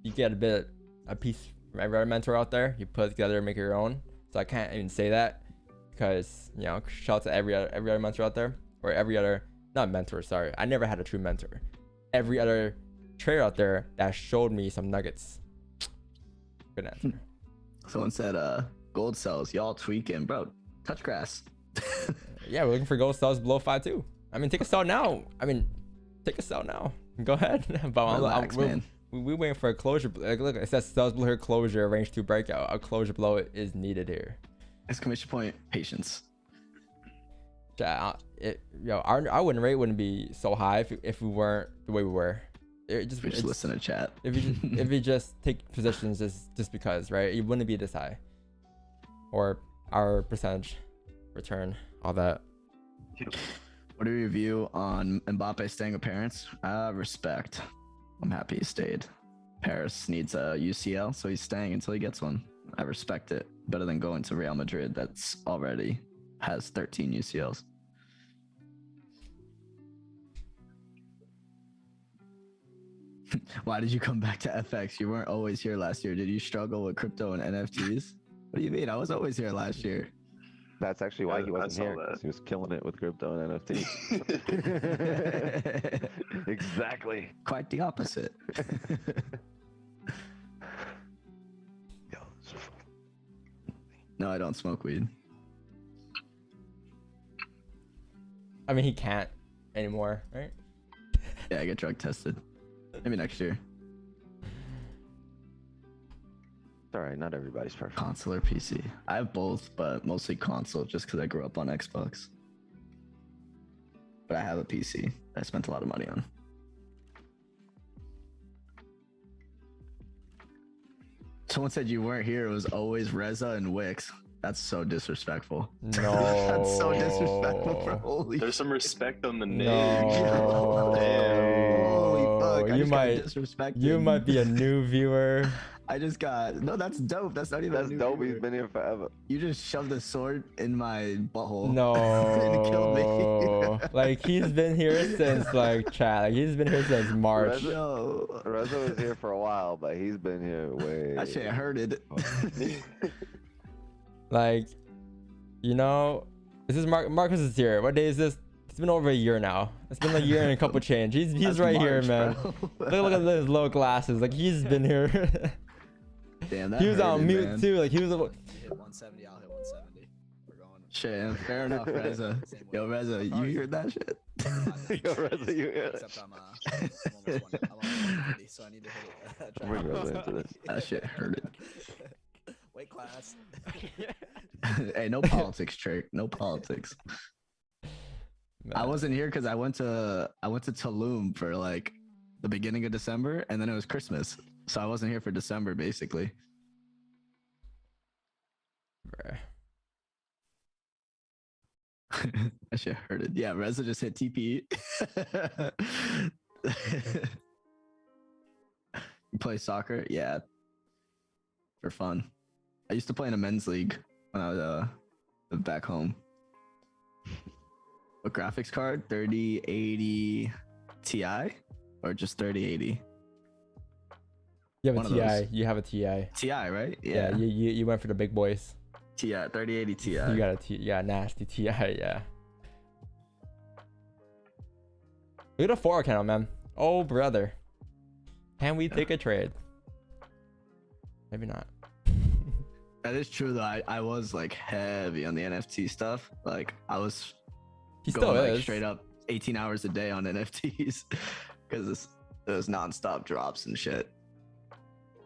you get a piece from every other mentor out there. You put it together and make it your own. So I can't even say that because, you know, shout out to every other mentor out there, or every other, not mentor, sorry. I never had a true mentor. Every other trader out there that showed me some nuggets. Good answer. Someone said, gold sells, y'all tweaking, bro. Touch grass. Yeah, we're looking for gold stars below 5 too. I mean, take a sell now. Go ahead. But Relax, man. we're waiting for a closure. Like, look, it says sales below here, closure, range 2 breakout. A closure below it is needed here. Exclamation point, patience. Yeah, our win rate wouldn't be so high if we weren't the way we were. Just listen to chat. If you just take positions just because, right? It wouldn't be this high. Or our percentage return, all that. What are your view on Mbappe staying with parents? Respect. I'm happy he stayed. Paris needs a UCL, so he's staying until he gets one. I respect it. Better than going to Real Madrid that's already has 13 UCLs. Why did you come back to FX? You weren't always here last year. Did you struggle with crypto and NFTs? What do you mean? I was always here last year. That's actually why he I wasn't saw here. that. 'Cause he was killing it with crypto and NFT. Exactly. Quite the opposite. Yo, No, I don't smoke weed. I mean, he can't anymore, right? Yeah, I get drug tested. Maybe next year. it's all right. Not everybody's perfect. Console or PC? I have both, but mostly console just because I grew up on Xbox. But I have a PC I spent a lot of money on. Someone said you weren't here. It was always Reza and Wix. That's so disrespectful. No. That's so disrespectful for holy There's some respect on the name. No. Holy look, I you just got might disrespected. be a new viewer. I just got no. That's dope. That's not even. That's a new dope. viewer. He's been here forever. You just shoved a sword in my butthole. No, and killed me. like he's been here since like chat. Like he's been here since March. Yo, Reza was here for a while, but he's been here way. that shit hurted. Like, you know, this is Marcus is here. What day is this? It's been over a year now. It's been a year and a couple change. He's That's right here, March, man. bro. Look at those low glasses. Like he's been here. Damn, that He was on hurted, mute man. too. Like he was. You hit 170, I'll hit 170. We're going. Shit, fair enough, Reza. Same way. Yo, Reza, you heard that shit? Yo, Reza, you hear that? Except I'm almost 130, so I need to hit it. Try Bring to- Reza into this. That shit hurted. Weight class. Hey, no politics, Trick. No politics. I wasn't here because I went to Tulum for like the beginning of December, and then it was Christmas, so I wasn't here for December basically. Bruh. That shit hurted. Yeah, Reza just hit TP. You play soccer? Yeah, for fun. I used to play in a men's league when I was back home. What graphics card? 3080 Ti or just 3080? You have One a of those. TI. You have a TI. Ti, right? Yeah. You went for the big boys. Ti 3080 Ti. You got a you got a nasty TI. Yeah. Look at the 4 account, man. Oh brother. Can we take a trade? Maybe not. That is true though. I was like heavy on the NFT stuff. Like I was He going still like is. straight up 18 hours a day on NFTs because it was nonstop drops and shit.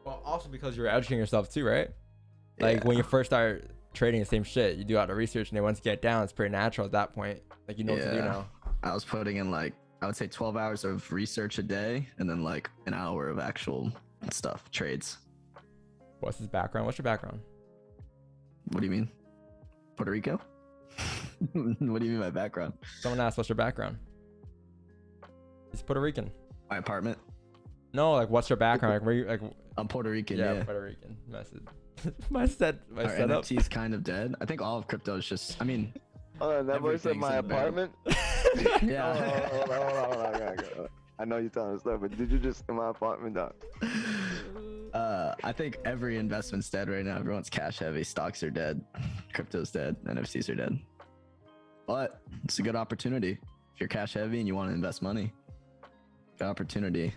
Well, also because you're educating yourself too, right? Like Yeah. when you first start trading the same shit, you do all the research, and then once you get down, it's pretty natural at that point. Like you know what to do Yeah. now. I was putting in like I would say 12 hours of research a day and then like an hour of actual stuff, trades. What's his background? What's your background? What do you mean? Puerto Rico? What do you mean by background? Someone asked, "What's your background?" He's Puerto Rican. My apartment? No, like what's your background? Like where you like? I'm Puerto Rican, Yeah, yeah. Puerto Rican. Message. my Our setup. NFT is kind of dead. I think all of crypto is just, I mean, Oh, that boy said Everything's my in the bag. apartment. yeah. Hold on, I gotta go. I know you're telling us stuff, but did you just in my apartment, dog? I think every investment's dead right now. Everyone's cash heavy. Stocks are dead. Crypto's dead. NFTs are dead. But it's a good opportunity. If you're cash heavy and you want to invest money, good opportunity.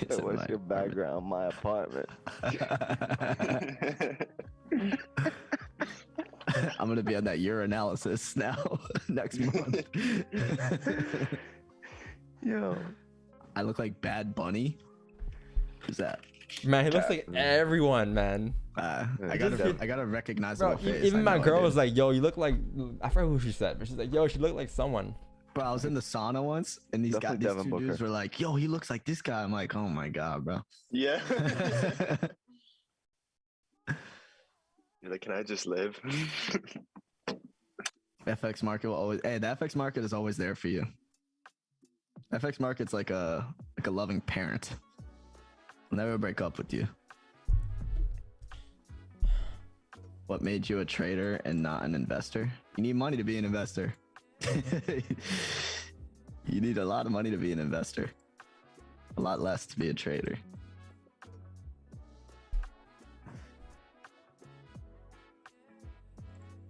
It's in What's my your apartment. background? My apartment. I'm gonna be on that urinalysis now next month. Yo. I look like Bad Bunny. Who's that? Man, he looks like everyone, man. I Yeah, got just- a recognizable Bro, face. even I my know I girl do. was like, "Yo, you look like." I forgot who she said, but she's like, "Yo, she looked like someone." Bro, I was in the sauna once, and these Definitely two Devin dudes Booker. were like, "Yo, he looks like this guy." I'm like, "Oh my god, bro." Yeah. You're like, can I just live? FX market will always. Hey, the FX market is always there for you. FX market's like a loving parent. Will never break up with you. What made you a trader and not an investor? You need money to be an investor. You need a lot of money to be an investor. A lot less to be a trader.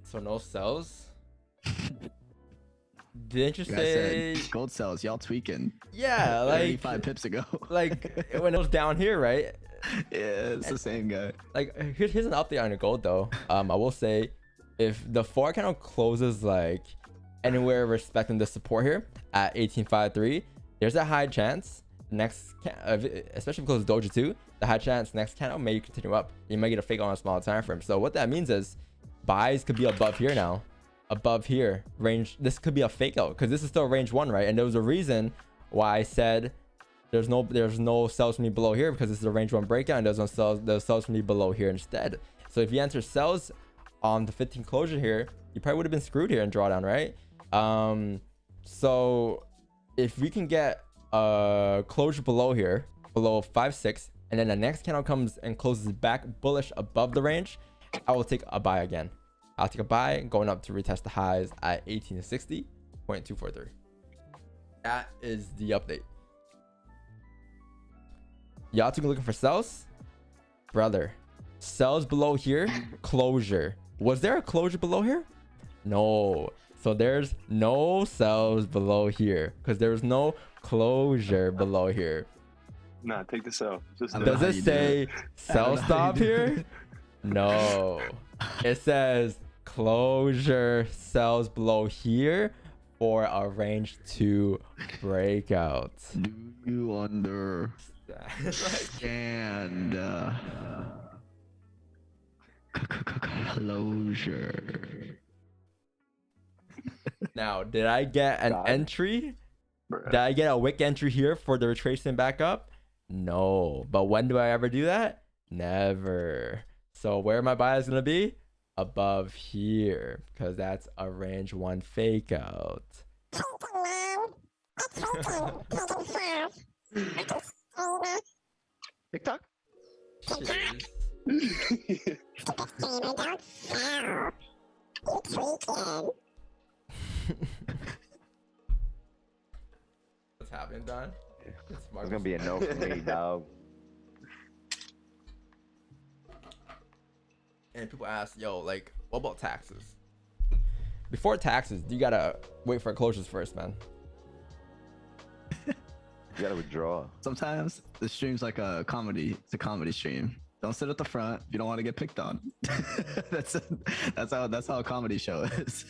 So no sells. Didn't you You guys say? said gold sells. Y'all tweaking. Yeah, like 35 pips ago. like when it was down here, right? Yeah, it's the same guy. Like here's an update on the gold though. I will say, if the 4 candle closes like anywhere respecting the support here at 1853, there's a high chance especially because Doja 2, the high chance next candle may continue up. You might get a fake on a small time frame. So what that means is buys could be above here now, above here range. This could be a fake out because this is still range 1, right? And there was a reason why I said there's no sells for me below here, because this is a range 1 breakout, and there's sells for me below here instead. So if you enter sells on the 15 closure here, you probably would have been screwed here in drawdown, right? So if we can get a closure below here, below 5-6, and then the next candle comes and closes back bullish above the range, I will take a buy again. I'll take a buy going up to retest the highs at 1860.243. That is the update. Y'all two looking for sells? Brother, sells below here, closure. Was there a closure below here? No. So there's no sells below here because there's no closure below here. Nah, take the sell. Just Does it say sell stop here? No. It says closure sells below here for a range 2 breakout. Do you understand? Closure. Now, did I get an entry? Did I get a wick entry here for the retracement back up? No. But when do I ever do that? Never. So where my buy is going to be? Above here. Because that's a range 1 fake out. TikTok. What's happening, Don? It's gonna be a no for me, dog. And people ask, yo, like, what about taxes? Before taxes, you gotta wait for closures first, man. You gotta withdraw. Sometimes the stream's like a comedy. It's a comedy stream. Don't sit at the front if you don't want to get picked on. that's how a comedy show is.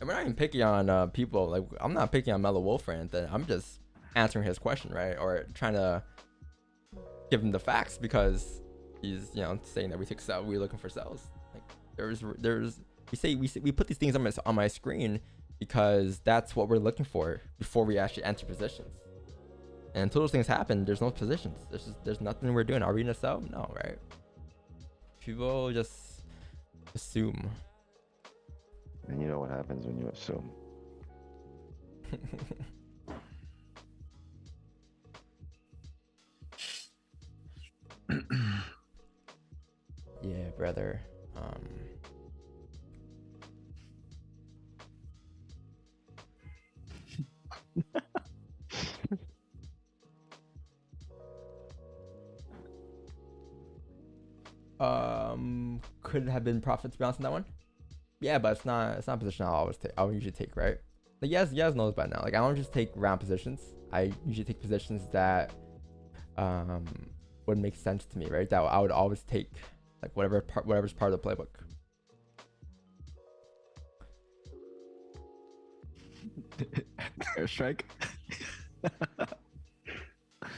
And we're not even picking on people. Like, I'm not picking on Mellow Wolf or anything. I'm just answering his question, right? Or trying to give him the facts because he's, you know, saying that we take sell. We're looking for sells. Like, we put these things on my screen because that's what we're looking for before we actually enter positions. And until those things happen, there's no positions. There's nothing we're doing. Are we gonna sell? No, right? People just assume. And you know what happens when you assume. Yeah, brother. Could it have been profit to bounce on that one? Yeah, but it's not a position I'll always take. I'll usually take, right? Like, yes knows by now. Like, I don't just take round positions. I usually take positions that would make sense to me, right? That I would always take, like, whatever's part of the playbook. Airstrike.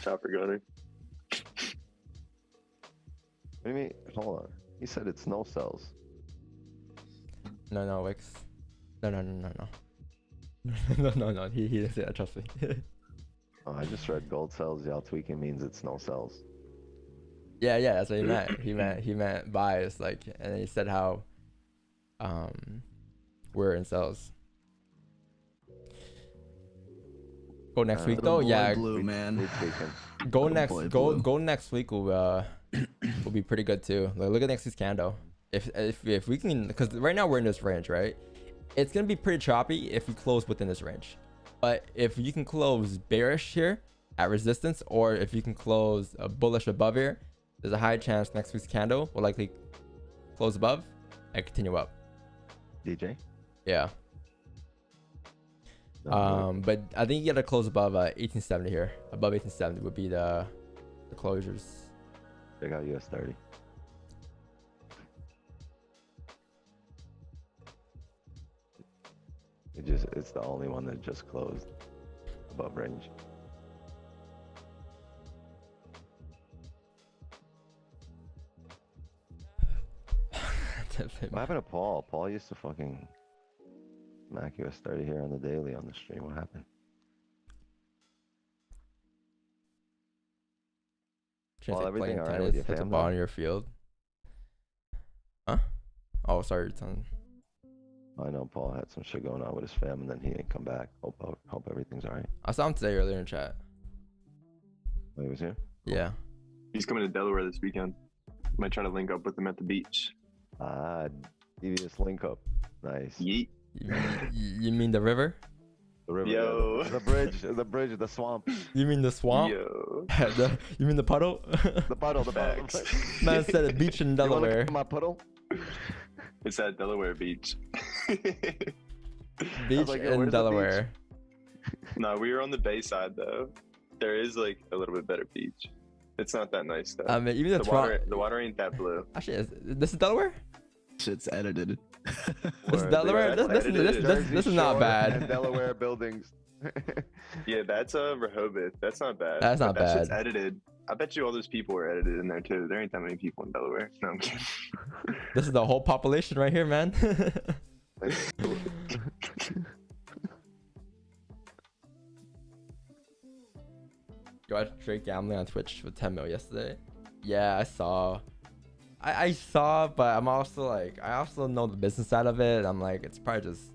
Chopper gunner. What do you mean? Hold on. He said it's no cells. No, Wix. No. No. He didn't say that. Trust me. Oh, I just read gold cells. Y'all tweaking means it's no cells. Yeah, that's what he meant. He meant buys, like, and he said how we're in cells. Go next week though. Yeah, blue, man. go next week will be pretty good too. Like, look at next week's candle. If we can, because right now we're in this range, right? It's gonna be pretty choppy if we close within this range. But if you can close bearish here at resistance, or if you can close bullish above here, there's a high chance next week's candle will likely close above and continue up. DJ. Yeah. But I think you gotta close above 1870 here. Above 1870 would be the closures. Check out US 30. It's the only one that just closed above range. What happened to Paul? Paul used to fucking smack US 30 here on the daily on the stream. What happened? Well, everything playing alright with your tennis, hits a fam, ball though? in your field. Huh? Oh, sorry, son. I know Paul had some shit going on with his fam, and then he didn't come back. Hope everything's all right. I saw him today earlier in chat. Oh, he was here. Yeah. He's coming to Delaware this weekend. Might try to link up with him at the beach. Ah, devious link up. Nice. Yeet. You mean the river? The river, Yo. the bridge, the swamp, You mean the swamp? Yo. You mean the puddle? the puddle, the puddle. Facts. Man said a beach in You wanna Delaware. come to my puddle? It's at Delaware Beach. Beach like, yo, in where's the Delaware. No, we were on the bay side though. There is like a little bit better beach. It's not that nice though. I mean, even the The water ain't that blue. Actually, this is Delaware. Shit's edited. This is Word, Delaware. yeah, that's edited. This is not Shore bad. And Delaware buildings. Yeah, that's Rehoboth. That's not bad. That's not But that shit's bad. edited. I bet you all those people were edited in there too. There ain't that many people in Delaware. No, I'm kidding. This is the whole population right here, man. You watched Drake gambling on Twitch with 10 mil yesterday. Yeah, I saw. I saw, but I'm also like, I also know the business side of it. I'm like, it's probably just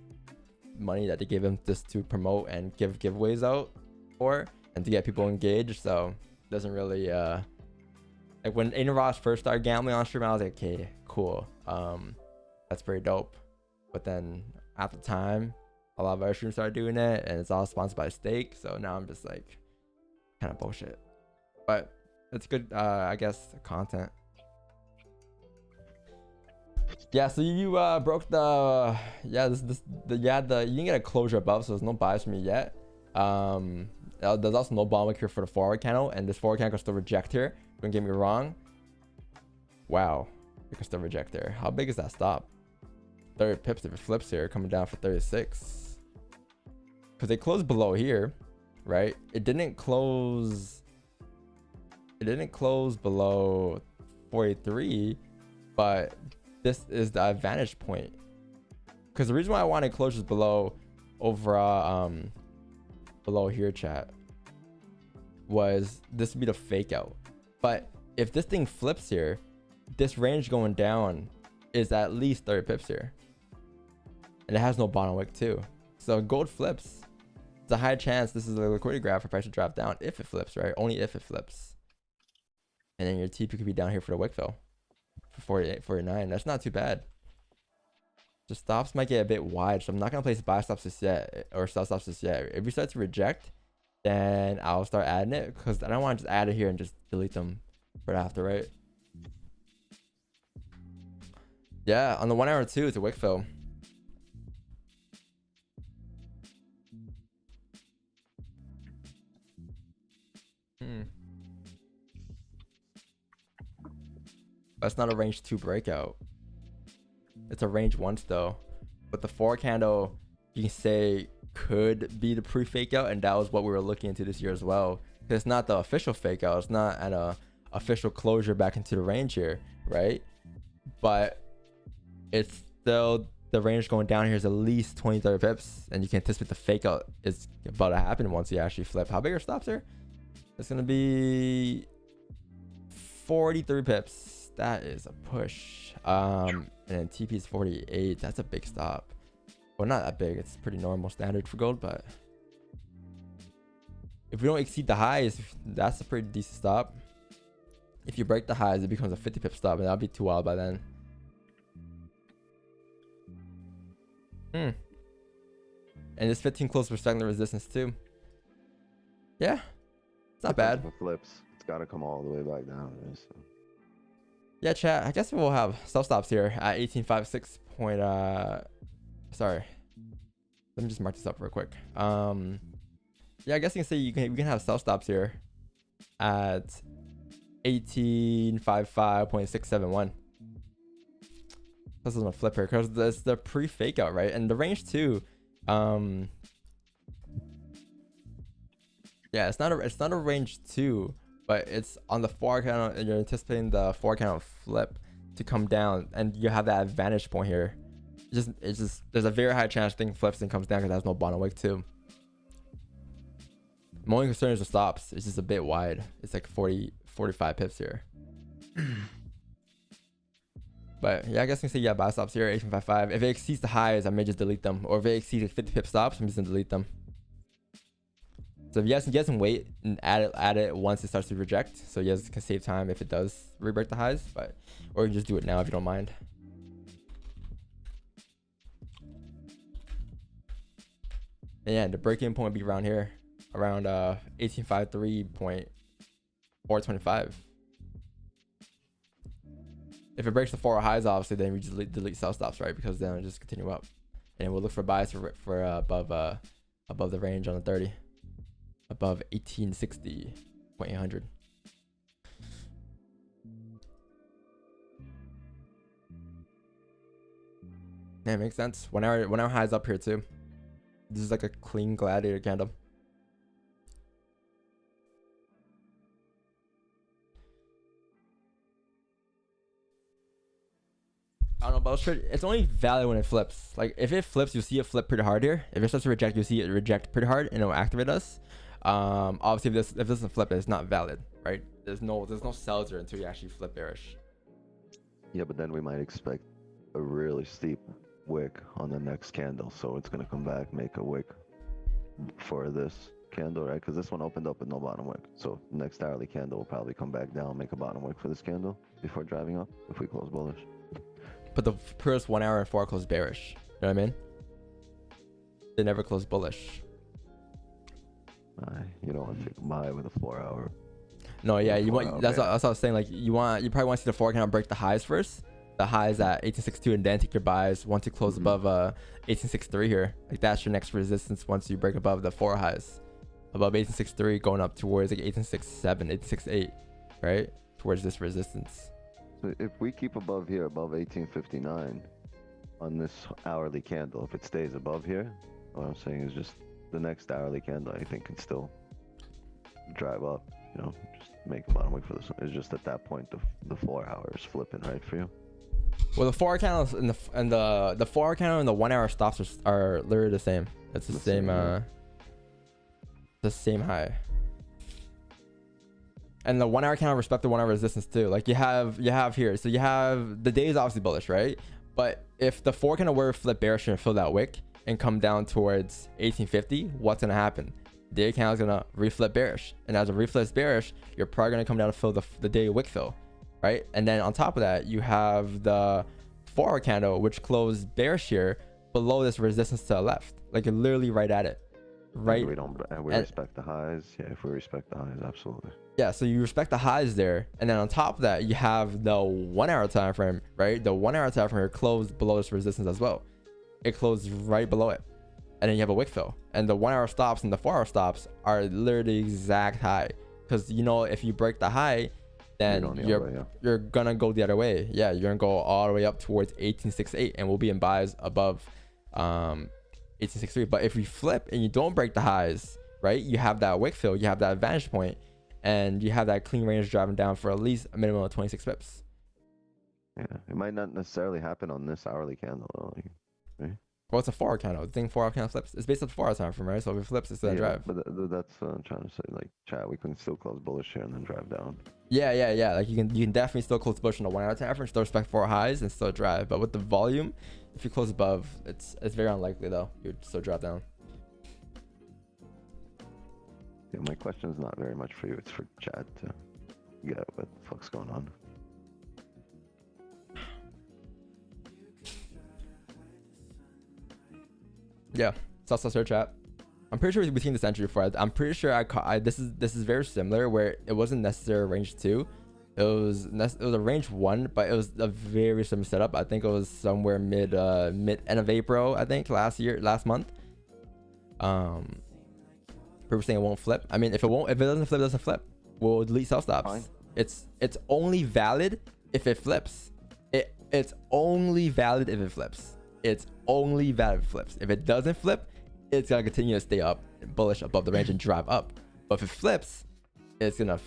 money that they gave him just to promote and give giveaways out for and to get people engaged. So it doesn't really like when Aiden Ross first started gambling on stream, I was like, okay, cool. That's pretty dope. But then at the time, a lot of our streams started doing it, and it's all sponsored by Stake. So now I'm just like, kind of bullshit. But it's good, I guess, content. Yeah, so you broke the you didn't get a closure above, so there's no buys from me yet. There's also no bond wick here for the forward candle, and this forward candle can still reject here. Don't get me wrong. Wow, it can still reject there. How big is that stop? 30 pips if it flips here, coming down for 36. Because they closed below here, right? It didn't close below 43, but this is the advantage point. Because the reason why I wanted closures below below here, chat, was this would be the fake out. But if this thing flips here, this range going down is at least 30 pips here, and it has no bottom wick too. So gold flips, it's a high chance this is a liquidity graph for price to drop down if it flips, right? Only if it flips. And then your TP could be down here for the wick fill for 48, 49. That's not too bad. The stops might get a bit wide, so I'm not gonna place buy stops just yet or sell stops just yet. If we start to reject, then I'll start adding it, because I don't want to just add it here and just delete them right after, right? Yeah, on the 1 hour too, it's a wick fill. That's not a range 2 breakout. It's a range 1 still. But the 4 candle, you can say, could be the pre-fake out, and that was what we were looking into this year as well. It's not the official fake out. It's not at a official closure back into the range here, right? But it's still, the range going down here is at least 20-30 pips, and you can anticipate the fake out is about to happen once you actually flip. How big are stops here? It's gonna be 43 pips. That is a push. And then TP is 48. That's a big stop. Well, not that big. It's pretty normal standard for gold, but if we don't exceed the highs, that's a pretty decent stop. If you break the highs, it becomes a 50 pip stop, and that'll be too wild by then. And this 15 close for secondary resistance too. Yeah, it's not bad. If it flips, it's got to come all the way back down. So. Yeah, chat. I guess we'll have self stops here at 1856 point. Sorry. Let me just mark this up real quick. Yeah, I guess you can say we can have self stops here at 1855.671. This is gonna flip here because that's the pre-fake out, right? And the range too. Yeah, it's not a range 2. But it's on the 4 candle, and you're anticipating the 4 candle flip to come down, and you have that advantage point here. It's just there's a very high chance thing flips and comes down because there's no bottom wick too. My only concern is the stops. It's just a bit wide. It's like 45 pips here. But yeah, I guess I can say yeah, buy stops here 1855. If it exceeds the highs, I may just delete them, or if it exceeds like 50 pip stops, I'm just gonna delete them. So if you guys can wait and add it once it starts to reject, so you guys can save time if it does re-break the highs, but or you can just do it now if you don't mind. And yeah, the break-in point would be around here, around 1853.425. If it breaks the 4 highs, obviously, then we just delete sell stops, right? Because then it'll just continue up, and we'll look for buys for above the range on the 30, above 1860.800. Yeah, makes sense. 1 hour highs up here too. This is like a clean gladiator candle. I don't know, but it's only valid when it flips. Like if it flips, you'll see it flip pretty hard here. If it starts to reject, you'll see it reject pretty hard, and it'll activate us. Obviously, if this doesn't flip, it's not valid, right? There's no sells there until you actually flip bearish. Yeah, but then we might expect a really steep wick on the next candle, so it's gonna come back, make a wick for this candle, right? Because this one opened up with no bottom wick, so next hourly candle will probably come back down, make a bottom wick for this candle before driving up if we close bullish. But the first 1 hour and 4 close bearish. You know what I mean? They never close bullish. You don't want to take a buy with a 4 hour. No, yeah, you want. That's what I was saying. Like you probably want to see the 4 candle break the highs first. The highs at 1862, and then take your buys once you close above 1863 here. Like that's your next resistance once you break above the 4 highs, above 1863, going up towards like 1867, 1868, right? Towards this resistance. So if we keep above here, above 1859 on this hourly candle, if it stays above here, what I'm saying is just the next hourly candle I think can still drive up, you know, just make a bottom wick for this one. It's just at that point the 4 hours flipping, right, for you? Well, the 4 hour candles and the 4 hour candle and the 1 hour stops are literally the same. It's the same the same high. And the 1 hour candle respect the 1 hour resistance too. Like you have here, so you have the day is obviously bullish, right? But if the 4 candle were to flip bearish and fill that wick and come down towards 1850, what's gonna happen? Day candle is gonna reflip bearish, and as it reflips bearish, you're probably gonna come down to fill the day wick fill, right? And then on top of that, you have the 4 hour candle which closed bearish here below this resistance to the left, like you're literally right at it, right? We respect the highs. Yeah, if we respect the highs, absolutely. Yeah, so you respect the highs there, and then on top of that, you have the 1 hour time frame, right? The 1 hour time frame here closed below this resistance as well. It closed right below it, and then you have a wick fill, and the 1 hour stops and the 4 hour stops are literally exact high, because you know if you break the high, then you're gonna go the other way. Yeah, you're gonna go all the way up towards 1868, and we'll be in buys above 1863. But if we flip and you don't break the highs, right, you have that wick fill, you have that vantage point, and you have that clean range driving down for at least a minimum of 26 pips. Yeah, it might not necessarily happen on this hourly candle though, like, right? Well, it's a 4 hour candle. The thing 4 hour candle flips. It's based on the 4 hour time frame, right? So if it flips, it's gonna drive. But that's what I'm trying to say. Like, chat, we can still close bullish here and then drive down. Yeah. Like you can definitely still close bullish on the 1 hour time frame, still respect 4 highs and still drive. But with the volume, if you close above, it's very unlikely though. You'd still drop down. Yeah, my question is not very much for you. It's for Chad to get what the fuck's going on. Yeah, so search chat. I'm pretty sure we've seen this entry before. I'm pretty sure this is very similar, where it wasn't necessarily range 2. It was a range 1, but it was a very similar setup. I think it was somewhere mid end of April, I think, last month. People saying it won't flip. I mean, if it doesn't flip, it doesn't flip. We'll delete sell stops. Fine. It's only valid if it flips. It's only valid if it flips. It's only valid if it flips. If it doesn't flip, it's gonna continue to stay up bullish above the range and drive up. But if it flips, it's gonna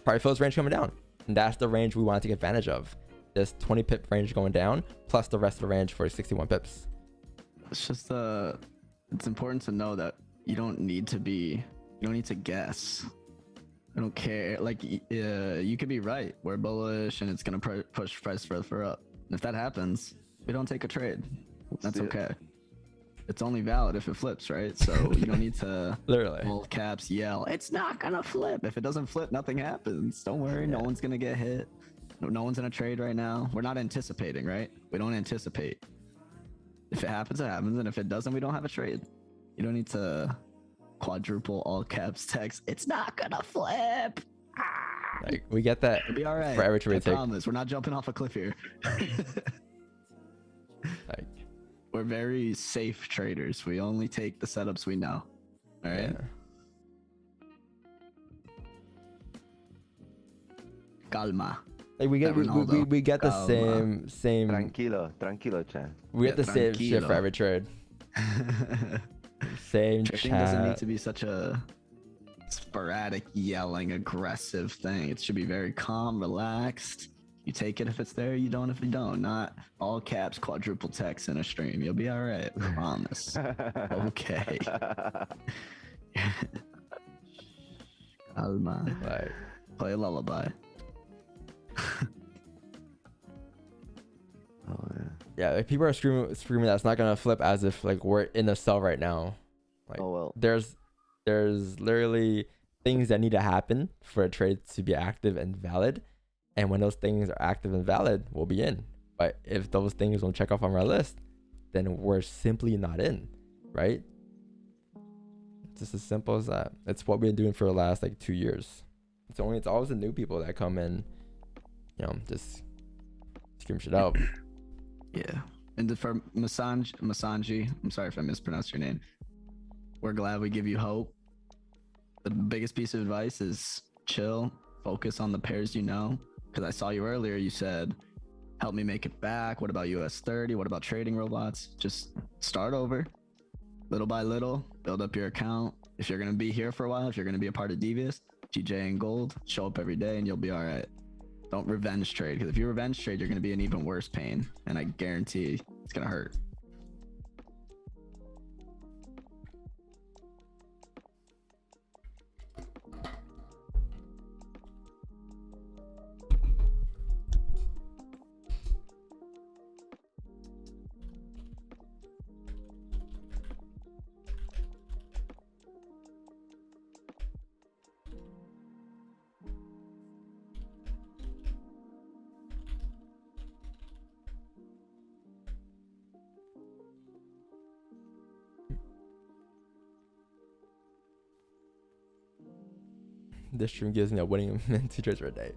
probably feel this range coming down, and that's the range we want to take advantage of. This 20 pip range going down, plus the rest of the range for 61 pips. It's just it's important to know that you don't need to guess. I don't care. Like you could be right. We're bullish and it's gonna push price further up. If that happens, we don't take a trade. That's see it. okay. It's only valid if it flips, right? So you don't need to Literally. all caps yell, it's not gonna flip. If it doesn't flip, nothing happens. Don't worry, no one's gonna get hit. No one's in a trade right now. We're not anticipating, right? We don't anticipate. If it happens, it happens. And if it doesn't, we don't have a trade. You don't need to quadruple all caps text. It's not gonna flip. Like we get that It'll be all right. for every trade we I take. promise. We're not jumping off a cliff here. Like We're very safe traders. We only take the setups we know. All right. yeah. Calma. Like we get we get the Calma. same Tranquilo, Chan. we get the same shit for tranquilo. every trade. Same Trading doesn't need chat. to be such a sporadic, yelling, aggressive thing. It should be very calm, relaxed. You take it if it's there, you don't if you don't. Not all caps, quadruple text in a stream. You'll be all right. Promise. Okay. Calma. Like Play a lullaby. Oh yeah. yeah, like people are screaming that it's not gonna flip as if like we're in a sell right now. Like Oh well. there's literally things that need to happen for a trade to be active and valid. And when those things are active and valid, we'll be in. But if those things don't check off on our list, then we're simply not in, right? It's just as simple as that. It's what we've been doing for the last like 2 years. It's always the new people that come in, just scream shit out. Yeah. And for Masanji, I'm sorry if I mispronounced your name. We're glad we give you hope. The biggest piece of advice is chill, focus on the pairs you know. Because I saw you earlier, you said, help me make it back. What about US 30? What about trading robots? Just start over, little by little, build up your account. If you're going to be here for a while, if you're going to be a part of Devious, GJ and Gold, show up every day and you'll be all right. Don't revenge trade, because if you revenge trade, you're going to be in even worse pain. And I guarantee it's going to hurt. This stream gives me a winning in 2 trades per day.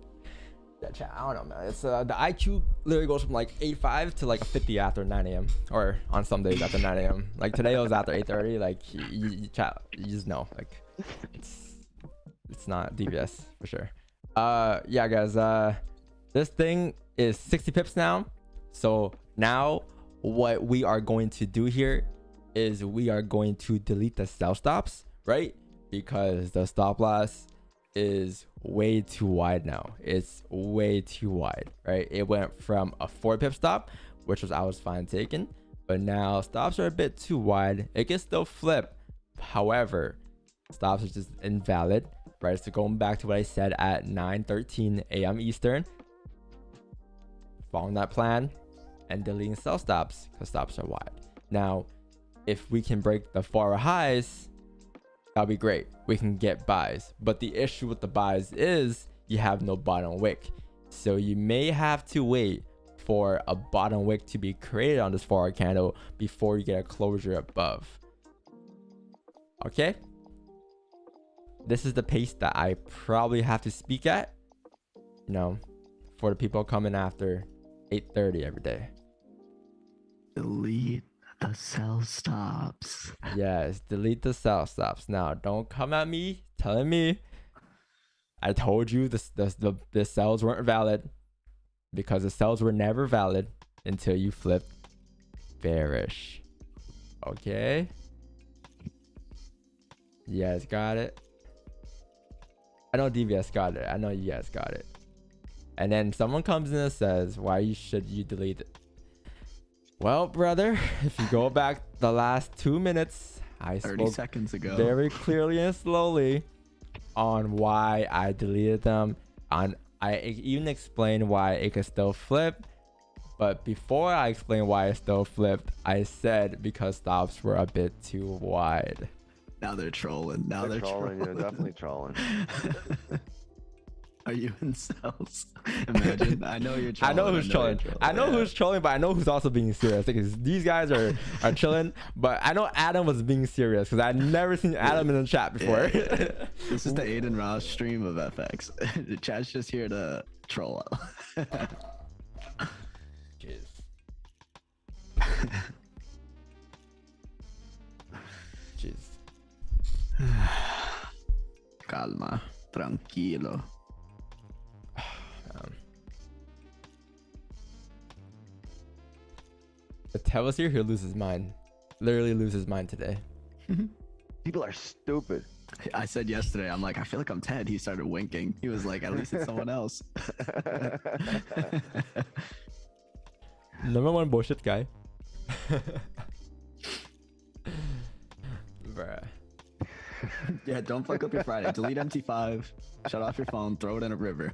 Yeah, chat, I don't know, man. It's the IQ literally goes from like 85 to like 50 after 9 a.m. or on some days after 9 a.m. Like today it was after 8:30. Like you chat, you just know, like it's not DVS for sure. Yeah, guys. This thing is 60 pips now. So now what we are going to do here is we are going to delete the sell stops, right? Because the stop loss is way too wide now. It's way too wide, right? It went from a 4 pip stop, which I was fine taking, but now stops are a bit too wide. It can still flip, however, stops are just invalid, right? So going back to what I said at 9:13 a.m. Eastern, following that plan and deleting sell stops because stops are wide. Now, if we can break the 4 highs, that'll be great. We can get buys, but the issue with the buys is you have no bottom wick. So you may have to wait for a bottom wick to be created on this 4-hour candle before you get a closure above. Okay? This is the pace that I probably have to speak at, for the people coming after 8:30 every day. Delete the sell stops. Yes, delete the sell stops. Now, don't come at me telling me I told you the sells weren't valid, because the sells were never valid until you flipped bearish. Okay? You guys got it? I know DVS got it. I know you guys got it. And then someone comes in and says, why should you delete it? Well, brother, if you go back the last 2 minutes, I 30 spoke seconds ago. very clearly and slowly on why I deleted them. I even explained why it could still flip, But before I explain why I still flipped, I said because stops were a bit too wide. Now they're trolling. Now they're trolling. Yeah, definitely trolling. Are you in cells? Imagine. I know you're trolling. I know who's trolling. I know who's trolling, but I know who's also being serious. Because these guys are chilling, but I know Adam was being serious because I'd never seen Adam in the chat before. This is the Aiden Ross stream of FX. The chat's just here to troll. Jeez. Jeez. Calma, tranquilo. If Ted was here, he'll lose his mind. Literally lose his mind today. People are stupid. I said yesterday, I'm like, I feel like I'm Ted. He started winking. He was like, at least it's someone else. Number one bullshit guy. Bruh. Yeah, don't fuck up your Friday. Delete MT5. Shut off your phone. Throw it in a river.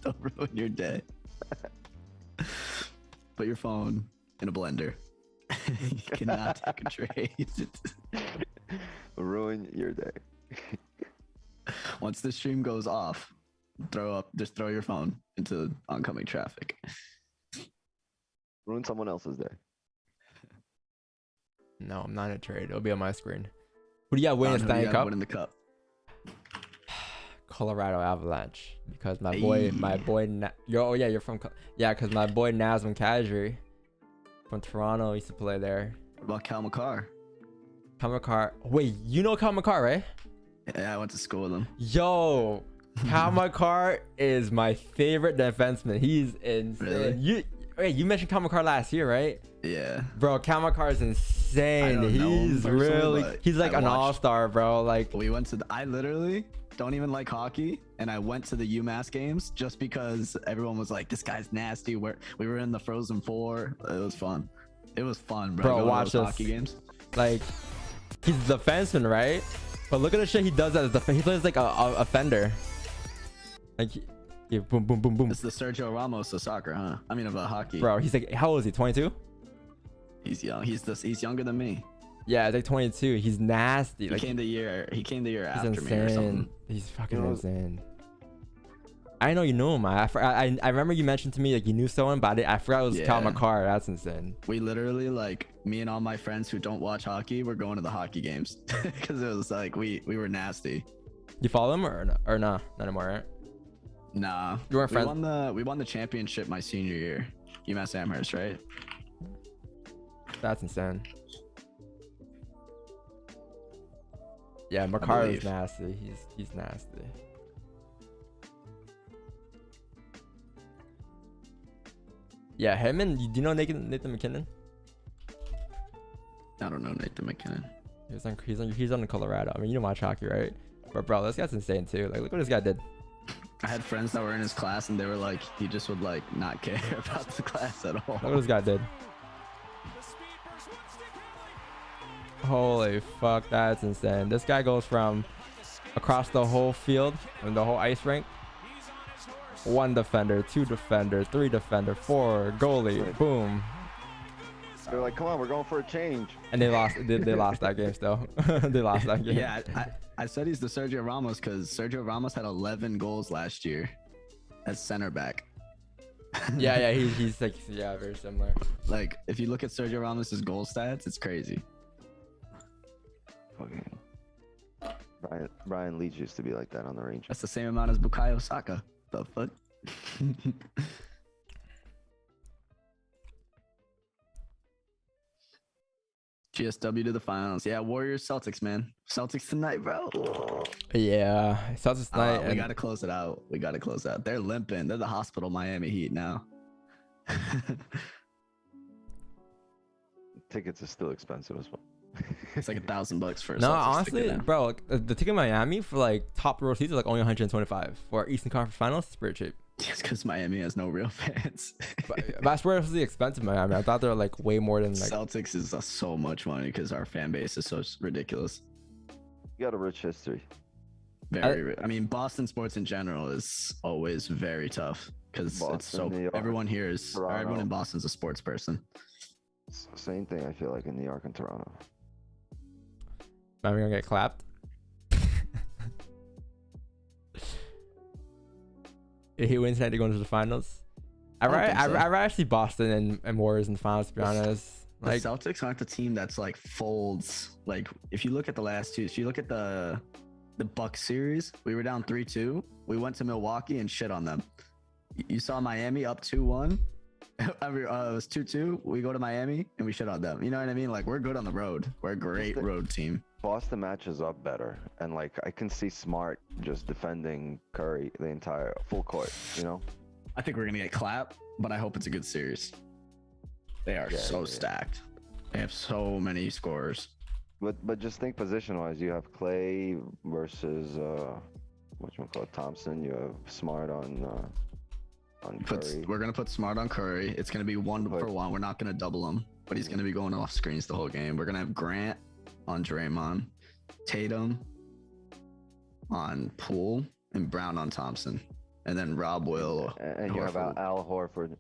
Don't ruin your day. Put your phone in a blender. You cannot take a trade. Ruin your day. Once the stream goes off, just throw your phone into oncoming traffic. Ruin someone else's day. No, I'm not in a trade. It'll be on my screen. Who do you got winning the Stanley Cup? Winning the cup. Colorado Avalanche, because my boy, you're from, because my boy Nazem Kadri from Toronto used to play there. What about Cal McCarr? Cal McCarr. Wait, you know Cal McCarr, right? Yeah, I went to school with him. Yo, Cal McCarr is my favorite defenseman. He's insane. Really? You mentioned Cal McCarr last year, right? Yeah. Bro, Cal McCarr is insane. He's like an all-star, bro. Like, we went to I literally don't even like hockey, and I went to the UMass games just because everyone was like, this guy's nasty. We were in the Frozen Four. It was fun. It was fun, bro. Bro, watch those hockey games. Like, he's a defenseman, right? But look at the shit he does as a defense. He plays like a fender. Like, yeah, boom, boom, boom, boom. It's the Sergio Ramos of soccer, huh? I mean, of hockey. Bro, he's like, how old is he? 22? He's young. He's younger than me. Yeah, he's like 22. He's nasty. He came the year after insane. me or something. He's fucking insane. I know you knew him. I remember you mentioned to me like you knew someone, but I forgot it was Cal McCarr. That's insane. We literally, like, me and all my friends who don't watch hockey, were going to the hockey games because it was like we were nasty. You follow him or nah? Not anymore, right? Nah. You weren't friends. We won the championship my senior year. UMass Amherst, right? That's insane. Yeah, McCarr is nasty. He's nasty. Yeah, him and do you know Nathan McKinnon? I don't know Nathan McKinnon. He's on the Colorado. I mean, you don't watch hockey, right? But bro, this guy's insane too. Like, look what this guy did. I had friends that were in his class, and they were like, he just would like not care about the class at all. Look what this guy did. Holy fuck, that's insane. This guy goes from across the whole field and the whole ice rink. 1 defender, 2 defender, 3 defender, 4 goalie, boom. They're like, come on, we're going for a change. And they lost. They lost that game still. They lost that game. Yeah, I said he's the Sergio Ramos because Sergio Ramos had 11 goals last year as center back. Yeah, he's like, yeah, very similar. Like, if you look at Sergio Ramos's goal stats, it's crazy. Okay. Brian Leach used to be like that on the Rangers. That's the same amount as Bukayo Saka. The fuck? GSW to the finals. Yeah, Warriors Celtics, man. Celtics tonight, bro. Yeah, Celtics tonight. We gotta close it out. They're limping. They're the hospital Miami Heat now. Tickets are still expensive as well. It's like $1,000 for a no, Celtics honestly, ticket bro, like, the ticket in Miami for like top row seats is like only 125 for Eastern Conference Finals. It's pretty cheap. It's because Miami has no real fans. but that's where it's the expensive Miami. I thought they were like way more than like. Celtics is so much money because our fan base is so ridiculous. You got a rich history. Very. I mean, Boston sports in general is always very tough. because it's Boston, New so York, everyone here is or everyone in Toronto. Boston's a sports person. Same thing. I feel like in New York and Toronto. Am I gonna get clapped? If he wins tonight, they go into the finals. I don't think so. I'd rather see Boston and Warriors in the finals, to be honest. The Like, Celtics aren't the team that's like folds. Like if you look at the last two, if you look at the Bucks series, we were down 3-2. We went to Milwaukee and shit on them. You saw Miami up 2-1. It was 2-2. We go to Miami and we shit on them. You know what I mean? Like we're good on the road. We're a great road team. Boston matches up better, and like I can see Smart just defending Curry the entire full court. You know. I think we're gonna get clapped, but I hope it's a good series. They are so stacked. They have so many scorers. But just think position wise, you have Clay versus whatchamacallit, Thompson. You have Smart on Curry. We're gonna put Smart on Curry. It's gonna be 1-for-1. We're not gonna double him, but he's gonna be going off screens the whole game. We're gonna have Grant on Draymond, Tatum on Poole, and Brown on Thompson, and then Rob will. And you have Al Horford.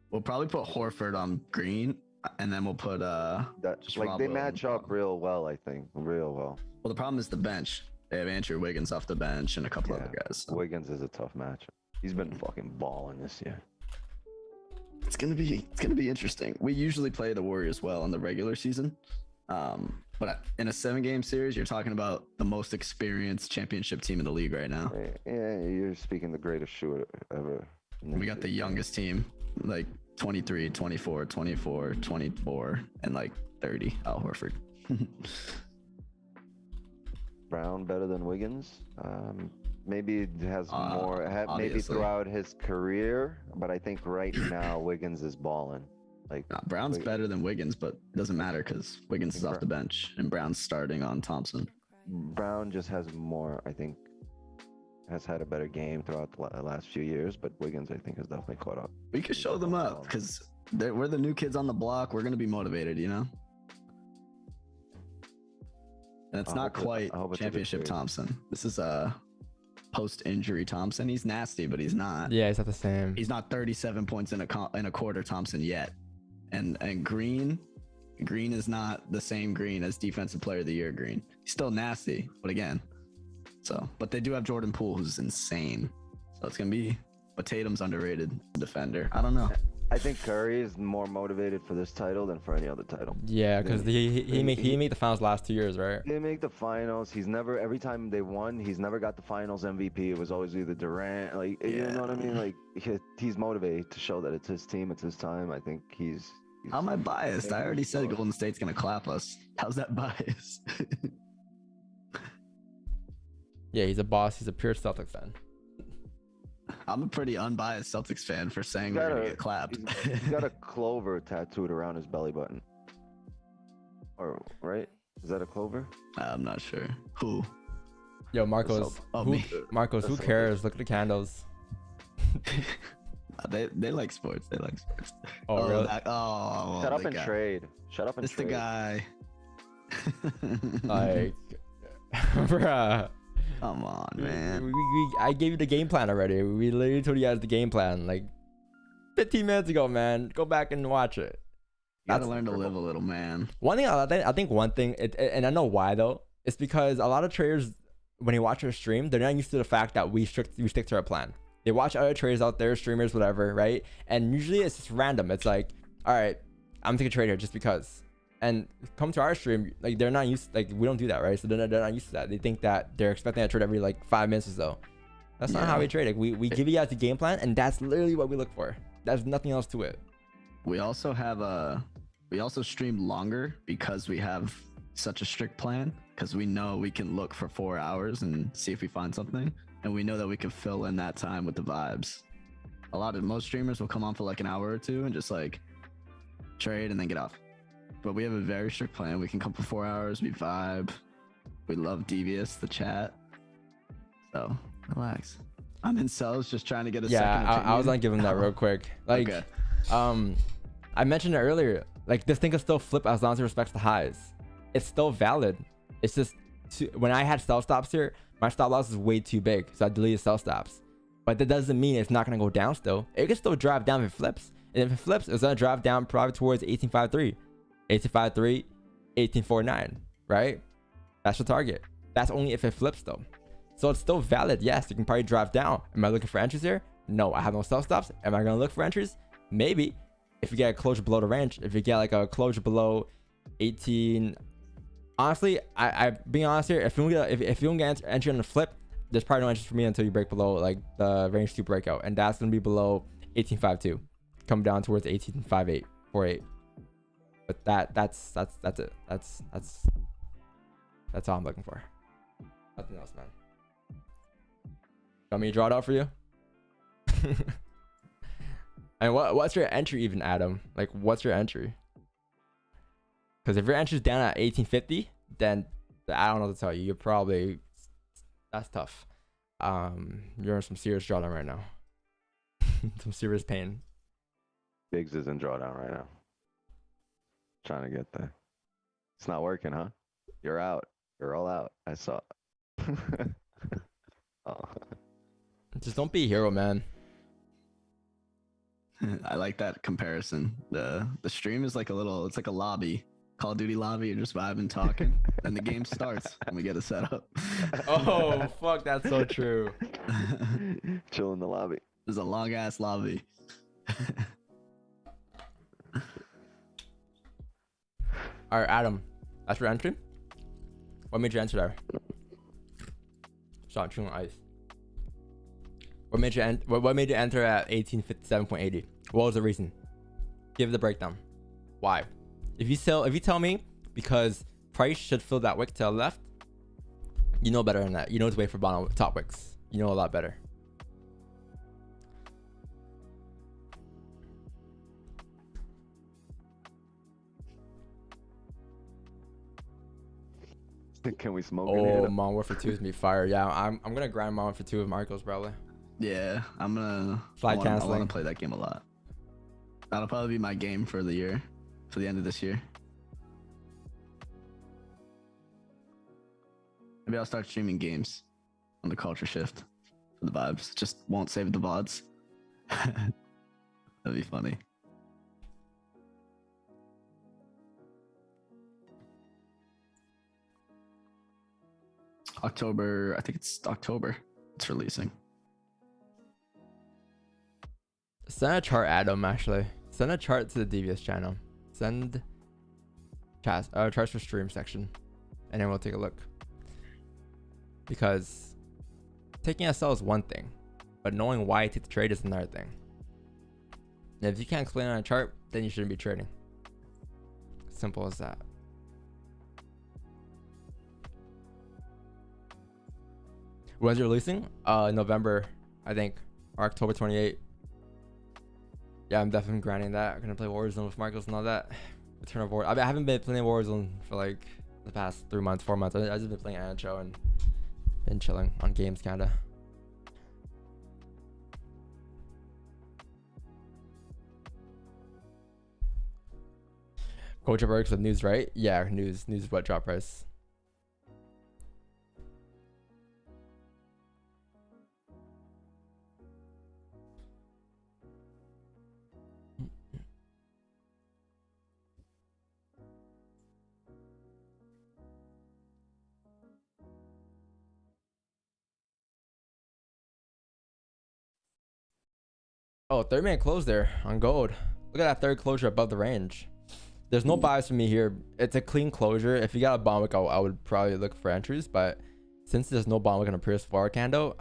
We'll probably put Horford on Green, and then we'll put That like Rob they Will match on up real well. I think real well. Well, the problem is the bench. They have Andrew Wiggins off the bench and a couple other guys. So. Wiggins is a tough match. He's been fucking balling this year. It's gonna be interesting. We usually play the Warriors well in the regular season, but in a 7-game series, you're talking about the most experienced championship team in the league right now. Yeah, you're speaking the greatest shooter ever. We got the youngest team, like 23, 24, 24, 24, and like 30. Al Horford. Brown better than Wiggins. Maybe it has more. Maybe obviously. throughout his career, but I think right now Wiggins is balling. Like Brown's better than Wiggins, but it doesn't matter because Wiggins is off the bench and Brown's starting on Thompson. Brown just has more. I think has had a better game throughout the last few years, but Wiggins I think has definitely caught up. We could show them up because we're the new kids on the block. We're gonna be motivated, you know. And it's not quite championship Thompson. This is a post-injury Thompson. He's nasty, but he's not. yeah, it's not the same. He's not 37 points in a quarter Thompson yet. And Green is not the same Green as Defensive Player of the Year Green. He's still nasty, but again. But they do have Jordan Poole, who's insane. So it's gonna be. But Tatum's underrated defender. I don't know. I think Curry is more motivated for this title than for any other title. Yeah, because he made the finals last 2 years, right? They make the finals. He's never, every time they won, he's never got the finals MVP. It was always either Durant, like, you know what I mean? Like, he's motivated to show that it's his team, it's his time. I think he's How am I biased? I already said Golden State's gonna clap us. How's that biased? Yeah, he's a boss. He's a pure Celtics fan. I'm a pretty unbiased Celtics fan for saying we're gonna get clapped. He's got a clover tattooed around his belly button. Or, right? Is that a clover? I'm not sure. Who? Yo, Marcos. Me. Marcos, who cares? Look at the candles. They like sports. They like sports. Oh, really? Shut up and trade. Shut up and It's trade. the guy. Like, bruh. Come on, man. I gave you the game plan already. We literally told you guys the game plan like 15 minutes ago, man. Go back and watch it. You gotta learn to live a little, man. One thing, I think one thing, and I know why though, it's because a lot of traders, when they watch our stream, they're not used to the fact that we stick to our plan. They watch other traders out there, streamers, whatever, right? And usually it's just random. It's like, all right, I'm taking a trade here just because. And come to our stream, like they're not used, like we don't do that, right? So they're not used to that. They think that they're expecting a trade every like 5 minutes or so. That's not how we trade. Like, we give you guys the game plan, and that's literally what we look for. There's nothing else to it. We also stream longer because we have such a strict plan, because we know we can look for 4 hours and see if we find something, and we know that we can fill in that time with the vibes. Most streamers will come on for like an hour or two and just like trade and then get off. But we have a very strict plan. We can come for 4 hours. We vibe. We love Devious, the chat. So relax. I'm in cells just trying to get a second opinion. I was gonna give him that real quick. Like, Okay. I mentioned it earlier. Like, this thing can still flip as long as it respects the highs. It's still valid. It's just when I had cell stops here, my stop loss is way too big, so I deleted cell stops. but that doesn't mean it's not gonna go down still. It can still drive down if it flips. And if it flips, it's gonna drive down probably towards 1853, 1853, 1849, right? That's your target. That's only if it flips though. So it's still valid. Yes, you can probably drive down. Am I looking for entries here? No, I have no sell stops. Am I gonna look for entries? Maybe. If you get a closure below the range, if you get like a closure below 18, honestly, I being honest here, if you don't get entry on the flip, there's probably no interest for me until you break below like the range 2 breakout, and that's gonna be below 1852, come down towards 1858, 48. But that's it. That's all I'm looking for. Nothing else, man. Want me to draw it out for you? And what's your entry even, Adam? Like, what's your entry? Because if your entry's down at 1850, then I don't know what to tell you. You're probably, that's tough. You're in some serious drawdown right now. Some serious pain. Biggs is in drawdown right now. Trying to get there. It's not working, huh? You're out. You're all out. I saw. Oh. Just don't be a hero, man. I like that comparison. The stream is like it's like a lobby. Call of Duty lobby. You're just vibing, talking, and the game starts and we get a setup. Oh, fuck, that's so true. Chill in the lobby. There's a long ass lobby. All right, Adam, that's your entry. What made you enter there? Stop chewing on ice. What made you enter at 1857.80? What was the reason? Give the breakdown. Why? If you tell me because price should fill that wick to the left, you know better than that. You know to wait for bottom top wicks. You know a lot better. Can we smoke? Oh, Modern Warfare 2 is gonna be fire. Yeah, I'm gonna grind Modern Warfare 2 with Marcos probably. Yeah, I'm gonna. Fly I want canceling. to play that game a lot. That'll probably be my game for the year, for the end of this year. Maybe I'll start streaming games on the culture shift for the vibes. Just won't save the VODs. That'd be funny. October, I think it's October. It's releasing. Send a chart, Adam. Actually, send a chart to the Devious channel. Send charts for stream section, and then we'll take a look. Because taking a sell is one thing, but knowing why you take the trade is another thing. And if you can't explain it on a chart, then you shouldn't be trading. Simple as that. When's it releasing? November, I think, or October 28th. Yeah, I'm definitely grinding that. I'm gonna play Warzone with Marcos and all that. Return of War. I haven't been playing Warzone for like the past 3 months, 4 months. I've just been playing NHL and been chilling on games, kinda. Coach works with news, right? Yeah, news is what drop price. Oh, 3-minute close there on gold. Look at that third closure above the range. There's no bias for me here. It's a clean closure. If you got a bomb wick, I would probably look for entries. But since there's no bomb wick on a previous 4 candle,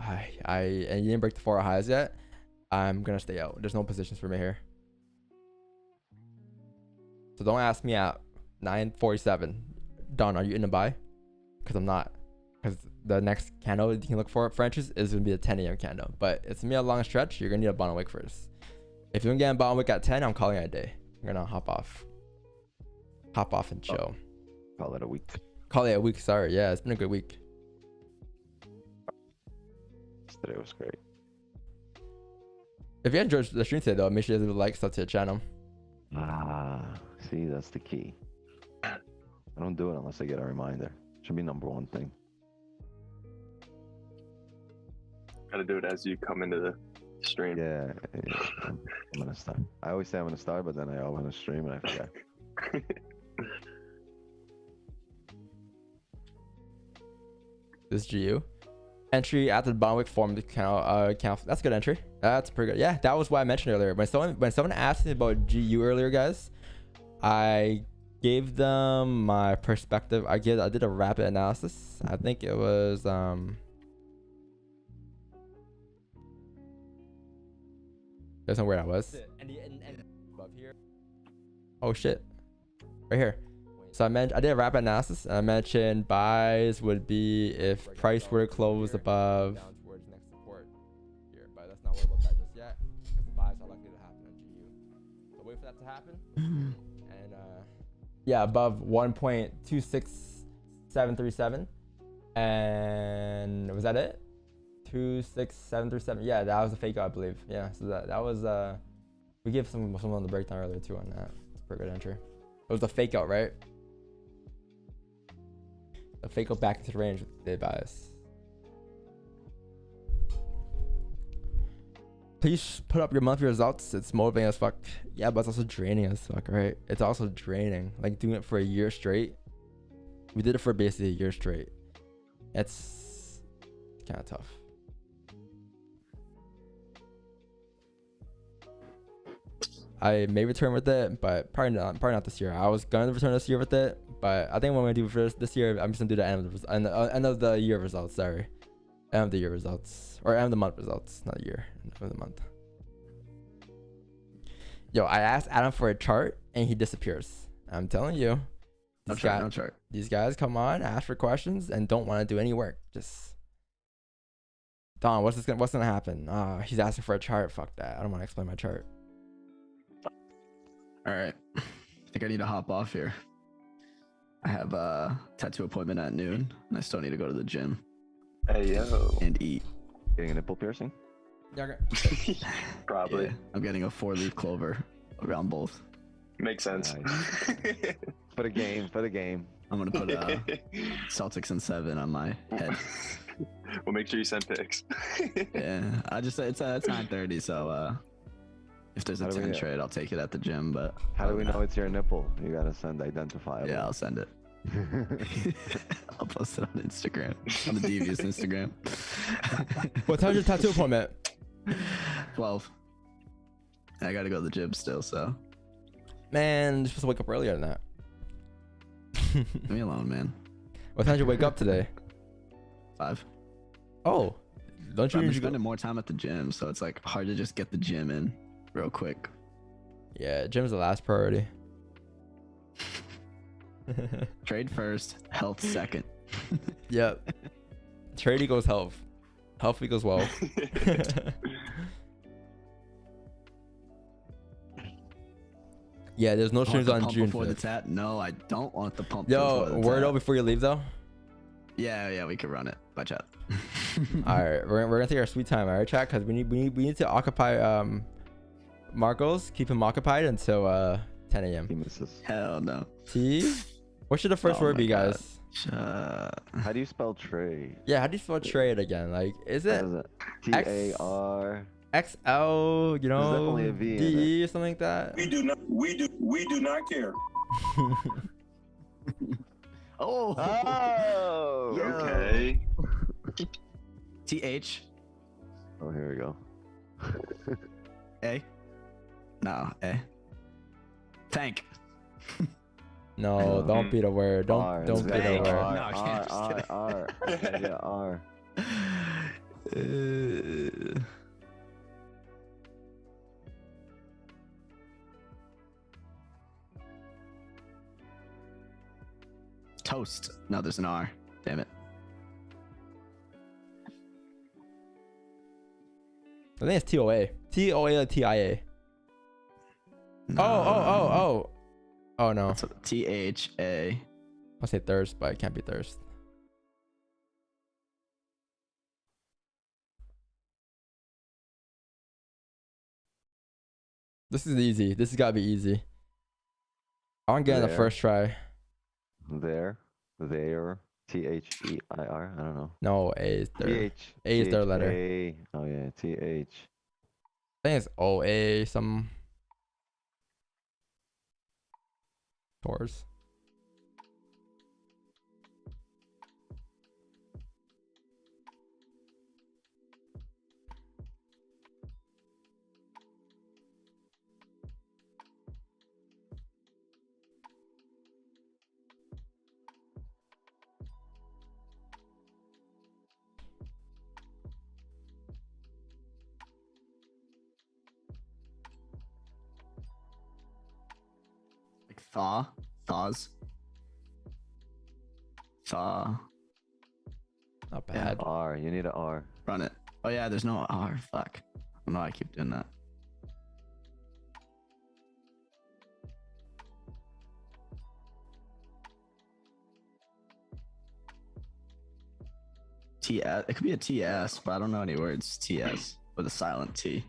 and you didn't break the 4 highs yet, I'm gonna stay out. There's no positions for me here. So don't ask me at 9:47. Don, are you in to buy? Because I'm not. Because the next candle you can look for entries is gonna be the 10 a.m. candle. But it's gonna be a long stretch. You're gonna need a bottom wick first. If you don't get a bottom wick at 10, I'm calling it a day. I'm gonna hop off and chill. Call it a week. Call it a week. Sorry. Yeah, it's been a good week. Yesterday was great. If you enjoyed the stream today, though, make sure you leave a like, sub to the channel. See, that's the key. I don't do it unless I get a reminder. Should be #1 thing. Gotta do it as you come into the stream. Yeah, I'm gonna start. I always say I'm gonna start, but then I open a stream and I forget. This is GU. Entry after the bottom wick form to count. That's a good entry. That's pretty good. Yeah, that was what I mentioned earlier. When someone asked me about GU earlier, guys, I gave them my perspective. I did a rapid analysis. I think it was there's nowhere I was. And above here. Oh shit. Right here. So I did a rapid analysis and I mentioned buys would be if price were to close above down towards next support here, but let's not worry about that just yet because the buys are likely to happen on GU. So wait for that to happen. And yeah, above 1.26737. And was that it? 26737. Yeah, that was a fake out, I believe. Yeah, so that was we gave someone on the breakdown earlier too on that. It's a pretty good entry. It was a fake out, right? A fake out back into the range with the bias. Please put up your monthly results. It's motivating as fuck. Yeah, but it's also draining as fuck, right? It's also draining. Like doing it for a year straight. We did it for basically a year straight. It's kind of tough. I may return with it, but probably not this year. I was gonna return this year with it, but I think what I'm gonna do for this year, I'm just gonna do the end of the year results. Sorry, end of the year results or end of the month results, not a year, end of the month. Yo, I asked Adam for a chart and he disappears. I'm telling you, No chart. These guys come on, ask for questions, and don't want to do any work. Just Don, what's gonna happen? He's asking for a chart. Fuck that. I don't want to explain my chart. All right. I think I need to hop off here. I have a tattoo appointment at noon, and I still need to go to the gym Hey yo. and eat. Getting a nipple piercing? Yeah, Probably. Yeah, I'm getting a 4-leaf clover around both. Makes sense. Nice. For the game. I'm gonna put Celtics in 7 on my head. Well, make sure you send pics. Yeah, I just it's 9:30, so if there's a How do we 10 know? trade, I'll take it at the gym. But How do we know it's your nipple? You gotta send identifiable. yeah, I'll send it. I'll post it on Instagram, on the Devious Instagram. what time's your tattoo appointment? 12. And I gotta go to the gym still, so Man, you're supposed to wake up earlier than that. leave me alone, man. What time did you wake up today? 5. Oh, don't you I've been usually go? spending more time at the gym, so it's like hard to just get the gym in real quick. Yeah, gym's the last priority. Trade first, health second. Yep. Trade equals health. Health equals wealth. Yeah, there's no I want streams the on pump June before the 5th. tat. No, I don't want the pump. Yo, before the word tat. out before you leave though. Yeah, we can run it by chat. All right, we're gonna take our sweet time, all right, chat, because we need to occupy Marcos, keep him occupied until 10 a.m. He misses. Hell no. T. What should the first Oh word my be, God. guys? How do you spell trade? Yeah, how do you spell trade again? Like, is it T-A-R. XL? You know, definitely a V in D or something like that? We do not care. Oh. Oh! Yo. Okay. TH. Oh, here we go. A. No, A. Tank. No, don't be the word. Don't R, don't be the Tank. word. No, I can't, just R, kidding. R, yeah, R. Toast. No, there's an R. Damn it. I think it's TOA. TOA or TIA. No. Oh no. That's THA. I'll say thirst, but it can't be thirst. This is easy. This has got to be easy. I want to get in the There. first try. There. T-H-E-I-R. I don't know. No, A is third. T-H. A is third letter. T-H-A. Oh yeah, T-H. I think it's O-A, some tours. Like thaws. Thaw. Not Yeah. bad. R. You need an R. Run it. Oh yeah, there's no R. Fuck. I don't know. I keep doing that. TS. It could be a TS, but I don't know any words. TS with a silent T.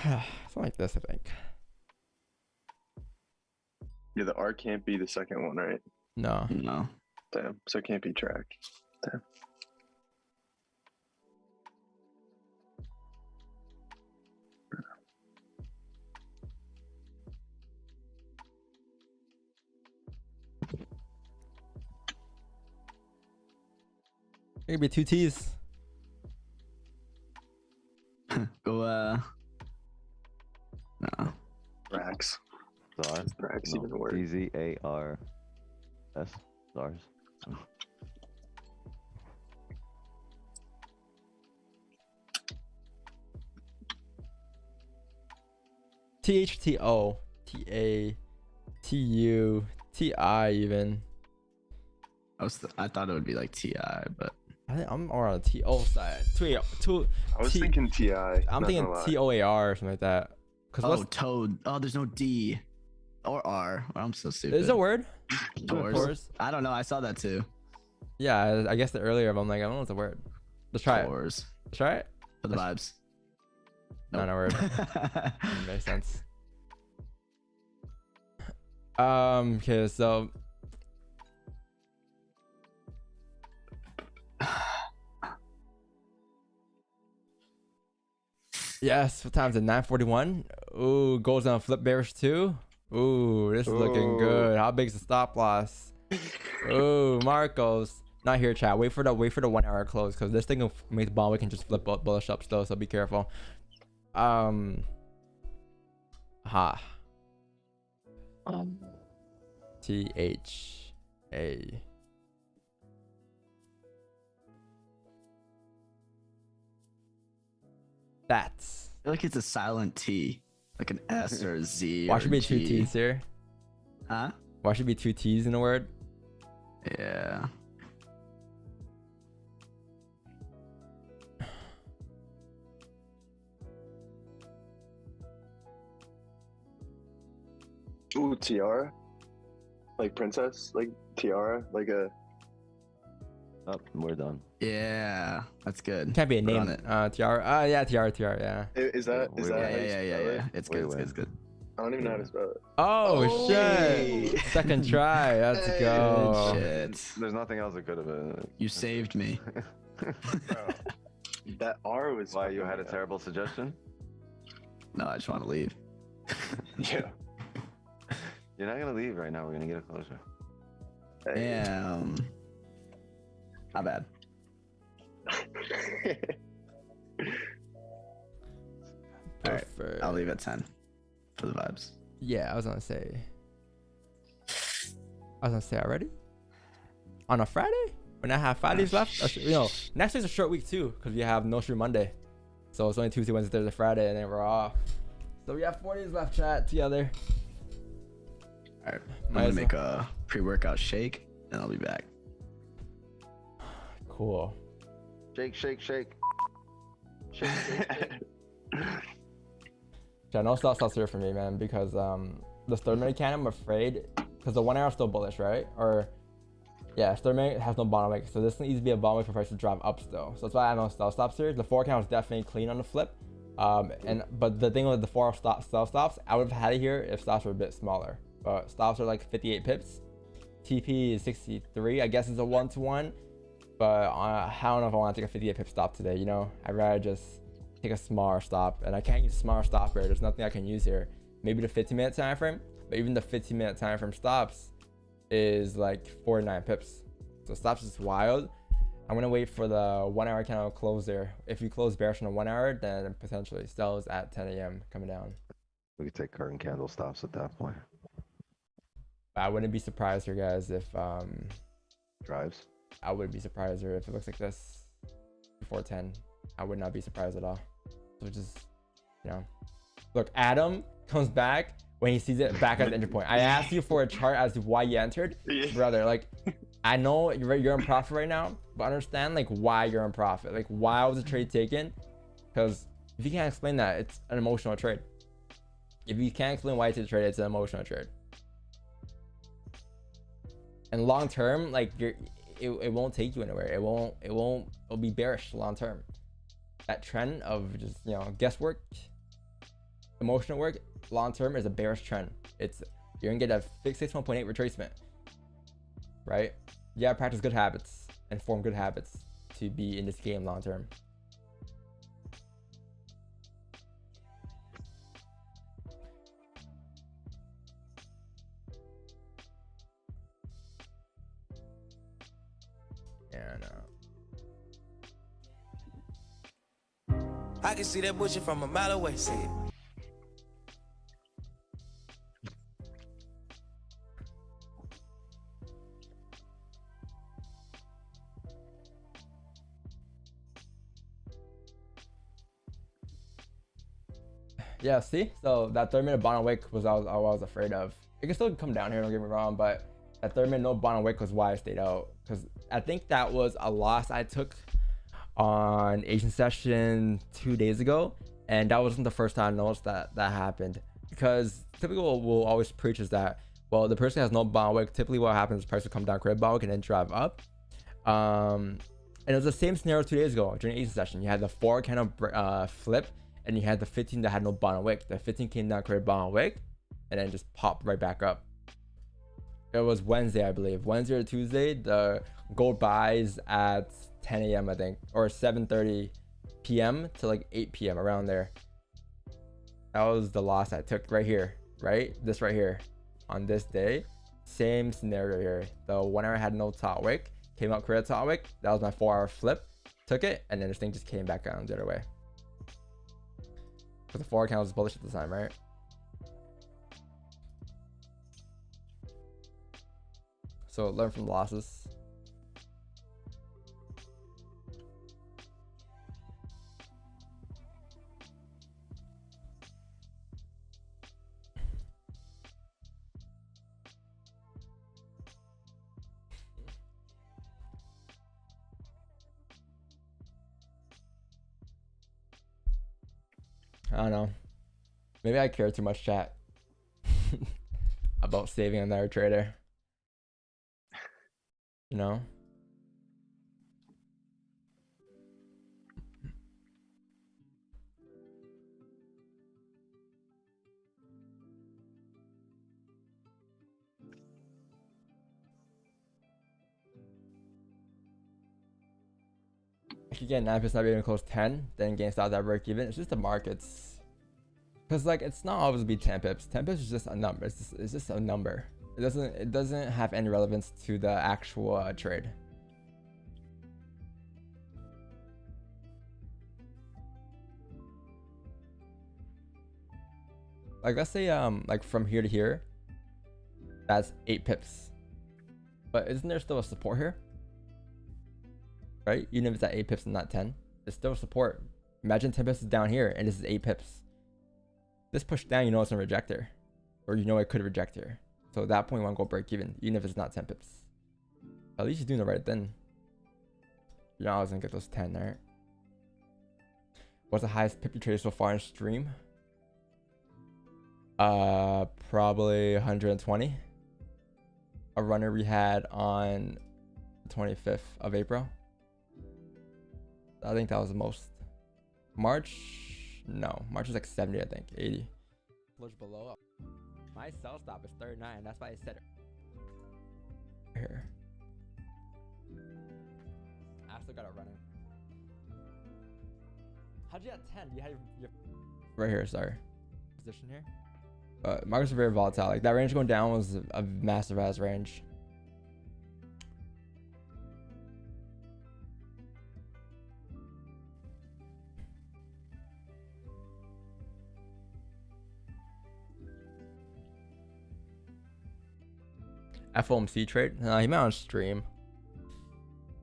Something like this, I think. Yeah, the R can't be the second one, right? No. No. Damn. So it can't be track. Damn. It could be two T's. Go. No. Racks. Zar. Racks No. even worse. Z-A-R-S. Zars. T-H-T-O. T-A-T-U-T-I even. I thought it would be like TI, but I think I'm more on the T-O side. I was T- thinking TI. I'm not thinking gonna lie. T-O-A-R or something like that. Cause oh, what's toad. Oh, there's no D or R. I'm so stupid. is a word? Tours. Tours. I don't know. I saw that too. Yeah, I guess the earlier I'm like, I don't know what's a word. Let's try it. Tours. Let's try it. For the vibes. Not a word. Nope. Makes sense. Okay, so yes, what time is it? 9:41. Ooh, goes on flip bearish too. Ooh, this is looking good. How big's the stop loss? Ooh, Marcos. Not here, chat. Wait for the 1 hour close because this thing will make the ball. We can just flip bullish up still, so be careful. T-H-A. That's. I feel like it's a silent T, like an S or a Z. Why or should a be two G. T's here? Huh? Why should be two T's in a word? Yeah. Ooh, tiara. Like princess, like tiara, like a. Oh, we're done. Yeah. That's good. Can't be a Put name. on it. Tiara. Yeah, tiara. Yeah. Is that? Wait, Is wait, that? how you Yeah. spell it? It's Wait, good. It's wait. good. It's good. I don't even know how to spell it. Oh, Hey. shit! Second try. Let's Hey. go. Good shit. There's nothing else that could have been. You saved me. That R was. Why you fucking had a up. terrible suggestion? No, I just want to leave. Yeah. You're not gonna leave right now. We're gonna get it closer. Hey. Damn. Not bad. Alright, Perfect. I'll leave at 10 for the vibes. Yeah, I was gonna say already on a Friday when I have 5 days left. Next week's a short week too because we have no shoot Monday, so it's only Tuesday, Wednesday, Thursday, Friday, and then we're off. So we have 4 days left, chat together. Alright, I'm Might gonna as make a pre-workout shake and I'll be back. Cool. Shake, shake, shake. Shake, shake, shake. Yeah, no stop here for me, man, because the third minute candle, I'm afraid, because the 1 hour is still bullish, right? Or yeah, third minute has no bottom wick, so this needs to be a bottom wick for price to drop up still. So that's why I have no stop here. The 4 count is definitely clean on the flip, But the thing with the 4 self stops, I would have had it here if stops were a bit smaller. But stops are like 58 pips. TP is 63. I guess it's a 1-to-1. But I don't know if I want to take a 58 pip stop today. You know, I'd rather just take a smaller stop, and I can't use a smaller stop here. There's nothing I can use here. Maybe the 15-minute time frame, but even the 15-minute time frame stops is like 49 pips. So stops is wild. I'm gonna wait for the 1 hour candle close there. If you close bearish on a 1 hour, then potentially sells at 10 a.m. coming down. We could take current candle stops at that point. I wouldn't be surprised here, guys, if Drives. I would be surprised here if it looks like this before 10. I would not be surprised at all. So just, you know, look, Adam comes back when he sees it back at the entry point. I asked you for a chart as to why you entered, brother. Like, I know you're in profit right now, but understand like why you're in profit. Like, why was the trade taken? Because if you can't explain that, it's an emotional trade. If you can't explain why you took the trade, it's an emotional trade. And long term, like it won't take you anywhere. It'll be bearish long term. That trend of just, you know, guesswork, emotional work, long term is a bearish trend. You're gonna get a fixed 61.8 retracement, right? You gotta practice good habits and form good habits to be in this game long term. Yeah, no. I can see that bullshit from a mile away. See it. Yeah, see? So that 3-minute bottom wick was I was afraid of. It can still come down here, don't get me wrong, but that 3-minute no bottom wick was why I stayed out. Because I think that was a loss I took on Asian session 2 days ago. And that wasn't the first time I noticed that happened. Because typically what we'll always preach is that, well, the person has no bottom wick. Typically what happens is price will come down, create a bottom wick, and then drive up. And it was the same scenario 2 days ago during Asian session. You had the 4 kind of flip, and you had the 15 that had no bottom wick. The 15 came down, created bottom wick, and then just popped right back up. It was Wednesday, I believe. Wednesday or Tuesday, the gold buys at 10 a.m. I think, or 7:30 p.m. to like 8 p.m. around there. That was the loss I took right here, right? This right here, on this day. Same scenario here. The 1 hour had no top wick, came out, created top wick. That was my 4-hour flip. Took it, and then this thing just came back down the other way. Because the 4 count was bullish at the time, right? So learn from the losses. I don't know. Maybe I care too much, chat, about saving another trader. You know? I could get 9% not being close 10, then gain stop that break even. It's just the markets. Because like it's not always be 10 pips. 10 pips is just a number. It's just a number. It doesn't have any relevance to the actual trade. Like let's say like from here to here, that's 8 pips. But isn't there still a support here? Right? Even if it's at 8 pips and not 10, it's still support. Imagine 10 pips is down here and this is 8 pips. This push down, you know it's a rejector, or you know it could reject here. So at that point, you want to go break even if it's not 10 pips. At least you're doing the right thing. You know I was gonna get those 10, right? What's the highest pip you traded so far in stream? Probably 120. A runner we had on the 25th of April. I think that was the most. March, No, March was like 70, I think, 80. Push below. My sell stop is 39. That's why I said it. Here. I still got it running. How'd you get 10? You had your right here, sorry. Position here. Markets are very volatile. Like that range going down was a massive ass range. FOMC trade? He might on stream.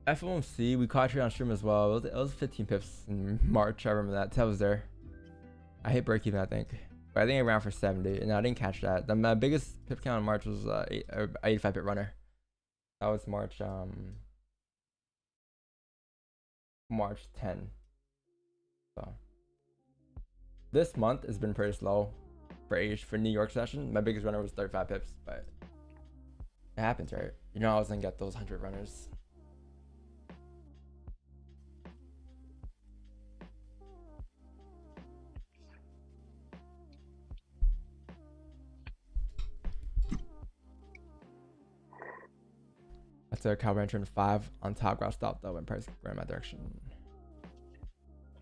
FOMC, we caught trade on stream as well. It was 15 pips in March. I remember that. That was there. I hit break even, I think. But I think I ran for 70, and I didn't catch that. My biggest pip count in March was 85 pip runner. That was March 10. So this month has been pretty slow for New York session. My biggest runner was 35 pips, but it happens, right? You know I was gonna get those 100 runners. I took a cowboy entry in 5 on top, got stopped though when price ran my direction.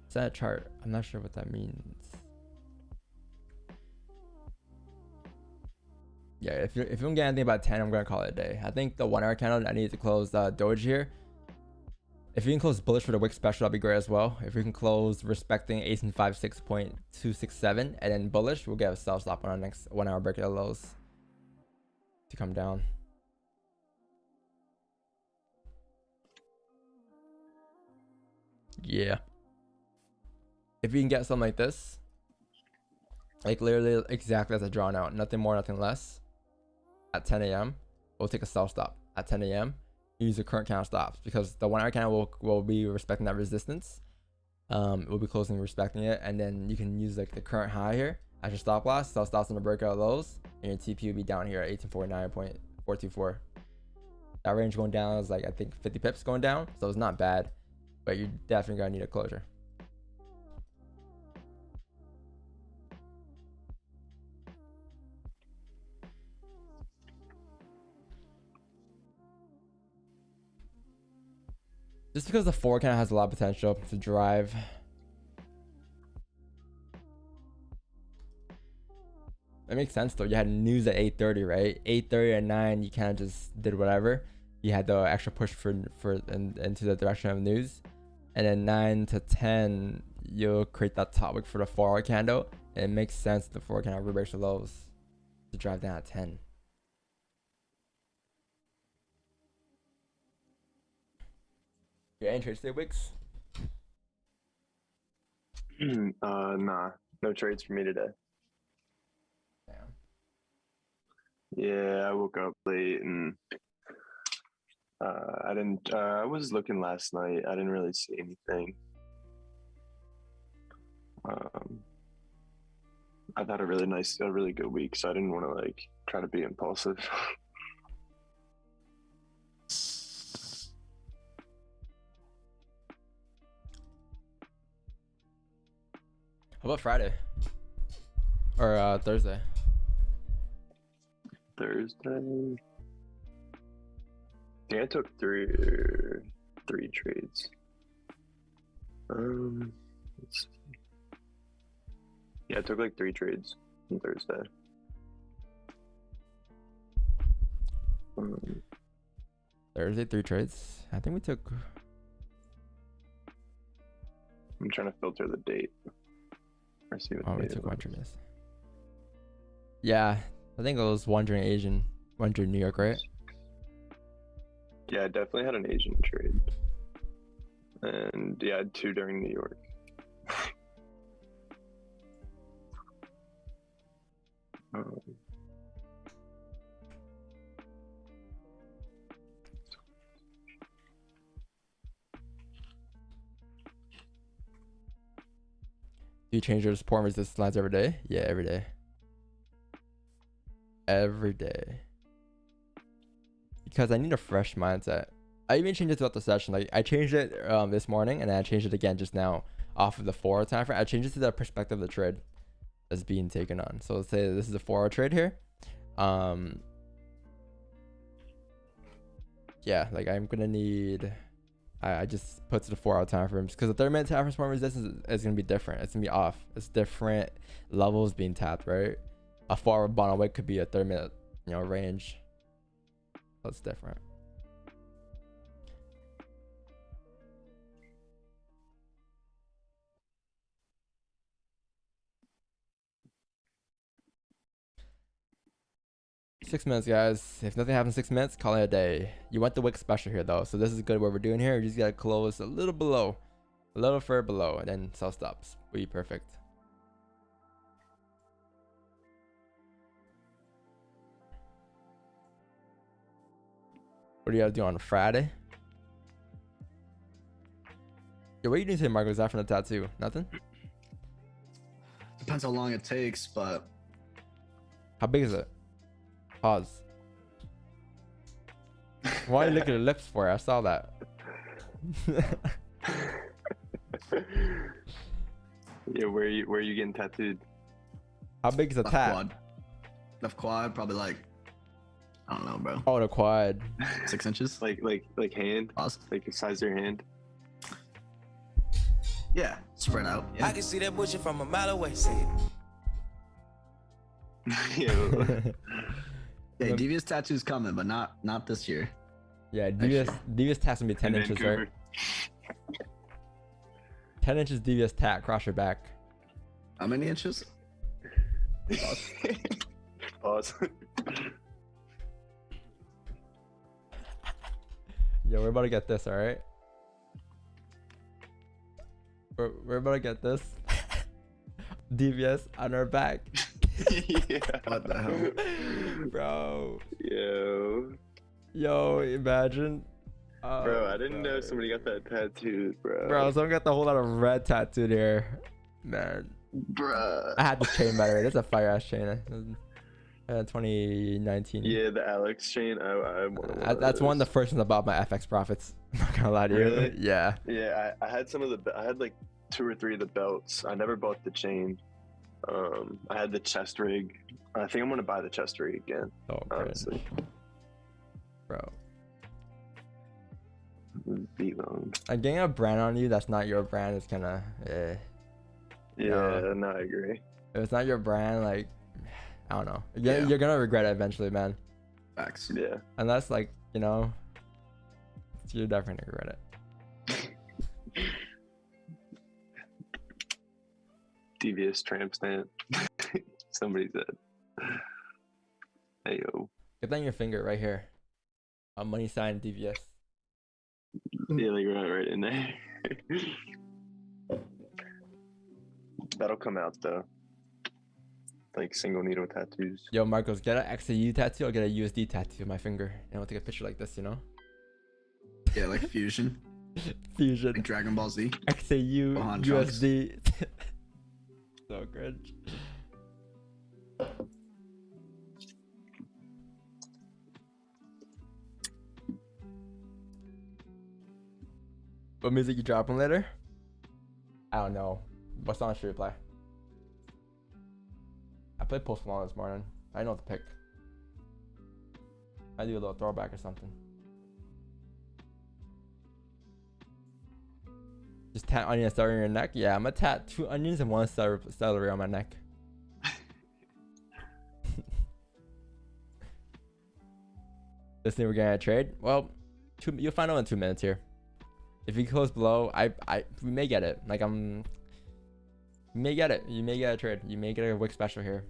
Set chart. I'm not sure what that means. Yeah, if you don't get anything about 10, I'm gonna call it a day. I think the 1 hour candle, I need to close Doge here. If you can close bullish for the wick special, that'd be great as well. If we can close respecting 1856.267 and then bullish, we'll get a sell stop on our next 1 hour break at lows to come down. Yeah. If you can get something like this, like literally exactly as I drawn out, nothing more, nothing less, at 10 a.m., we'll take a sell stop at 10 a.m. Use the current candle stops because the 1 hour candle will be respecting that resistance. We'll be closing respecting it, and then you can use like the current high here as your stop loss, sell stops on the breakout lows, and your TP will be down here at 1849.424. That range going down is like I think 50 pips going down, so it's not bad, but you're definitely gonna need a closure. Just because the 4 kind of has a lot of potential to drive. It makes sense though. You had news at 8:30, right? 8:30 and 9, you kind of just did whatever. You had the extra push into the direction of news, and then 9 to 10, you'll create that top wick for the 4 hour candle, and it makes sense the 4 candle rebreaks the lows to drive down at 10. Any trades today, Wicks? Nah, no trades for me today. Damn. Yeah, I woke up late and I didn't. I was looking last night. I didn't really see anything. I've had a really good week, so I didn't want to like try to be impulsive. How about Friday? Or Thursday? Thursday. Yeah, I took three trades. Let's see. Yeah, I took like 3 trades on Thursday. Thursday, 3 trades. I think we took. I'm trying to filter the date. Or see what We date took it 1 was. trade. Yeah, I think it was 1 during Asian, 1 during New York, right? Yeah, I definitely had an Asian trade. And yeah, I had 2 during New York. Do you change your support and resistance lines every day? Yeah, every day. Every day. Because I need a fresh mindset. I even changed it throughout the session. Like I changed it this morning, and then I changed it again just now. off of the 4-hour time frame. I change it to the perspective of the trade that's being taken on. So let's say this is a 4-hour trade here. Yeah, like I'm gonna need. I just put to the 4-hour time frames because the 30-minute time frame resistance is gonna be different. It's gonna be off. It's different levels being tapped, right? A 4-hour bottom weight could be a 30-minute, range. That's different. Six minutes, guys. If nothing happens in 6 minutes, call it a day. You want the wick special here, though. So this is good what we're doing here. You just gotta close a little below, a little further below, and then sell stops. Will be perfect. What do you gotta do on Friday? Yo, what you doing today, Marco? Is that from the tattoo? Nothing? Depends how long it takes, but How big is it? Pause. Why are you looking at your lips for? I saw that. Yeah, where are you getting tattooed? How big is the left tat? quad. Left quad, probably like, I don't know, bro. Oh, the quad. 6 inches. Like hand? Pause. Like the size of your hand? Yeah, spread out. I Yeah. can see that bullshit from a mile away. See it. Yeah. Hey, devious tattoos coming, but not this year. Yeah, devious tat's gonna be 10 In inches, Vancouver. right? 10 inches devious tat across your back. How many inches? Pause. Yeah, we're about to get this, all right? We're about to get this. DVS on our back. Yeah. What the hell? Bro. Yo. Imagine. Bro, I didn't know somebody got that tattooed, bro. Bro, someone got the whole lot of red tattooed here. Man. Bruh. I had this chain, by the way. That's a fire ass chain. 2019. Yeah, the Alex chain. I want That's one of the first ones about my FX profits. I'm not gonna lie to you. Really? Yeah. Yeah, I had some of the. I had like 2 or 3 of the belts. I never bought the chain. I had the chest rig. I think I'm gonna buy the chest rig again. Oh, great. Honestly, Bro. beat long. Like getting a brand on you that's not your brand is kind of Yeah, no, I agree. if it's not your brand, like I don't know. Yeah. You're gonna regret it eventually, man. Facts. Yeah. Unless like you're definitely gonna regret it. Devious tramp stamp. Somebody said. Hey yo. Get that on your finger right here. A money sign DVS. Yeah, like right in there. That'll come out though. Like single needle tattoos. Yo, Marcos, get an XAU tattoo or get a USD tattoo on my finger, and I'll take a picture like this, Yeah, like fusion. Fusion. Like Dragon Ball Z. XAU Gohan Trunks. USD. So cringe. What music you dropping later? I don't know. What song should we play? I played Post Malone this morning. I didn't know what to pick. I do a little throwback or something. Just tat onion and celery on your neck? Yeah, I'm gonna tat 2 onions and 1 celery on my neck. This thing we're getting a trade? Well, you'll find out in 2 minutes here. If you close below, we may get it. Like you may get it. You may get a trade. You may get a wick special here.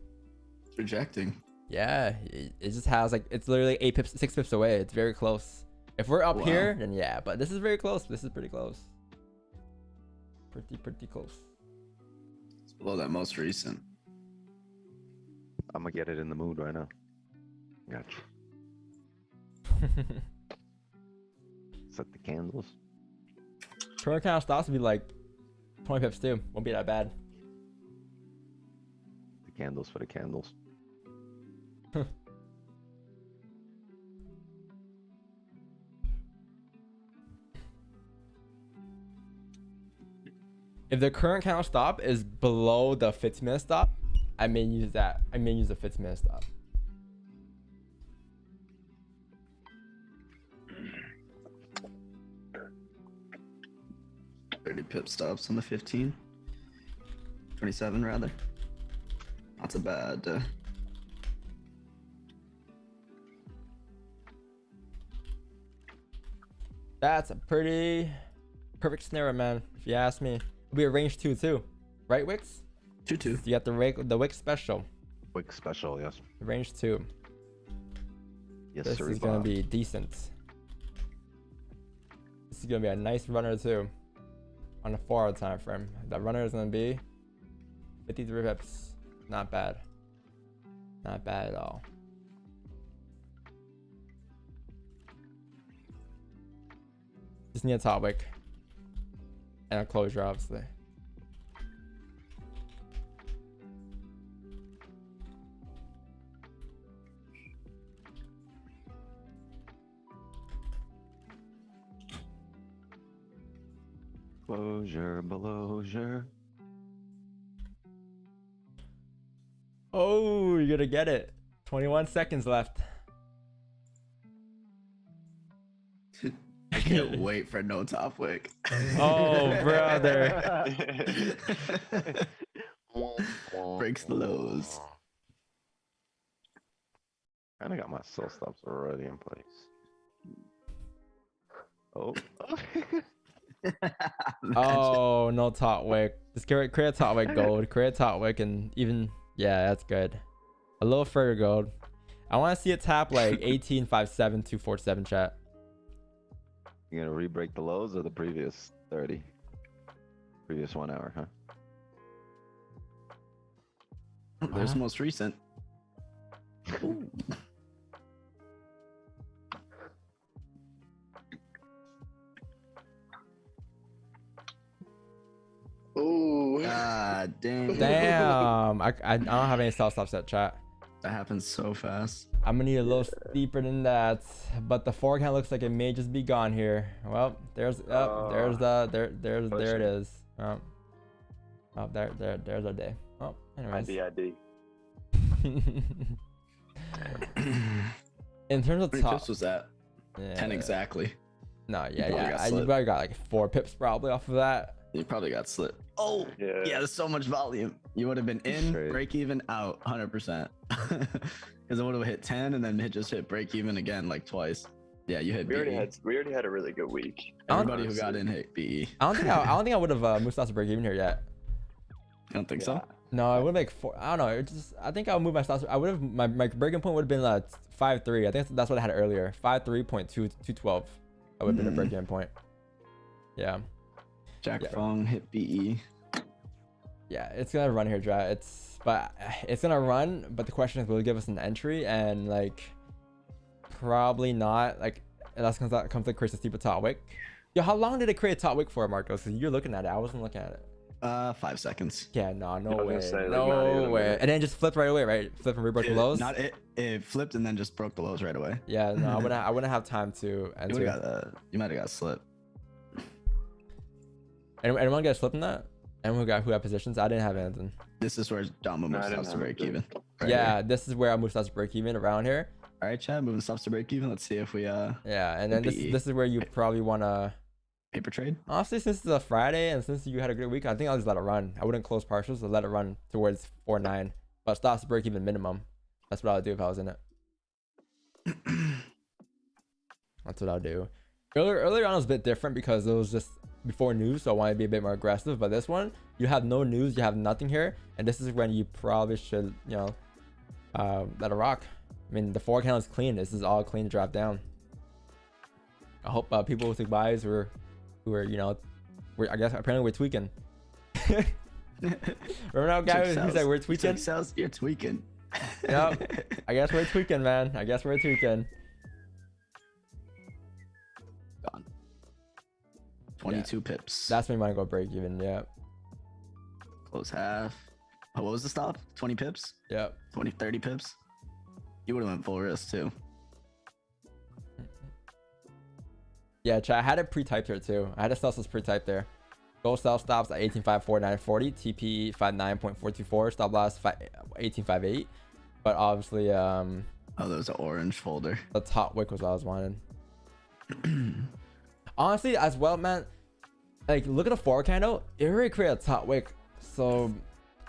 Rejecting. Yeah, it just has like it's literally 6 pips away. It's very close. If we're up here, then yeah. But this is very close. This is pretty close. Pretty close. It's below that most recent. I'm gonna get it in the mood right now. Gotcha. Set the candles. Current count stops will be like 20 pips too. Won't be that bad. The candles for the candles. If the current candle stop is below the 15-minute stop, I may use that. I may use the 15-minute stop. $30 pip stops on the 15. 27 rather. Not so bad. That's a pretty perfect scenario, man. If you ask me, it'll be a range 2 too, right, Wix? 2-2. You got the Wix special, Quick special, yes. range 2. Yes, This sir. is gonna be decent. This is gonna be a nice runner too, on a 4-hour time frame. That runner is gonna be 53 pips. Not bad. Not bad at all. Just need a top wick and a closure, obviously. Closure, belosure. Oh, you're gonna get it. 21 seconds left. I can't wait for no top wick. Oh, brother. Breaks the lows. Kinda got my soul stops already in place. Oh. Oh, no top wick. Just create a top wick gold. Create a top wick and even, yeah, that's good. A little further gold. I want to see it tap like 18, 5, 7, 2, 4, 7 chat. You're gonna re-break the lows of the previous 30? Previous 1 hour, huh? There's the most recent. Oh. God damn. Damn. I don't have any self stops at chat. That happens so fast. I'm gonna need a little steeper than that, but the forecast looks like it may just be gone here. Well, there it is. There's our day. Oh, anyways. ID. In terms of How many top, pips was that? yeah, 10 exactly. No, probably yeah. got You slipped. probably got like 4 pips probably off of that. You probably got slipped. Oh, Yeah. yeah, there's so much volume. You would have been in, Straight. break even, out, 100%. Because it would have hit 10 and then just hit break even again like twice. Yeah, you hit We already BE. had a really good week. Everybody who got in hit BE. I don't think I would have moved stocks to break even here yet. I don't think so. No, it would make 4. I don't know. I think I would move my stocks. I would have my breaking point would have been 5.3. I think that's what I had earlier. 5.3.212. That would have been a break even point. Yeah. Jack Yeah. Fong hit BE. Yeah, it's gonna run here, Dra. It's gonna run, but the question is, will it give us an entry? And probably not. Unless it comes to create a steeper top wick. Yo, how long did it create a top wick for, Marcos? Because you're looking at it. I wasn't looking at it. 5 seconds. Yeah, no I was way, gonna say, not no even a way. minute. And then just flip right away, right? Flip and rebreak the lows. It flipped and then just broke the lows right away. Yeah, no, I wouldn't have time to enter. You might have got slipped. Anyone get a slip in that? Anyone who had positions? I didn't have anything. This is where Dom No, I moves didn't stops to have break it. even. Right Yeah, here. this is where I move stocks to break even around here. All right, Chad, moving stops to break even. Let's see if we Yeah, and then PE. this is where you probably wanna. paper trade. Honestly, since it's a Friday and since you had a good week, I think I'll just let it run. I wouldn't close partials. I'll let it run towards 4.9, but stops to break even minimum. That's what I would do if I was in it. That's what I'll do. Earlier on it was a bit different because it was just before news, so I wanted to be a bit more aggressive. But this one, you have no news, you have nothing here, and this is when you probably should, let it rock. I mean, the 4 count is clean. This is all clean to drop down. I hope people who took buys who are I guess apparently we're tweaking. Remember that guy who said we're tweaking? Sales, you're tweaking. Yep. I guess we're tweaking, man. I guess we're tweaking. Gone. 22 pips. That's me might go break even. Yeah. Close half. Oh, what was the stop? 20 pips? Yep. 30 pips? You would have went full risk too. Yeah, chat. I had it pre-typed here too. I had a Celsius pre-typed there. Gold sell stops at 18.54940, TP 59.424, stop loss 18.58. But obviously, Oh, there's an orange folder. the top wick was what I was wanting. Honestly, as well, man. Like, look at the 4 candle. It already created a top wick, so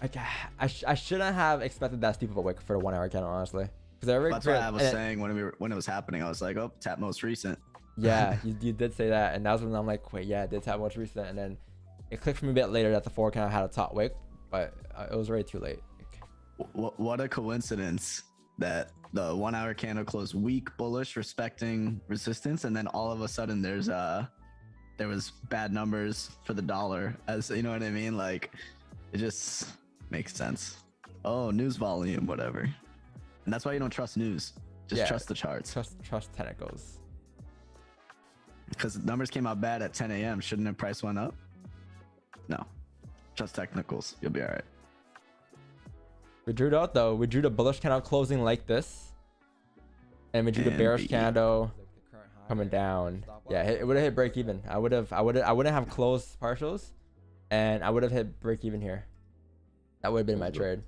like I shouldn't have expected that steep of a wick for the 1 hour candle, honestly. Because That's what I was saying when it was happening. I was like, oh, tap most recent. Yeah, you did say that, and that was when I'm like, wait, yeah, it did tap most recent, and then it clicked for me a bit later that the 4 candle had a top wick, but it was already too late. What a coincidence that the 1 hour candle closed weak bullish, respecting resistance, and then all of a sudden there was bad numbers for the dollar. As you know what I mean? Like, it just makes sense. Oh, news volume, whatever. And that's why you don't trust news. Just trust the charts. Trust technicals. Because the numbers came out bad at 10 a.m. Shouldn't the price went up? No. Trust technicals. You'll be all right. We drew it out though. We drew the bullish candle closing like this, and we drew the bearish candle coming down. Yeah, it would have hit break even. I wouldn't have closed partials, and I would have hit break even here. That would have been my trade.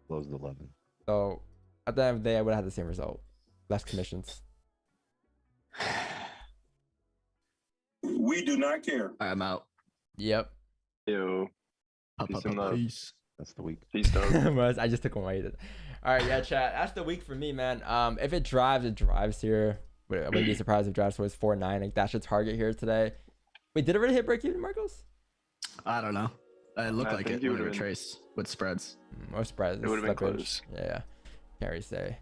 Closed 11. So at the end of the day, I would have had the same result. Less commissions. We do not care. I'm out. Yep. Yo, peace and love. Peace. That's the week. Peace, dog. I just took one while you did. All right, yeah, chat. That's the week for me, man. If it drives, it drives here. I wouldn't be surprised if it drives towards 4.9. Like, that's your target here today. Wait, did it really hit break even, Marcos? I don't know. It looked I like think it you when it would've been- retraced with spreads. Most spreads. It would've been slippage. close. Yeah. Can't really say.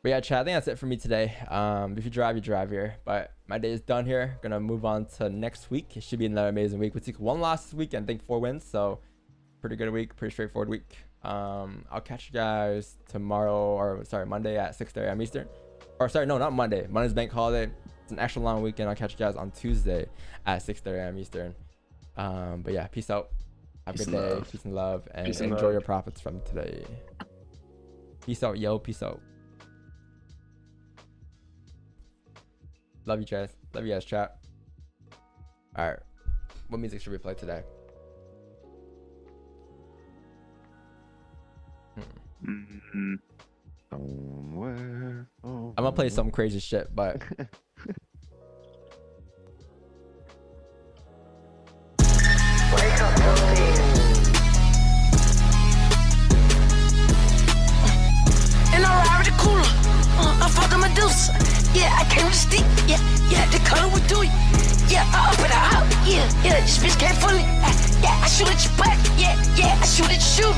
But yeah, chat, I think that's it for me today. If you drive here. But my day is done here. Gonna move on to next week. It should be another amazing week. We took 1 loss this week and I think 4 wins. So pretty good week, pretty straightforward week. I'll catch you guys tomorrow, or sorry, Monday at 6:30 a.m. Eastern. Or sorry, no, not Monday. Monday's bank holiday. It's an extra long weekend. I'll catch you guys on Tuesday at 6:30 a.m. Eastern. But yeah, peace out. Have a good day. Peace and love. And Peace and enjoy love. your profits from today. Peace out, yo. Peace out. Love you guys. Love you guys, chat. All right. What music should we play today? Mm-hmm. Somewhere. I'm gonna play some crazy shit, but And I ride with the cooler. I fuck a Medusa. Yeah, I came with the stick. Yeah, the color would do it. Yeah, I up and out. Yeah, this bitch can't fool it. Yeah, I shoot at your butt. Yeah, I shoot at your shoe.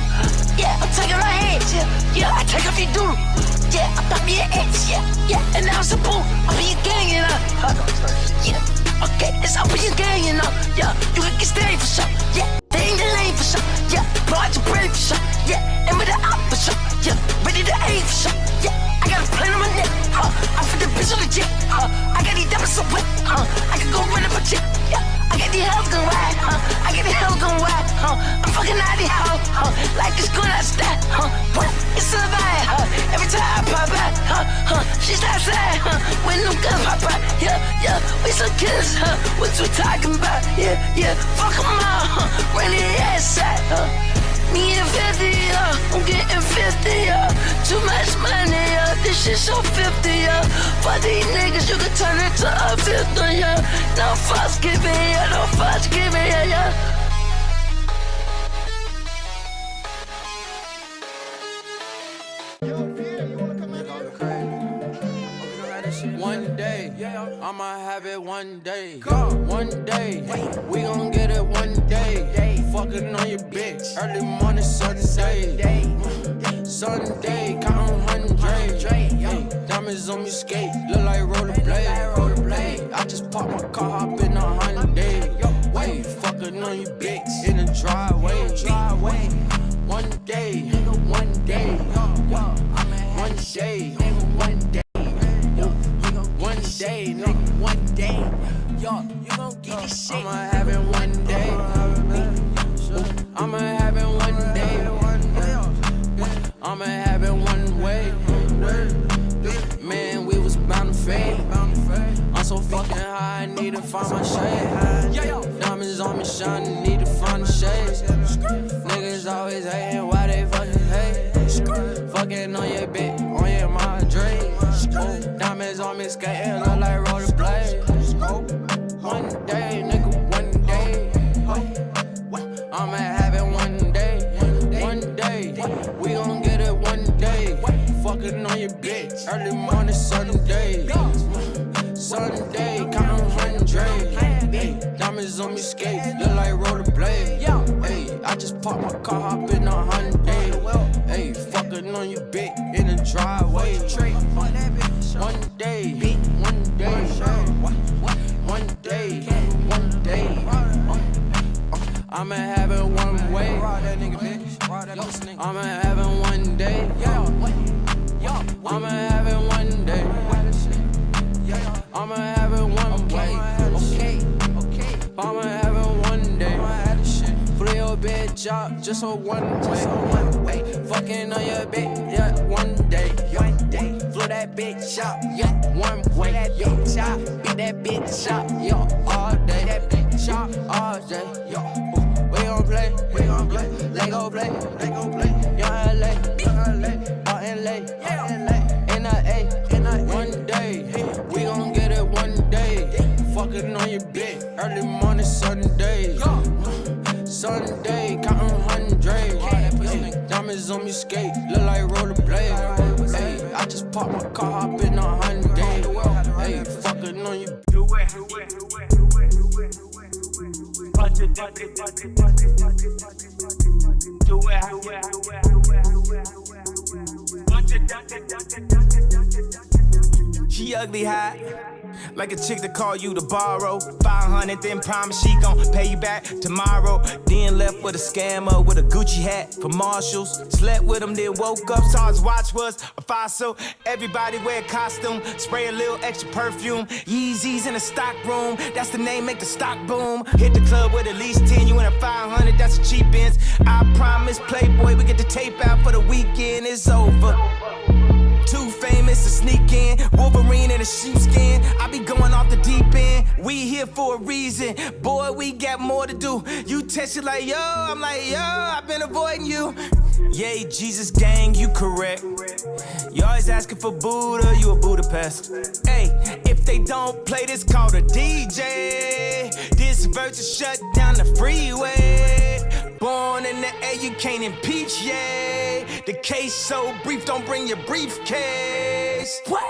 Yeah, I'm taking her hands. Yeah, I take off your doodle. Yeah, I pop me an X. Yeah, and now it's a boom. I'll be your gang, you know. Yeah, okay, it's up in your gang, you know. Yeah, you can get stayed for sure. Yeah, they ain't the lane for sure. Yeah, blood your brain for sure. Yeah, and with the op for sure. Yeah, ready to aim for sure. Yeah, I got a plane on my neck. I'm for the bitch on the jet. I got these diamonds so wet. I can go run up a jet. Yeah, I got these hells gon' ride. I got these hells gon' ride. I'm fucking out these hoes. Like this good outside. What? It's a vibe. Every time I pop out. She's outside. When them guns pop out. Yeah, we some kids. What you talking about? Yeah, fuck them all. Run the ass side. Me and 50, I'm getting 50, too much money, this shit so 50, for these niggas, you can turn it to a 50, no fuss giving, no fuss giving, One day, I'ma have it one day. One day, we gon' get it one day. Fucking on your bitch, early morning Sunday. Sunday, counting 100. Diamonds on me skate, look like rollerblade. I just pop my car, hop in a Hyundai. Wait, fucking on your bitch in the driveway. One day, one day, one day, one day. One day, nigga, one day. Yo, you gon' get this shit. I'ma have it one day. I'ma have it one day. I'ma have it one way. Man, we was bound to fade. I'm so fucking high, I need to find my shade. Diamonds on me shining, need to find the shade. Niggas always hating, why they fucking hate? Fucking on your bitch, on your Madre. Diamonds on me skating, look like rollerblades. One day, nigga, one day. I'ma have it one day. One day, we gon' get it one day. Fucking on your bitch, early morning, Sunday. Sunday, counting hundred. Diamonds on me skate, look like rollerblade. Hey, I just parked my car, hop in a Hyundai. Hey, fucking on your bitch in the driveway. One day, one day, one day, one day. I'ma have it one way. I'ma have it one day. I'ma have it one day. I'ma have it one way. I'ma have it one day. Flip your bitch up just for one way. Fucking on your bitch, yeah, one day. Flip that bitch up, yeah, one way. That bitch up, beat that bitch up, yo, all day. That bitch up, all day, yo. We gon' play, Lego play, young LA, out in LA, in a A, one day, we gon' get it one day. Fucking on your bitch, early morning Sunday. Sunday, counting hundred. Diamonds on me skate, look like rollerblades. Hey, I just parked my car, hop in a Hyundai. Hey, fucking on you. Do it. She ugly hot, like a chick that call you to borrow 500, then promise she gon' pay you back tomorrow. Then left with a scammer with a Gucci hat for Marshalls. Slept with him, then woke up, saw his watch was a fossil. Everybody wear a costume, spray a little extra perfume. Yeezys in the stock room, that's the name, make the stock boom. Hit the club with at least 10, you in a 500, that's a cheap ends. I promise, Playboy, we get the tape out for the weekend, it's over. Too famous to sneak in, Wolverine in a sheepskin. I be going off the deep end. We here for a reason, boy. We got more to do. You text it like yo, I'm like yo. I've been avoiding you. Yay, Jesus gang, you correct. You always asking for Buddha, you a Budapest. Hey, if they don't play this, call the DJ. This verse shut down the freeway. Born in the air, you can't impeach, yeah. The case so brief, don't bring your briefcase. What?